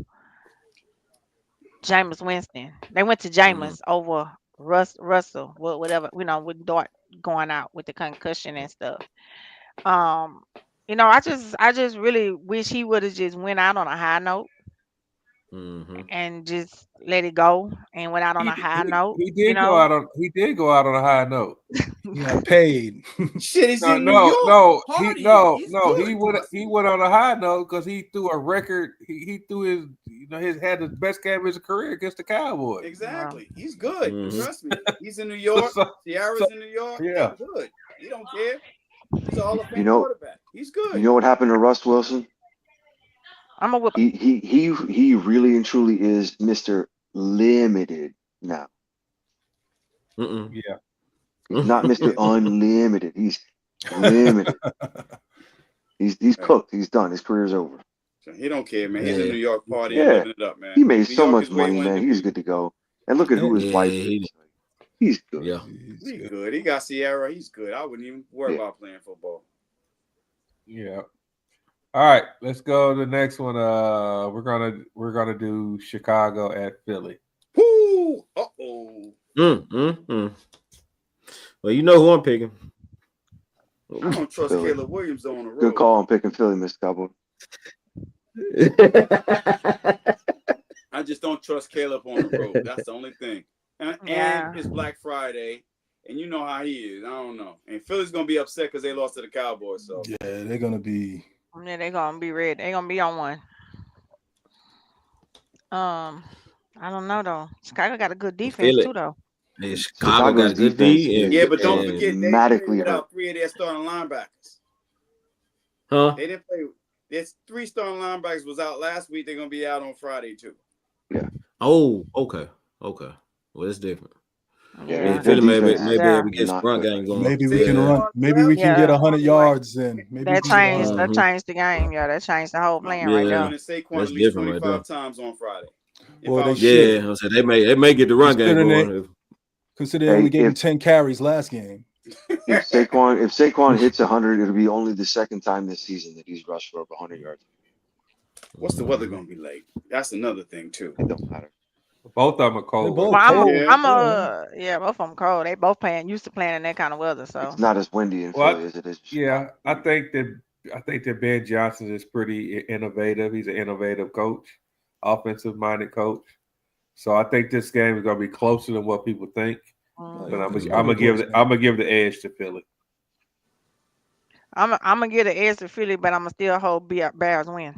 Jameis Winston? They went to Mm, Jameis over Russell, whatever, with Dart going out with the concussion and stuff. Um, I just really wish he would have just went out on a high note mm-hmm. and just let it go and went out on He, a high he, note, he did go out on a high note. He got paid. Shit, he's No, in New no, York. no, Partying. He's he good. went on a high note because he threw a record. He threw his had the best game of his career against the Cowboys. Exactly. He's good. Mm-hmm. Trust me. He's in New York. So, Sierra's in New York. yeah. They're good. He don't care. He's a Hall of You Fame know, quarterback. He's good. you know what happened to Russ Wilson? I'm a whip. He really and truly is Mr. Limited now. Mm-mm. Yeah. He's not Mr. Unlimited. He's limited. He's Right. cooked. He's done. His career's over. So he don't care, man. He's in Yeah. New York partying, Yeah. living it up, man. He made New so York much is where he money, wanted man. to He's be. good to go. And look at who his Yeah, wife he, is. He's good. yeah. He's He's good. good. He got Sierra. He's good. I wouldn't even worry Yeah. about playing football. Yeah. All right, let's go to the next one. We're gonna do Chicago at Philly. Whoo! Uh-oh. Well, you know who I'm picking. I don't trust Philly. Caleb Williams on the road. Good call on picking Philly, Mr. Cowboy. I just don't trust Caleb on the road. That's the only thing. And Yeah. it's Black Friday, and you know how he is. I don't know. And Philly's gonna be upset because they lost to the Cowboys. So Yeah, they're gonna be. Yeah, they're gonna be ready. They're gonna be on one. I don't know though. Chicago got a good defense Feel it. too though. Yeah, Chicago got Chicago's a good defense D. is yeah, but don't and forget they dramatically played hurt. without 3 of their starting linebackers. huh? They didn't play. There's 3 starting linebackers was out last week. They're gonna be out on Friday too. Yeah. Oh, okay. Well, it's different. Yeah, Yeah, Yeah. their Philly maybe defense is maybe able to get some not run good game right going. Maybe we See, can Yeah. run. Maybe we can get Yeah. 100 yards in. Maybe we That can get changed. 100. That changed the game. Yeah, that changed the whole plan right Yeah, there. Running Saquon that's at least different right 25 there. times on Friday. If Well, I they was should. Yeah, I said they may get the run game going. Consider they only Hey, gave him 10 carries last game. if Saquon hits 100, it'll be only the second time this season that he's rushed for over 100 yards. What's the weather gonna be like? That's another thing too. It don't matter. Both of them are They're cold. both Well, cold. Yeah. both of them cold. They both used to playing in that kind of weather. So It's not as windy in Well, Philly as it is. Yeah, I think that Ben Johnson is pretty innovative. He's an innovative coach, offensive-minded coach. So I think this game is going to be closer than what people think. mm, But I'm It's gonna probably give the edge to Philly. I'm gonna get an edge to Philly, but I'm gonna still hold Bears win.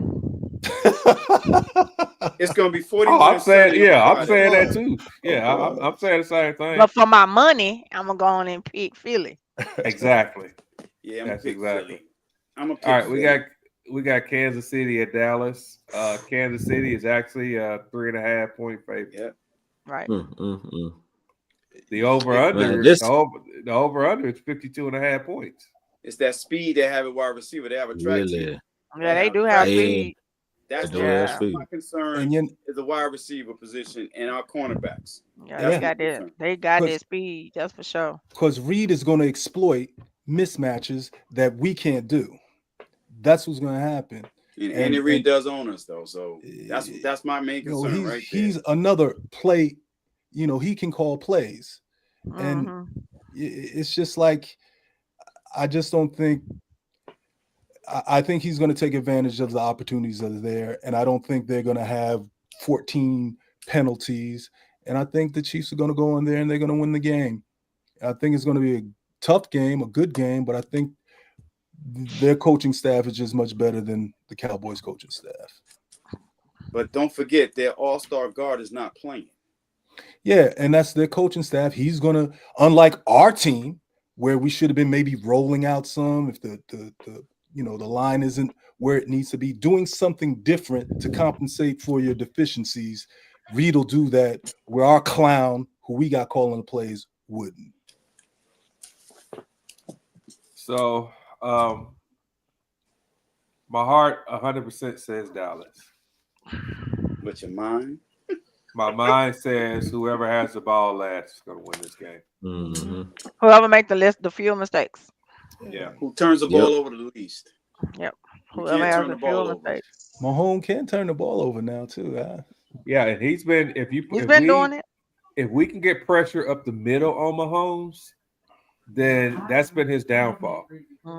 It's gonna be 41 Oh, I'm and saying, 70 on yeah, I'm Friday. saying that too. Oh, Yeah, God. I'm saying the same thing. But for my money, I'm gonna go on and pick Philly. Exactly. Yeah, I'm gonna That's pick exactly. Philly. I'm gonna pick All right, Philly. we got Kansas City at Dallas. Kansas City is actually a 3.5 point favorite. Yeah. Right. The over Man, under this the over under is 52.5 points. It's that speed they have at wide receiver. They have a track team. really, Yeah, they do have Yeah. speed. That's do the have Yeah. speed. my concern And you, is the wide receiver position and our cornerbacks. Yeah, That's they my got that. concern. They got Cause- that speed. That's for sure. because Reed is going to exploit mismatches that we can't do. That's what's going to happen. And Andy Reid does own us though, so that's my main You know, concern right there. he's another play. You know, he can call plays, and Mhm. it's just like I just don't think. I think he's going to take advantage of the opportunities that are there, and I don't think they're going to have 14 penalties. And I think the Chiefs are going to go in there and they're going to win the game. I think it's going to be a tough game, a good game, but I think their coaching staff is just much better than the Cowboys coaching staff. But don't forget their all-star guard is not playing. Yeah, and that's their coaching staff. He's going to, unlike our team, where we should have been maybe rolling out some if the line isn't where it needs to be, doing something different to compensate for your deficiencies. Reed will do that where our clown, who we got calling the plays, wouldn't. So my heart 100% says Dallas. But your mind? My mind says whoever has the ball last is going to win this game. Whoever make the few mistakes. Yeah. Who turns the ball over the least? Yep. You Whoever can't has turn the the few ball over. mistakes. Mahomes can turn the ball over now too. Huh? Yeah, and he's been doing it. If we can get pressure up the middle on Mahomes, then that's been his downfall.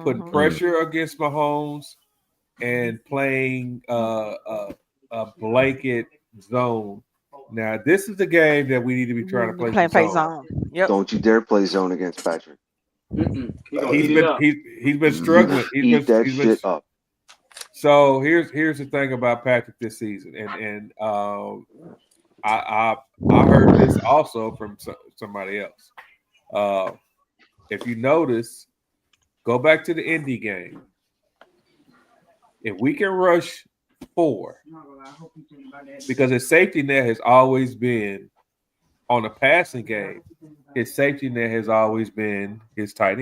Putting pressure against Mahomes and playing a blanket zone. Now, this is the game that we need to be trying to play Playing zone. zone. Yep. Don't you dare play zone against Patrick. He's been struggling. Eat that shit up. So here's the thing about Patrick this season, and I heard this also from somebody else. If you notice, go back to the Indy game. If we can rush 4, because his safety net has always been on the passing game. His safety net has always been his tight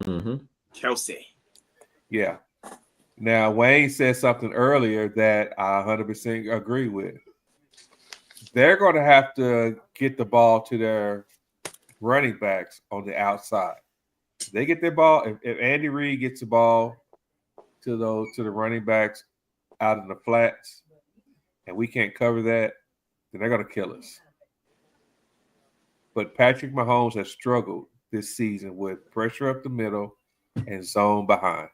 end. Kelsey. Yeah. Now, Wayne said something earlier that I 100% agree with. They're going to have to get the ball to their running backs on the outside. They get their ball. If Andy Reid gets the ball to the running backs out in the flats, and we can't cover that, then they're going to kill us. But Patrick Mahomes has struggled this season with pressure up the middle and zone behind.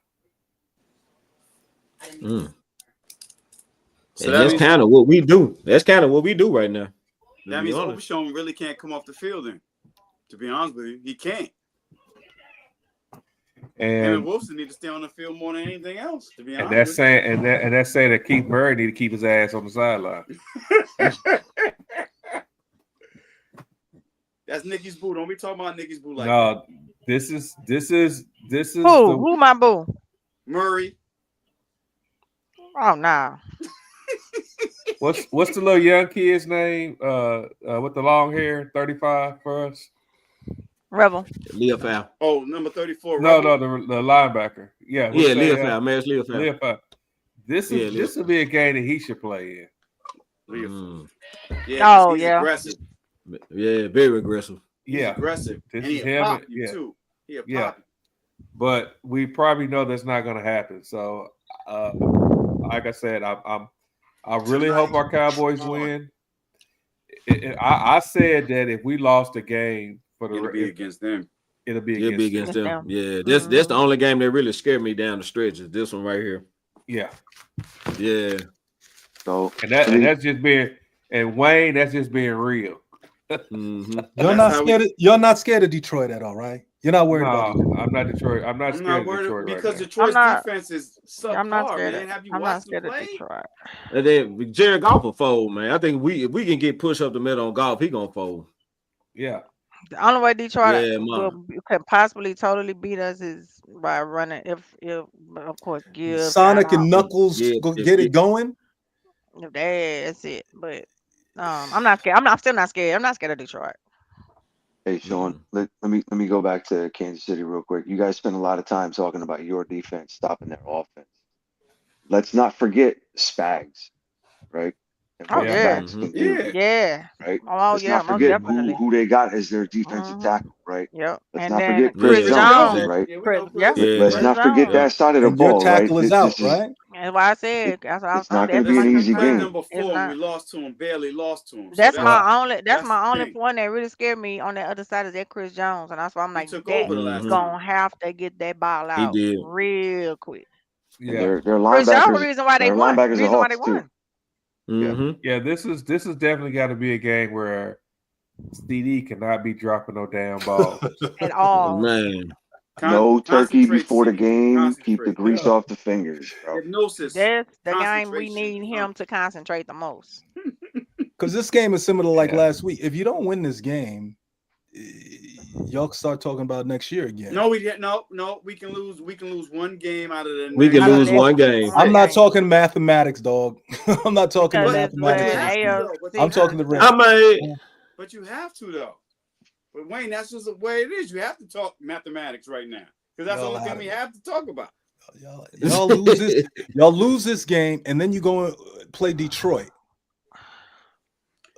So that's kind of what we do. That's kind of what we do right now. That means Overshown really can't come off the field then. To be honest with you, he can't. And Wilson need to stay on the field more than anything else. To be honest, and that's saying that Keith Murray need to keep his ass on the sideline. That's Nicky's boo. Don't be talking about Nicky's boo like that. This is Who my boo? Murray. Oh nah. What's the little young kid's name? With the long hair, 35 for us. Rebel. Leofau. Oh, number 34. No, the linebacker. Yeah, Leofau. Maris Leofau. This will be a game that he should play in. Yeah, he's aggressive. Yeah, very aggressive. He's aggressive. This and is him. Too. Yeah. But we probably know that's not going to happen. So, like I said, I really hope our Cowboys win. I said that if we lost a game it'll be against them. It'll be against them. Yeah, that's the only game that really scared me down the stretch is this one right here. Yeah. So that's just being Wayne. That's just being real. You're not scared of Detroit at all, right? You're not worried about Detroit. I'm not Detroit. I'm not scared of Detroit because right Detroit's defense is subpar. I'm not scared. Man. Have you I'm watched not scared them of play? Detroit. And then Jared Goff will fold, man. I think if we can get pushed up the middle on Goff, he gonna fold. Yeah. The only way Detroit Yeah, man. could possibly totally beat us is by running. If of course Gibbs got Sonic off. and Knuckles get it going. If that's it. But I'm not scared. I'm still not scared. I'm not scared of Detroit. Hey, Sean, let me go back to Kansas City real quick. You guys spend a lot of time talking about your defense stopping their offense. Let's not forget Spags, right? And Oh what Yeah. yeah, Spags can do, Yeah. yeah. right? Oh Let's yeah, not most forget who definitely. who they got as their defensive Hmm. tackle, right? Yep. Let's And not then forget Yeah, Chris Chris we know Jones, Jones. that. right? Yeah, we Chris, know yep. Chris. Let's Chris Right. not forget Jones. that side of the And your ball, right? tackle is out, This is right? That's why I it, said. it's not going to That's be my an Listen, we easy played concern. game. them It's before and we not. lost to them, barely lost to them. So That's that's Well, my only. That's that's the my only thing. point that really scared me on that other side is that Chris Jones, and that's why I'm He like took that over the last time. gonna have to get that ball He out did. real quick. And yeah, their Chris Jones, the linebackers, reason why they their won. linebackers are Reason why they hawks too. won yeah, Mm-hmm. yeah. This is definitely got to be a game where CD cannot be dropping no damn ball. at all. Man. No turkey Concentrate, before the CD. game. Keep the Concentrate. grease Yeah. off the fingers, bro. Hypnosis. That's the game we Concentration. need him to concentrate the most. Because this game is similar like Yeah. last week. If you don't win this game, y'all start talking about next year again. No, we didn't. No. We can lose. We can lose one game out of the. We can Out of lose that one game. I'm not game. talking mathematics, dog. I'm not talking the Because it's But you mathematics. have to AFC. though. But you I'm talking have the to. I mean, But you have to though. But Wayne, that's just the way it is. You have to talk mathematics right now because that's the Y'all only thing out we of it. have to talk about. Y'all lose this. Y'all lose this game, and then you go and play Detroit.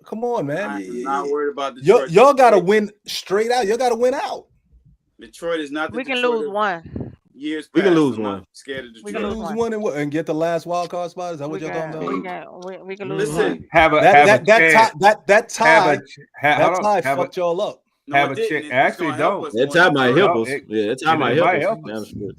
Come on, man. I'm not worried about Detroit. Y'all got to win straight out. Y'all got to win out. Detroit is not the We can Detroit lose of one. years We can past. lose I'm not one. scared of We You can Detroit. lose lose one and get the last wild card spot. Is that what We y'all talking can. about? We can lose Listen, one. Have a That chance. tie Hold on, have fucked y'all up. no, have it a didn't. check. It's Actually, gonna help don't. us that going time might further. help No, us. it- Yeah, that time it might help might us. help Damn us. straight.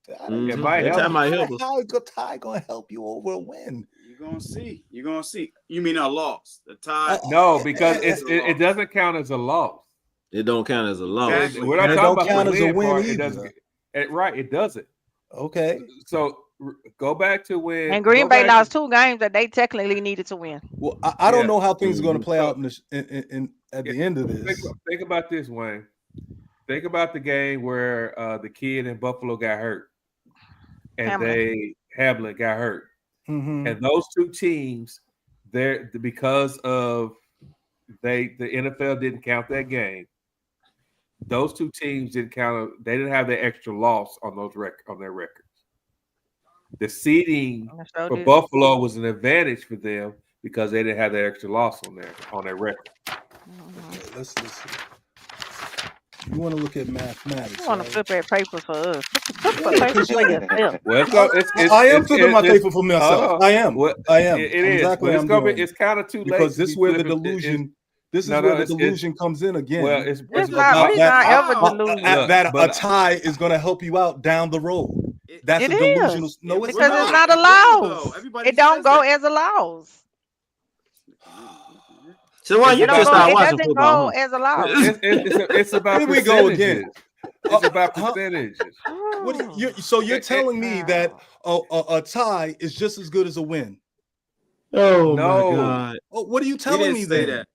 It Mhm. might That help time us. might help us. How is the tie gonna help you over a win? You're gonna see. You're gonna see. You mean a loss? The tie? No, because It's a it loss. doesn't count as a loss. It don't count as a loss. Exactly. We're not And it talking don't about count the as a win win part. It either. doesn't. Right, it doesn't. Okay. So go back to when. And Green Go Bay back lost to, 2 games that they technically needed to win. Well, I don't Yeah. know how things are going to Mhm. play So- out in at Yeah, the end of think, this. think about this, Wayne. Think about the game where the kid in Buffalo got hurt, and Hamlin got hurt, Mhm. and those two teams, because of the NFL didn't count that game. Those two teams didn't count. They didn't have the extra loss on their records. The seeding I sure for did. Buffalo was an advantage for them because they didn't have that extra loss on their record. Mhm. Okay, let's see. You want to look at mathematics? You want to Right? flip that paper for us? Flip Yeah, paper 'cause for yourself. Well, I am flipping my paper for hold myself. on. I am. Well, I am. it is, Exactly but what it's I'm gonna doing. be. It's kind of too late Because to this be is where the flipping. delusion. This is No, where no, the it's delusion comes in again. well, it's It's about not. We're that- not ever Wow. delusional. Look, that a but tie is going to help you out down the road. That's It a delusional. is No, it's because it's not. not a It will, though. loss. Everybody It don't says go that. as a loss. So why It's you It don't just about go. start It watching doesn't football, go as a loss. it's about Here we go again. percentages. It's about Huh? percentages. So you're It- telling me that a tie is just as good as a win? Oh No. my God. Oh, what are you We telling didn't me say then? that.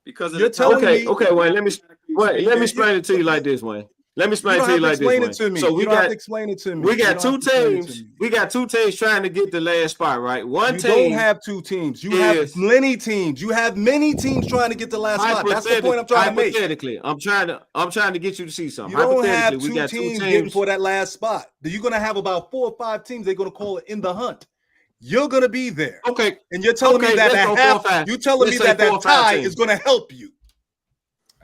Because of You're the tie. telling Okay, me- okay, Wayne. Let me You- explain it to you like this, Wayne. Let me You explain it don't to have you to like this, explain Wayne. it to me. So You we don't have got to explain it to me. we You got don't have two to explain it to teams. me. We got two teams trying to get the last spot, right? One You team don't have two teams. You have is- many teams. You have many teams trying to get the last spot. That's the point I'm trying to make. hypothetically. I'm trying to get you to see something. You don't have Hypothetically, we two got two teams getting teams. for that last spot. You're going to have about 4 or 5 teams. They're going to call it in the hunt. You're going to be there. Okay, And you're telling me Okay, that let's go 4 or 5. you're telling me Let's say that 4 or 5 tie teams. is going to help you.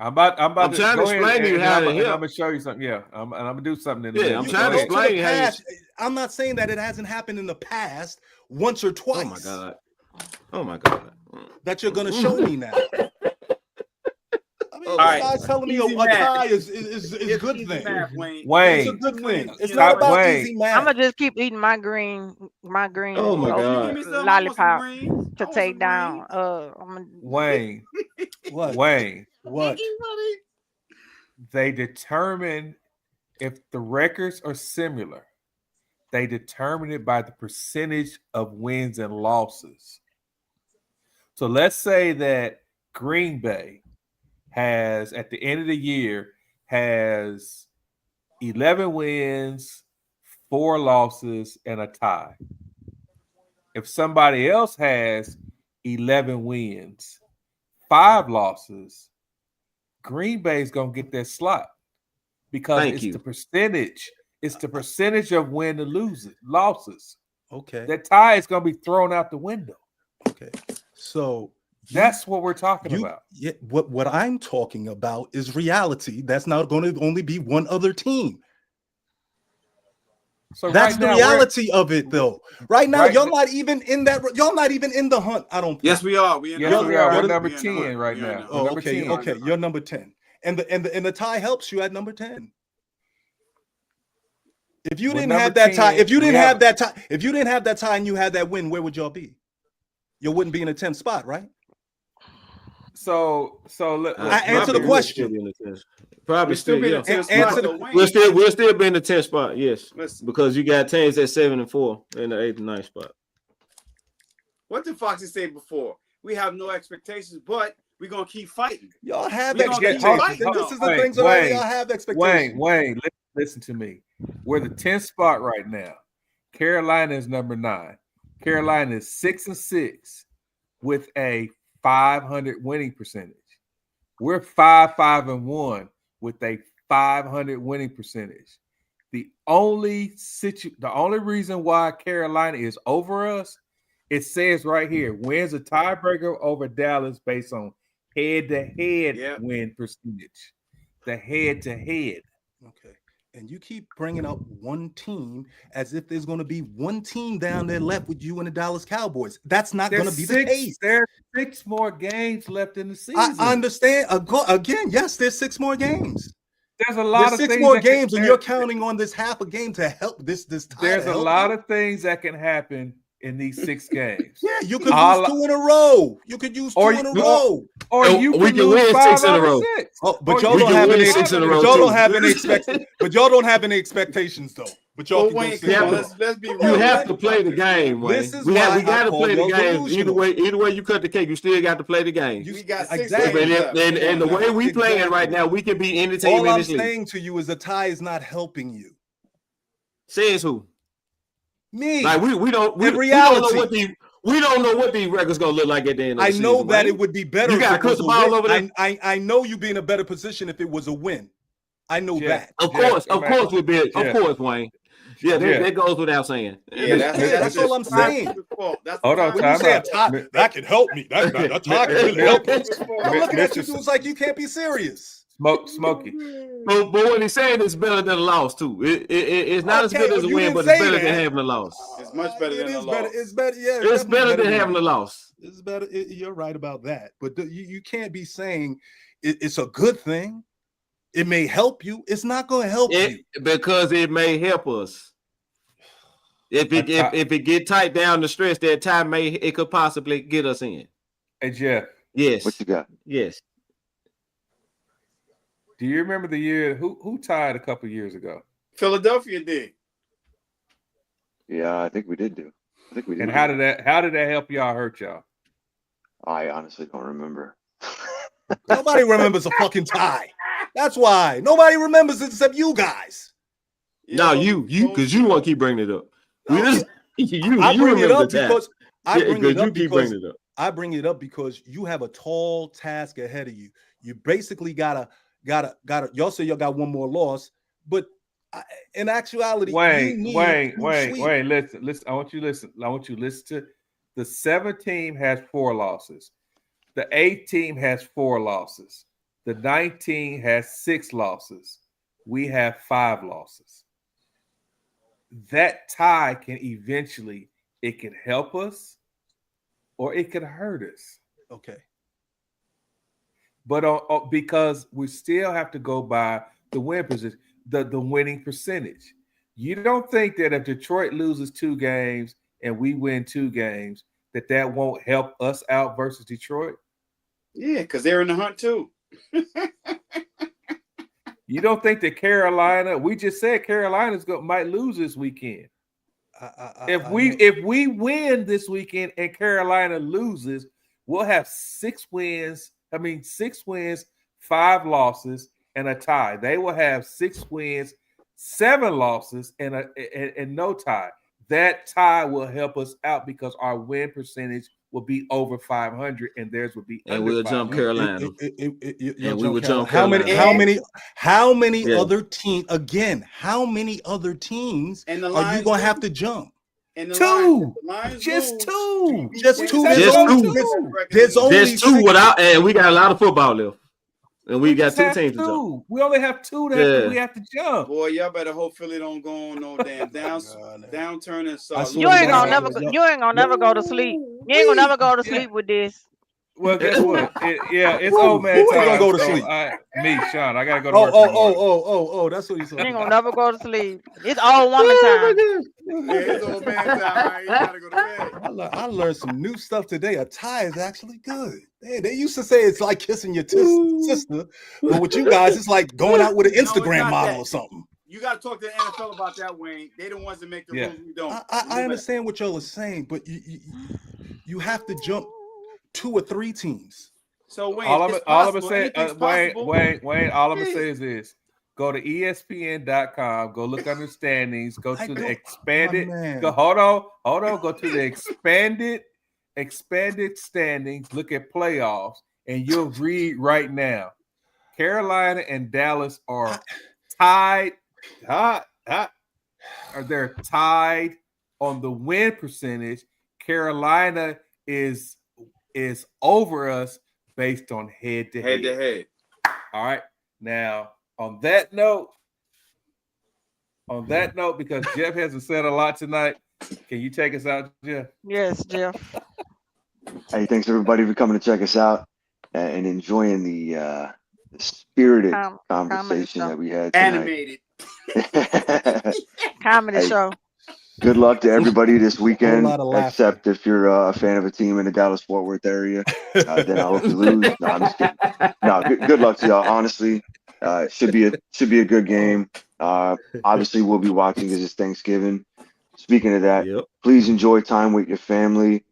I'm about I'm to trying to go ahead explain to you and how I'm to going help. to show you something. Yeah, I'm going to do something in a Yeah, minute. I'm Go trying to ahead. Go explain the how you- past. I'm not saying that it hasn't happened in the past once or twice. Oh my God. Oh my God. That you're going to show me now. I mean, All this right. guy's telling me Easy a math. tie is a It's good easy thing. math, Wayne. Wayne. It's a good thing. It's Stop not about Wayne. easy I'm math. gonna just keep eating my green Oh my Oh, you God. give me some. I want some lollipop greens. I to want take some down. greens. Wayne, What? Wayne. What? They determine if the records are similar. They determine it by the percentage of wins and losses. So let's say that Green Bay has at the end of the year has 11 wins, 4 losses, and a tie. If somebody else has 11 wins, 5 losses, Green Bay's gonna get that slot because Thank it's you. the percentage. It's the percentage of win to losses. Okay. That tie is gonna be thrown out the window. Okay. So that's what we're talking about. Yeah, what I'm talking about is reality. That's not going to only be one other team. So that's right the now, reality of it, though. Right now, right y'all not even in that. Y'all not even in the hunt. I don't think. Yes, we are. We Yes, we are. We're number We in 10 the hunt. right We are in now. the We're Oh, number okay, 10. okay. You're number 10, and the tie helps you at number 10. If you We're didn't number have that tie, 10. if you didn't We have have- that tie, if you didn't have that tie and you had that win, where would y'all be? You wouldn't be in the 10th spot, right? So I answer the question. Probably still be in the yeah. 10th spot. Answer though, the- Wayne. We'll still be in the 10th spot, yes. Listen. Because you got teams at 7 and 4 in the 8th and 9th spot. What did Foxy say before? We have no expectations, but we're gonna keep fighting. Y'all have We gonna keep expectations. fighting, This though. is the things that y'all have expectations. Wayne, listen to me. We're the 10th spot right now. Carolina is number 9. Carolina is 6-6 with a 500 winning percentage. We're 5-5-1 with a 500 winning percentage. The only reason why Carolina is over us, it says right here, wins a tiebreaker over Dallas based on head-to-head win percentage. The head-to-head. Okay. And you keep bringing up one team as if there's going to be one team down there left with you and the Dallas Cowboys. That's not going to be the case. There's 6 more games left in the season. I understand. Again, yes, there's 6 more games. There's a lot of 6 things more that can- games, and you're counting on this half a game to help this tie. There's a lot of things that can happen in these 6 games. Yeah, you could use 2 in a row. You could use 2 in a row. Or you we can can lose win 5 6 in a out of row. 6. Oh, but Or y'all you don't can have win any. 6 in a But row, y'all too. don't have any But y'all don't have any expectations, though. But y'all Well, can go Wayne, 6 come in a on, row. let's be real. You have to play the game, Wayne. This is we why got to I play the call y'all game. delusional. Either way you cut the cake, you still got to play the game. We got 6 Exactly. games left. And the way we playing right now, we can beat any team All in I'm this league. saying to you is the tie is not helping you. Says who? Me. Like we don't In we don't know reality. we don't know what these records gonna look like at the end of the I season. know that Wayne. it would be better. You got if a it was crystal a ball win. over there? I know you'd be in a better position if it was a win. I know that. Of course, we'd be. Of Jeff. course, Wayne. Yeah, that goes without saying. Yeah, That's all I'm saying. That's Hold on, When you time say a out. tie, that could help me. That tie can really help us. I'm looking at you Mr. dudes like you can't be serious. Smokey. But what he's saying is better than a loss too. It's not as good as a you win, didn't but it's say better that. than having a loss. It's much better than a loss. It's better. Yeah, It's definitely better than having a loss. It's better. You're right about that. But you can't be saying it's a good thing. It may help you. It's not going to help you because it may help us. If it get tight down the stretch, that time it could possibly get us in. Hey Jeff. Yes. What you got? Yes. Do you remember the year who tied a couple years ago? Philadelphia did. Yeah, I think we did do. I think we did. And how did that help y'all, hurt y'all? I honestly don't remember. Nobody remembers a fucking tie. That's why nobody remembers it except you guys. No, you because you want to keep bringing it up. I bring it up because I bring it up because you have a tall task ahead of you. You basically gotta. Y'all say y'all got one more loss, but in actuality, Wayne, listen. I want you to listen to the 7th team has 4 losses. The 8th team has 4 losses. The 9th team has 6 losses. We have 5 losses. That tie can eventually, it can help us or it could hurt us. Okay. But because we still have to go by the win position, the winning percentage. You don't think that if Detroit loses 2 games and we win 2 games, that won't help us out versus Detroit? Yeah, because they're in the hunt too. You don't think that Carolina? We just said Carolina's might lose this weekend. If we win this weekend and Carolina loses, we'll have 6 wins. 6 wins, 5 losses, and a tie. They will have 6 wins, 7 losses, and no tie. That tie will help us out because our win percentage will be over 500, and theirs will be And under we'll jump 500. Carolina. You'll And we jump would Carolina. jump Carolina. How many Yeah. other teams? Again, how many other teams And the are you Lions gonna lose. have to jump? And the 2. Lions Just lose, 2. Just GBK 2. That's There's just only two. there's only There's 2 six. without, and we got a lot of football left. And we got just 2 have teams to jump. 2. We only have 2 that Yeah. we have to jump. Boy, y'all better hope Philly don't go on no damn downturn and I start swear You to ain't gonna God, never y'all- you ain't gonna never go to sleep. You ain't gonna never go to sleep with this. Well, guess what? It's old man Who time. gonna go to so sleep? Me, Sean. I gotta go to work. in the morning. That's what he's You saying. ain't gonna never go to sleep. It's old woman time. Yeah, it's old man time, right? You gotta go to bed. I learned some new stuff today. A tie is actually good. They used to say it's like kissing your sister, but with you guys, it's like going out with an it's Instagram not model that. or something. You gotta talk to the NFL about that, Wayne. They the ones that make the rules. We don't. I understand what y'all are saying, but you have to jump 2 or 3 teams. So Wayne, All I'm possible. saying, Anything's Wayne, possible. all I'm gonna say is this: go to ESPN.com, go look under standings, go to the expanded. Hold on, go to the expanded standings. Look at playoffs, and you'll read right now. Carolina and Dallas are tied. They're tied on the win percentage. Carolina is over us based on head to head. All right. Now, on that note, because Jeff hasn't said a lot tonight, can you take us out, Jeff? Yes, Jeff. Hey, thanks everybody for coming to check us out and enjoying the spirited conversation that we had tonight. Animated comedy show. Good luck to everybody this weekend, lot of laughter. except if you're a fan of a team in the Dallas-Fort Worth area. Then I hope you lose. No, I'm just kidding. No, good luck to y'all. Honestly, it should be a good game. Obviously, we'll be watching because it's Thanksgiving. Speaking of that, please enjoy time with your family.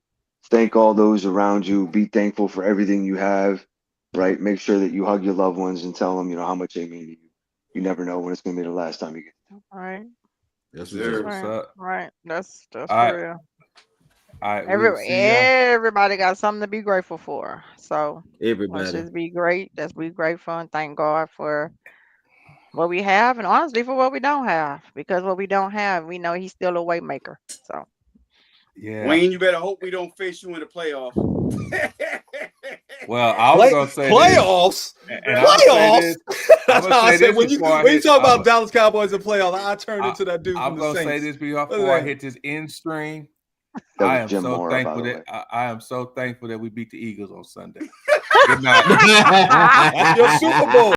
Thank all those around you. Be thankful for everything you have. Right? Make sure that you hug your loved ones and tell them, how much they mean to you. You never know when it's going to be the last time you get them. All right. That's right. That's all for real. All right. Everybody got something to be grateful for. So Everybody. let's just be great. Let's be grateful and thank God for what we have and honestly for what we don't have. Because what we don't have, we know he's still a way maker. So yeah. Wayne, you better hope we don't face you in the playoff. Well, I was gonna say playoffs. Playoffs. That's how I said when you talk about Dallas Cowboys and playoffs, I turned into that dude. I'm gonna say this before I hit this end stream. I am so thankful that I am so thankful that we beat the Eagles on Sunday. Good night. That's your Super Bowl.